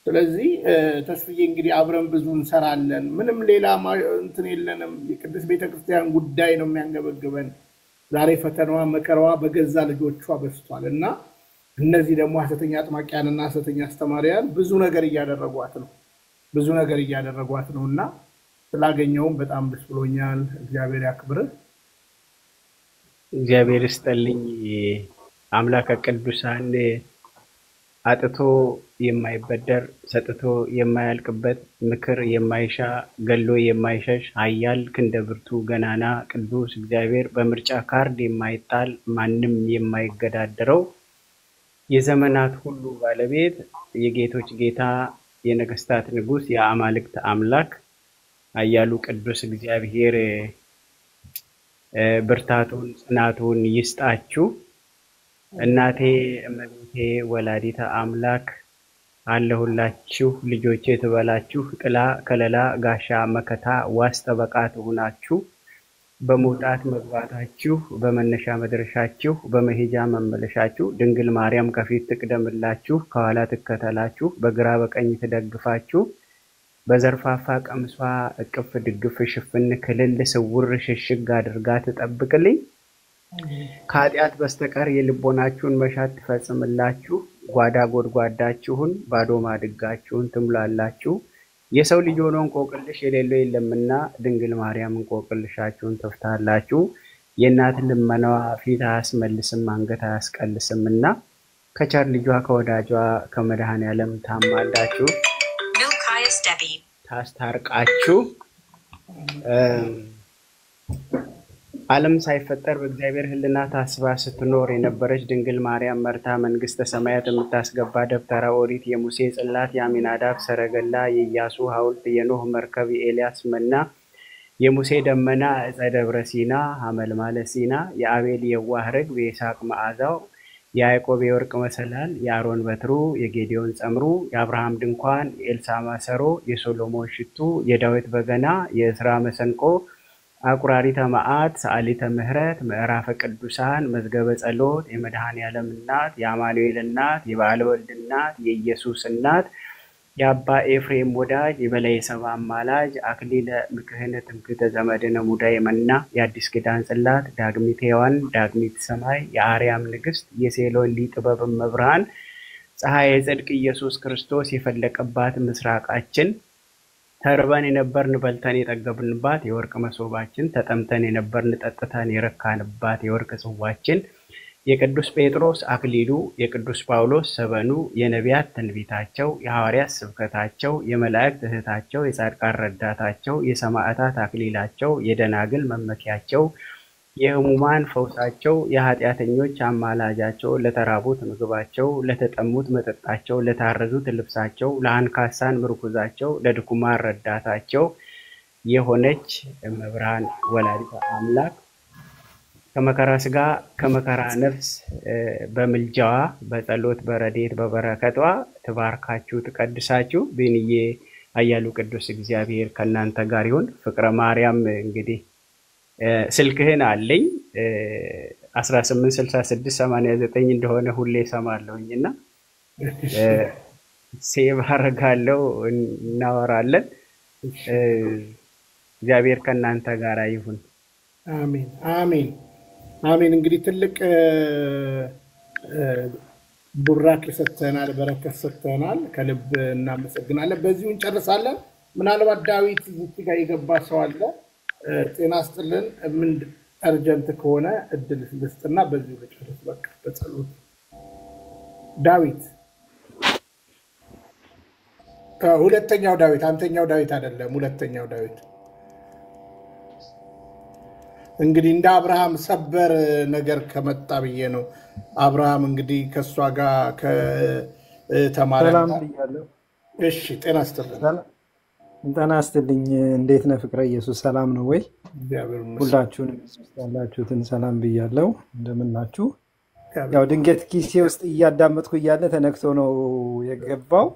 ስለዚህ ተስፍዬ እንግዲህ አብረን ብዙ እንሰራለን። ምንም ሌላ እንትን የለንም። የቅድስት ቤተክርስቲያን ጉዳይ ነው የሚያንገበግበን። ዛሬ ፈተናዋ መከራዋ በገዛ ልጆቿ በስቷል እና እነዚህ ደግሞ ሐሰተኛ አጥማቂያንና ሐሰተኛ አስተማሪያን ብዙ ነገር እያደረጓት ነውና ስላገኘውም በጣም ደስ ብሎኛል። እግዚአብሔር ያክብርህ። እግዚአብሔር ይስጥልኝ። አምላከ ቅዱሳን አጥቶ የማይበደር ሰጥቶ የማያልቅበት ምክር የማይሻ ገሎ የማይሸሽ ኃያል ክንደ ብርቱ ገናና ቅዱስ እግዚአብሔር በምርጫ ካርድ የማይጣል ማንም የማይገዳደረው የዘመናት ሁሉ ባለቤት የጌቶች ጌታ የነገስታት ንጉስ የአማልክት አምላክ ኃያሉ ቅዱስ እግዚአብሔር ብርታቱን ጽናቱን ይስጣችሁ። እናቴ እመቤቴ ወላዲተ አምላክ አለሁላችሁ። ልጆቼ ትበላችሁ። ጥላ ከለላ ጋሻ መከታ ዋስ ጠበቃ ትሁናችሁ። በመውጣት መግባታችሁ በመነሻ መድረሻችሁ በመሄጃ መመለሻችሁ ድንግል ማርያም ከፊት ትቅደምላችሁ፣ ከኋላ ትከተላችሁ፣ በግራ በቀኝ ትደግፋችሁ። በዘርፋፋ ቀምሷ እቅፍ ድግፍ ሽፍን ክልል ስውር ሽሽግ አድርጋ ትጠብቅልኝ። ከኃጢአት በስተቀር የልቦናችሁን መሻት ትፈጽምላችሁ። ጓዳ ጎድጓዳችሁን ባዶ ማድጋችሁን ትምላላችሁ። የሰው ልጅ ሆኖ እንቆቅልሽ የሌለው የለምና ድንግል ማርያም እንቆቅልሻችሁን ትፍታላችሁ። የእናት ልመናዋ ፊት አያስመልስም አንገት አያስቀልስምና ከቸር ልጇ ከወዳጇ ከመድኃኔዓለም ታማላችሁ ታስታርቃችሁ ዓለም ሳይፈጠር በእግዚአብሔር ሕልና ታስባ ስትኖር የነበረች ድንግል ማርያም መርታ መንግሥተ ሰማያት የምታስገባ ደብተራ ኦሪት፣ የሙሴ ጽላት፣ የአሚናዳብ ሰረገላ፣ የኢያሱ ሐውልት፣ የኖህ መርከብ፣ የኤልያስ መና፣ የሙሴ ደመና፣ ዕፀ ደብረ ሲና፣ ሐመልማለ ሲና፣ የአቤል የዋህ ርግብ፣ የይስሐቅ መዓዛው፣ የያዕቆብ የወርቅ መሰላል፣ የአሮን በትሩ፣ የጌዴዎን ጸምሩ፣ የአብርሃም ድንኳን፣ የኤልሳ ማሰሮ፣ የሶሎሞን ሽቱ፣ የዳዊት በገና፣ የእስራ መሰንቆ፣ አቁራሪተ መዓት፣ ሰዓሊተ ምሕረት፣ ምዕራፈ ቅዱሳን፣ መዝገበ ጸሎት፣ የመድኃኔ ዓለም እናት፣ የአማኑኤል እናት፣ የበዓለ ወልድ እናት፣ የኢየሱስ እናት፣ የአባ ኤፍሬም ወዳጅ፣ የበላይ ሰባ አማላጅ፣ አክሊለ ምክህነ ትምክህተ ዘመድነ ሙዳየ መና፣ የአዲስ ኪዳን ጽላት፣ ዳግሚት ሔዋን፣ ዳግሚት ሰማይ፣ የአርያም ንግሥት፣ የሴሎን ሊጥበብ መብርሃን፣ ፀሐየ ጽድቅ ኢየሱስ ክርስቶስ የፈለቀባት ምስራቃችን፣ ተርበን የነበርን በልተን የጠገብንባት የወርቅ መሶባችን፣ ተጠምተን የነበርን ጠጥተን የረካንባት የወርቅ ጽዋችን፣ የቅዱስ ጴጥሮስ አክሊሉ፣ የቅዱስ ጳውሎስ ሰበኑ፣ የነቢያት ትንቢታቸው፣ የሐዋርያት ስብከታቸው፣ የመላእክት እህታቸው፣ የጻድቃን ረዳታቸው፣ የሰማዕታት አክሊላቸው፣ የደናግል መመኪያቸው፣ የሕሙማን ፈውሳቸው፣ የኃጢአተኞች አማላጃቸው፣ ለተራቡት ምግባቸው፣ ለተጠሙት መጠጣቸው፣ ለታረዙት ልብሳቸው፣ ለአንካሳን ምርኩዛቸው፣ ለድኩማን ረዳታቸው የሆነች መብርሃን ወላዲተ አምላክ ከመከራ ስጋ ከመከራ ነፍስ በምልጃዋ በጸሎት በረድኤት በበረከቷ ትባርካችሁ ትቀድሳችሁ። ቤንዬ አያሉ ቅዱስ እግዚአብሔር ከእናንተ ጋር ይሁን። ፍቅረ ማርያም እንግዲህ ስልክህን አለኝ 186689 እንደሆነ ሁሌ ሰማለሁኝና ሴቭ አደርጋለሁ፣ እናወራለን። እግዚአብሔር ከእናንተ ጋር ይሁን። አሜን አሜን አሜን። እንግዲህ ትልቅ ቡራክ ሰጥተናል፣ በረከት ሰጥተናል። ከልብ እናመሰግናለን። በዚሁ እንጨርሳለን። ምናልባት ዳዊት እዚህ ጋር የገባ ሰው አለ። ጤና ይስጥልን። ምን አርጀንት ከሆነ እድል ልስጥና በዚሁ ልጨርስ። በቃ በጸሎት ዳዊት ሁለተኛው ዳዊት፣ አንተኛው ዳዊት አይደለም፣ ሁለተኛው ዳዊት። እንግዲህ እንደ አብርሃም ሰበር ነገር ከመጣ ብዬ ነው። አብርሃም እንግዲህ ከሷ ጋር ከተማረ ሰላም ብያለሁ። እሺ ጤና ይስጥልን። ጤና ይስጥልኝ። እንዴት ነህ ፍቅረ ኢየሱስ? ሰላም ነው ወይ? ሁላችሁንም ያላችሁትን ሰላም ብያለሁ። እንደምን ናችሁ? ያው ድንገት ኪሴ ውስጥ እያዳመጥኩ እያለ ተነክቶ ነው የገባው።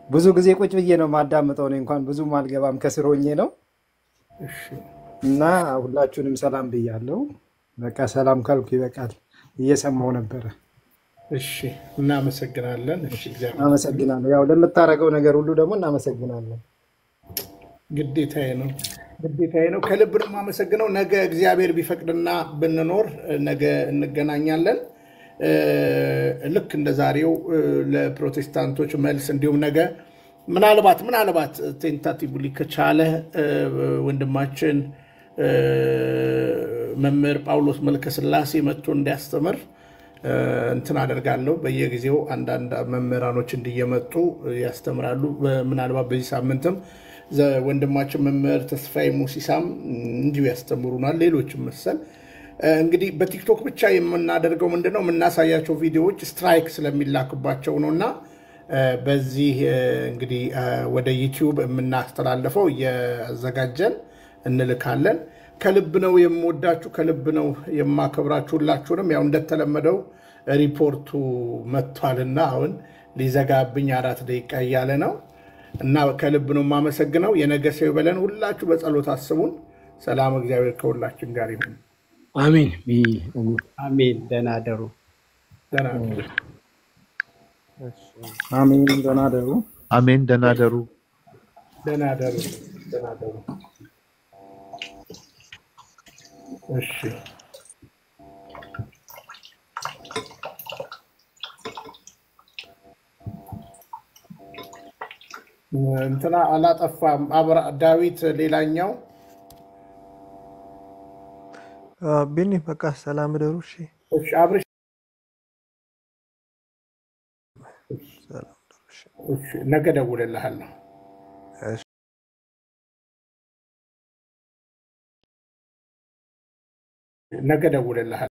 ብዙ ጊዜ ቁጭ ብዬ ነው ማዳመጠው። እኔ እንኳን ብዙም አልገባም፣ ከስር ሆኜ ነው። እና ሁላችሁንም ሰላም ብያለሁ። በቃ ሰላም ካልኩ ይበቃል። እየሰማው ነበረ። እሺ እናመሰግናለን። እሺ እግዚአብሔር አመሰግናለሁ። ያው ለምታረገው ነገር ሁሉ ደግሞ እናመሰግናለን። ግዴታዬ ነው፣ ግዴታዬ ነው። ከልብ ነው የማመሰግነው። ነገ እግዚአብሔር ቢፈቅድና ብንኖር ነገ እንገናኛለን። ልክ እንደ ዛሬው ለፕሮቴስታንቶች መልስ፣ እንዲሁም ነገ ምናልባት ቴንታቲቭሊ ከቻለ ወንድማችን መምህር ጳውሎስ መልከስላሴ መጥቶ እንዲያስተምር እንትን አደርጋለሁ። በየጊዜው አንዳንድ መምህራኖች እንዲየመጡ ያስተምራሉ። ምናልባት በዚህ ሳምንትም ወንድማችን መምህር ተስፋዬ ሙሲሳም እንዲሁ ያስተምሩናል። ሌሎችም መሰል እንግዲህ በቲክቶክ ብቻ የምናደርገው ምንድነው የምናሳያቸው ቪዲዮዎች ስትራይክ ስለሚላክባቸው ነውና በዚህ እንግዲህ ወደ ዩቲዩብ የምናስተላልፈው እያዘጋጀን እንልካለን። ከልብ ነው የምወዳችሁ፣ ከልብ ነው የማከብራችሁ። ሁላችሁንም ያው እንደተለመደው ሪፖርቱ መጥቷልና አሁን ሊዘጋብኝ 4 ደቂቃ እያለ ነው እና ከልብ ነው የማመሰግነው። የነገ ሰው ይበለን። ሁላችሁ በጸሎት አስቡን። ሰላም እግዚአብሔር ከሁላችን ጋር ይሁን። አሜን አሜን። ደህና ደሩ። ደህና ደሩ። አሜን። ደህና ደሩ። አሜን። ደህና ደሩ። ደህና ደሩ። ደህና ደሩ። እሺ እንትና አላጠፋም። ዳዊት ሌላኛው ቢኒ በቃ ሰላም ደሩ። እሺ እሺ አብርሽ ነገ ደውልልሃለሁ። ነገ ደውልልሃል።